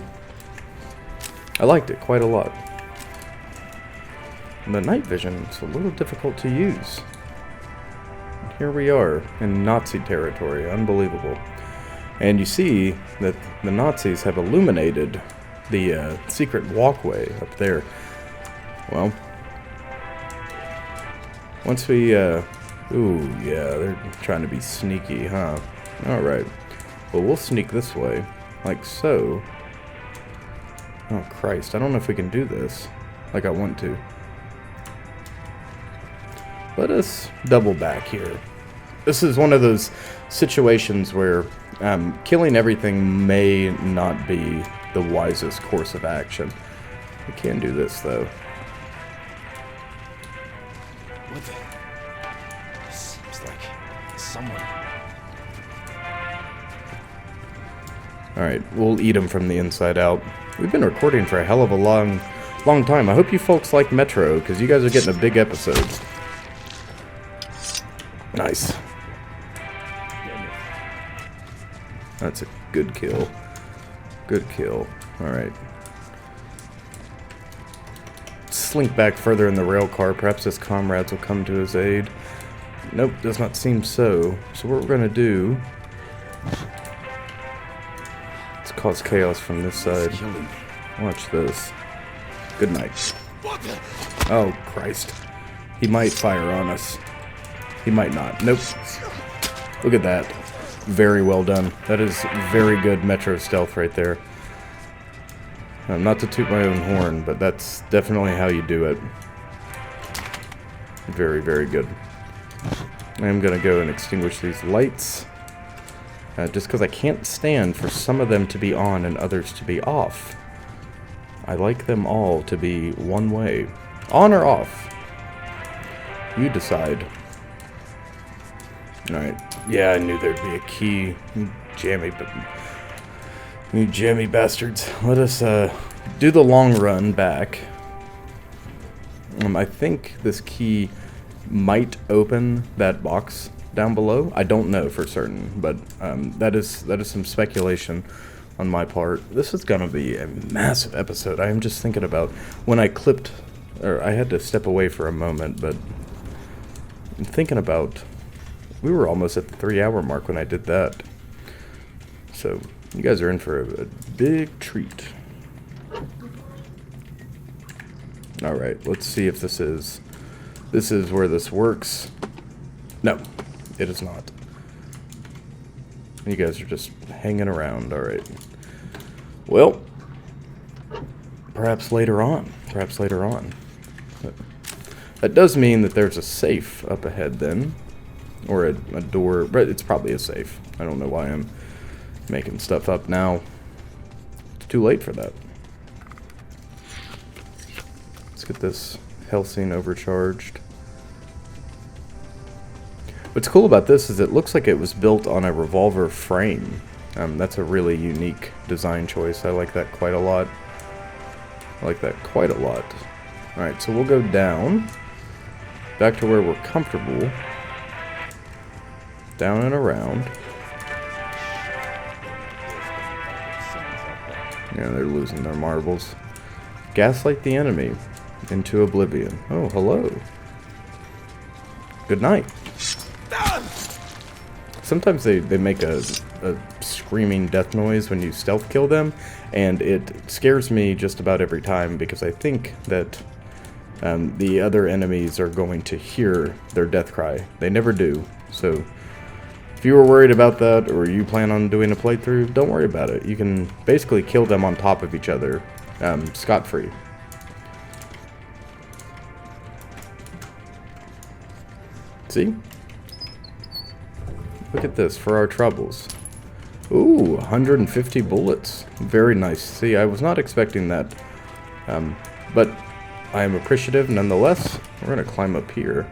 I liked it quite a lot. And the night vision is a little difficult to use. And here we are in Nazi territory. Unbelievable. And you see that the Nazis have illuminated the secret walkway up there. Well, once we, ooh, yeah, they're trying to be sneaky, huh? Alright. Well, we'll sneak this way, like so. Oh, Christ, I don't know if we can do this like I want to. Let us double back here. This is one of those situations where killing everything may not be the wisest course of action. We can do this, though. What the? Seems like someone. Alright, we'll eat them from the inside out. We've been recording for a hell of a long time. I hope you folks like Metro, because you guys are getting a big episode. Nice. That's a good kill. Good kill. Alright. Slink back further in the rail car. Perhaps his comrades will come to his aid. Nope, does not seem so. So what we're going to do... let's cause chaos from this side. Watch this. Good night. Oh, Christ. He might fire on us. He might not. Nope. Look at that. Very well done. That is very good Metro stealth right there. Not to toot my own horn, but that's definitely how you do it. Very, very good. I'm gonna go and extinguish these lights. Just because I can't stand for some of them to be on and others to be off. I like them all to be one way. On or off? You decide. Alright. Yeah, I knew there'd be a key. You jammy bastards. Let us do the long run back. I think this key might open that box down below. I don't know for certain, but that is some speculation on my part. This is gonna be a massive episode. I am just thinking about when I clipped, or I had to step away for a moment, but I'm thinking about, we were almost at the 3-hour mark when I did that. So you guys are in for a big treat. Alright, let's see if this is where this works. No, it is not. You guys are just hanging around, alright. Well, perhaps later on. Perhaps later on. That does mean that there's a safe up ahead then. Or a door, but it's probably a safe. I don't know why I'm making stuff up now. It's too late for that. Let's get this Helsing overcharged. What's cool about this is it looks like it was built on a revolver frame. That's a really unique design choice. I like that quite a lot. Alright, so we'll go down. Back to where we're comfortable. Down and around. Yeah, they're losing their marbles. Gaslight the enemy into oblivion. Oh, hello. Good night. Sometimes they make a screaming death noise when you stealth kill them, and it scares me just about every time because I think that the other enemies are going to hear their death cry. They never do. So if you were worried about that, or you plan on doing a playthrough, don't worry about it. You can basically kill them on top of each other, scot-free. See? Look at this, for our troubles. Ooh, 150 bullets. Very nice. See, I was not expecting that. But I am appreciative nonetheless. We're going to climb up here.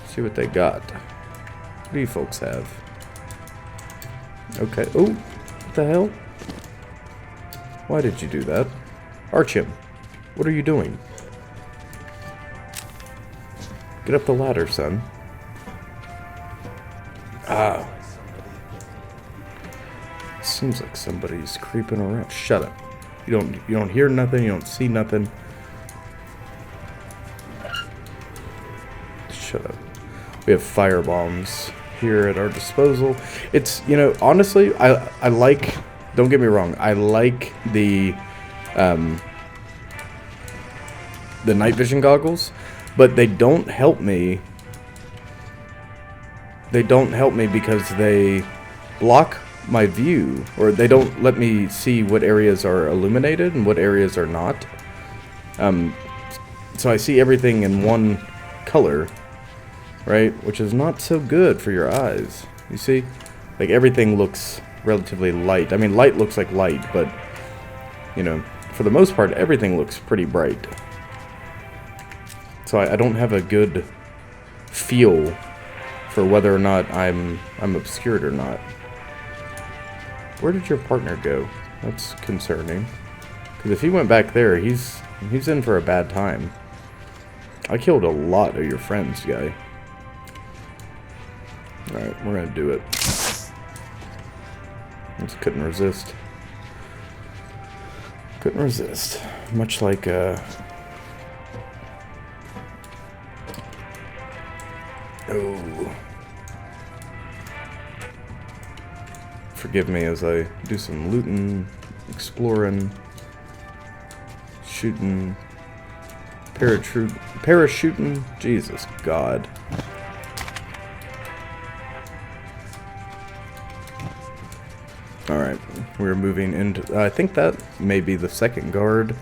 See what they got. What do you folks have? Okay. Oh, what the hell? Why did you do that? Arch him. What are you doing? Get up the ladder, son. Ah. Seems like somebody's creeping around. Shut up. You don't hear nothing, you don't see nothing. Shut up. We have fire bombs here at our disposal. It's, you know, honestly, I like, don't get me wrong, I like the night vision goggles, but they don't help me. They don't help me because they block my view, or they don't let me see what areas are illuminated and what areas are not. So I see everything in one color, right? Which is not so good for your eyes. You see? Like, everything looks relatively light. I mean, light looks like light, but, you know, for the most part, everything looks pretty bright. So I don't have a good feel for whether or not I'm obscured or not. Where did your partner go? That's concerning. Because if he went back there, he's in for a bad time. I killed a lot of your friends, guy. Alright, we're gonna do it. Just couldn't resist. Couldn't resist. Much like, Oh. Forgive me as I do some looting, exploring, shooting, parachuting. Jesus God. Alright, we're moving into, I think that may be the second guard.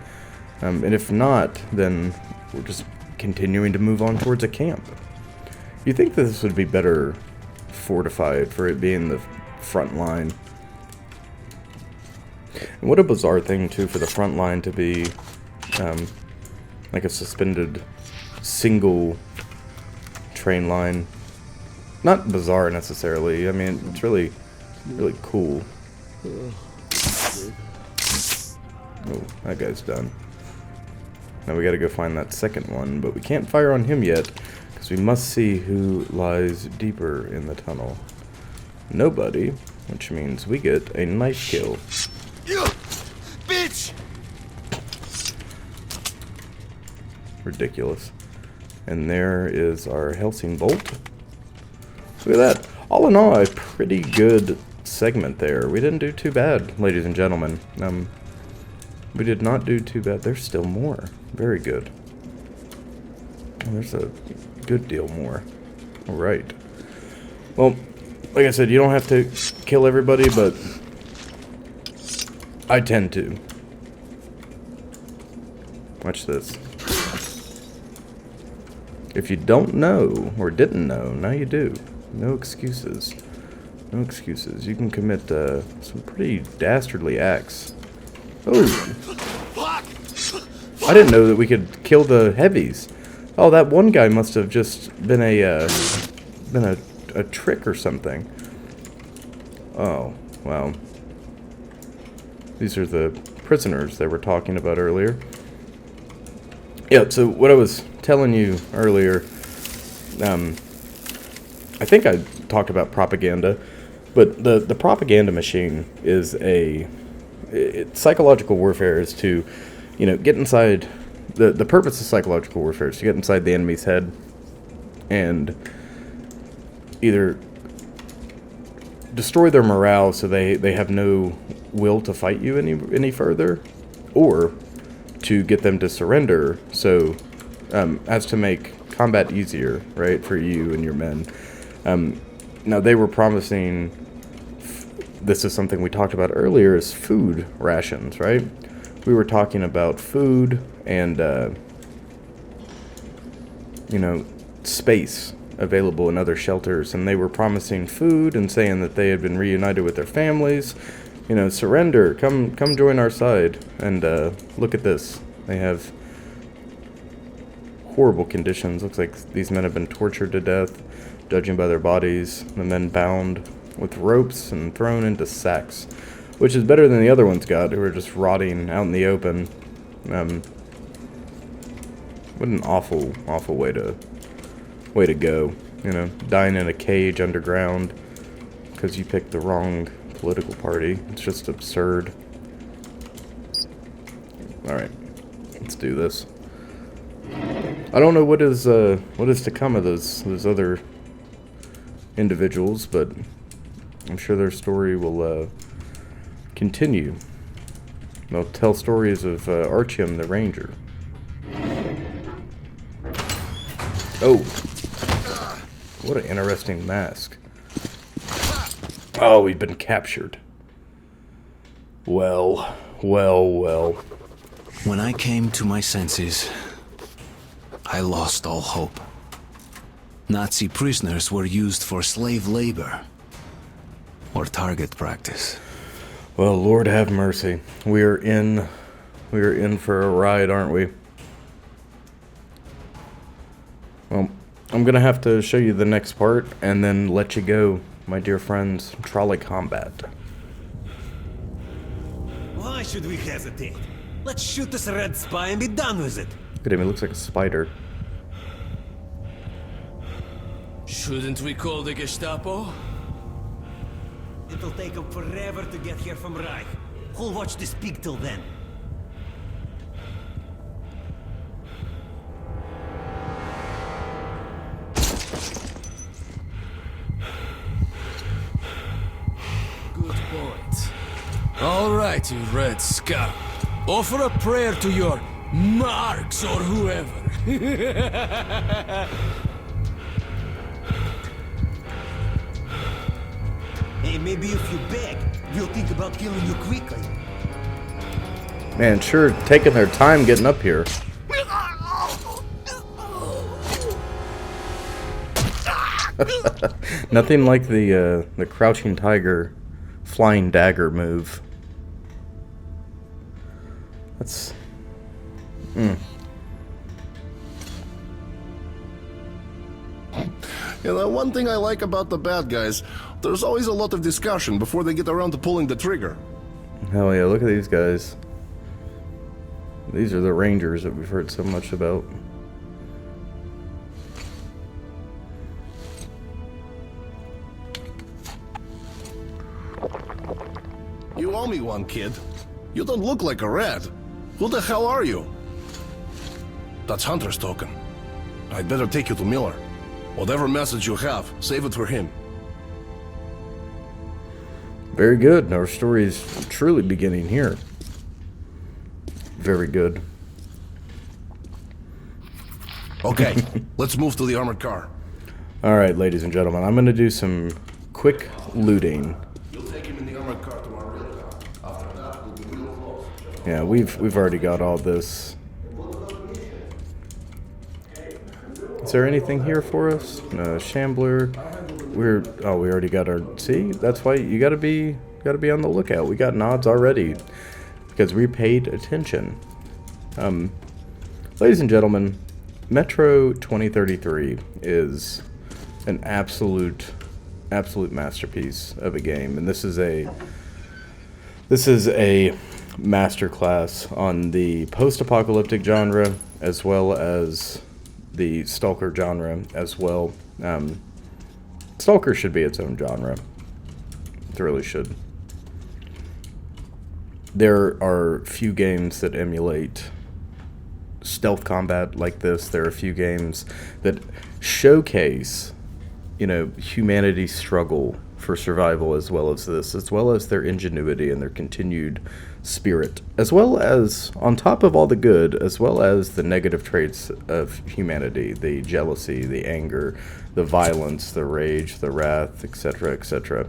And if not, then we're just continuing to move on towards a camp. You think this would be better fortified for it being the front line. And what a bizarre thing, too, for the front line to be like a suspended single train line. Not bizarre, necessarily. I mean, it's really, really cool. Oh, that guy's done. Now we gotta go find that second one, but we can't fire on him yet, because we must see who lies deeper in the tunnel. Nobody, which means we get a knife kill. You bitch! Ridiculous. And there is our Helsing Bolt. Look at that. All in all, a pretty good segment there. We didn't do too bad, ladies and gentlemen. We did not do too bad. There's still more. Very good. Oh, there's a good deal more. Alright. Well, like I said, you don't have to kill everybody, but I tend to. Watch this. If you don't know, or didn't know, now you do. No excuses. No excuses. You can commit some pretty dastardly acts. Oh! I didn't know that we could kill the heavies. Oh, that one guy must have just been a trick or something. Oh, well. These are the prisoners they were talking about earlier. Yeah, so what I was telling you earlier, I think I talked about propaganda, but the propaganda machine is psychological warfare is to, you know, get inside, the purpose of psychological warfare is to get inside the enemy's head and either destroy their morale so they have no will to fight you any further, or to get them to surrender so as to make combat easier, right, for you and your men. Now they were promising, this is something we talked about earlier, is food rations, right? We were talking about food and you know, space available in other shelters, and they were promising food and saying that they had been reunited with their families. You know, surrender, come join our side. And look at this. They have horrible conditions. Looks like these men have been tortured to death, judging by their bodies. The men bound with ropes and thrown into sacks, which is better than the other ones got, who were just rotting out in the open. What an awful way to go. You know, dying in a cage underground because you picked the wrong political party. It's just absurd. Alright, let's do this. I don't know what is to come of those other individuals, but I'm sure their story will continue. They'll tell stories of Artyom the Ranger. Oh, what an interesting mask. Oh, we've been captured. Well. When I came to my senses, I lost all hope. Nazi prisoners were used for slave labor or target practice. Well, Lord have mercy. We are in for a ride, aren't we? Well, I'm gonna have to show you the next part and then let you go, my dear friends. Trolley combat. Why should we hesitate? Let's shoot this red spy and be done with it. Look at him, he looks like a spider. Shouldn't we call the Gestapo? It'll take them forever to get here from Reich. Who'll watch this pig till then? Good point. All right, you Red Scum. Offer a prayer to your Marks or whoever. Hey, maybe if you beg, we'll think about killing you quickly. Man, sure, taking their time getting up here. Nothing like the crouching tiger, flying dagger move. That's. You know, one thing I like about the bad guys, there's always a lot of discussion before they get around to pulling the trigger. Hell yeah, look at these guys. These are the Rangers that we've heard so much about. You owe me one, kid. You don't look like a red. Who the hell are you? That's Hunter's token. I'd better take you to Miller. Whatever message you have, save it for him. Very good. Our story is truly beginning here. Very good. Okay, let's move to the armored car. Alright, ladies and gentlemen, I'm going to do some quick looting. You'll take him in the armored car to our real town. After that, we'll be real close. Yeah, we've already got all this. Is there anything here for us? No, Shambler. We already got our. See, that's why you gotta be on the lookout. We got nods already because we paid attention. Ladies and gentlemen, Metro 2033 is an absolute masterpiece of a game, and this is a masterclass on the post-apocalyptic genre as well as the Stalker genre as well. Stalker should be its own genre. It really should. There are few games that emulate stealth combat like this. There are a few games that showcase, you know, humanity's struggle for survival as well as this, as well as their ingenuity and their continued spirit, as well as, on top of all the good, as well as the negative traits of humanity, the jealousy, the anger, the violence, the rage, the wrath, etc., etc.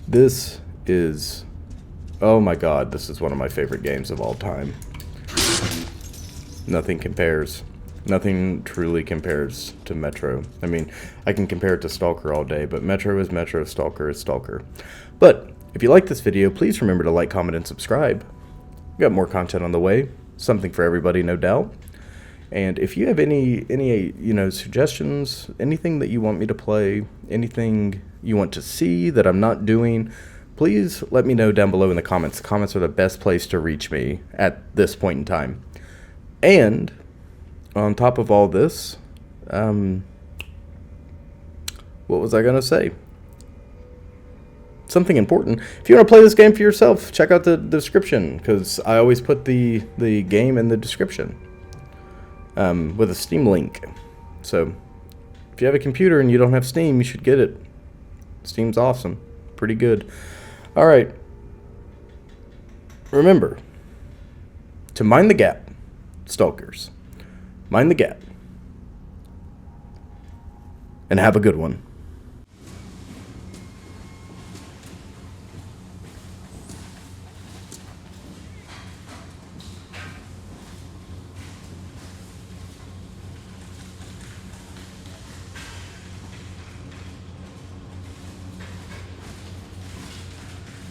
This is, oh my god, this is one of my favorite games of all time. Nothing compares. Nothing truly compares to Metro. I mean, I can compare it to Stalker all day, but Metro is Metro, Stalker is Stalker. But if you like this video, please remember to like, comment, and subscribe. We got more content on the way. Something for everybody, no doubt. And if you have any you know, suggestions, anything that you want me to play, anything you want to see that I'm not doing, please let me know down below in the comments. The comments are the best place to reach me at this point in time. And on top of all this, what was I going to say? Something important. If you want to play this game for yourself, check out the description, because I always put the game in the description with a Steam link. So if you have a computer and you don't have Steam, you should get it. Steam's awesome. Pretty good. Alright. Remember to mind the gap, Stalkers. Mind the gap. And have a good one.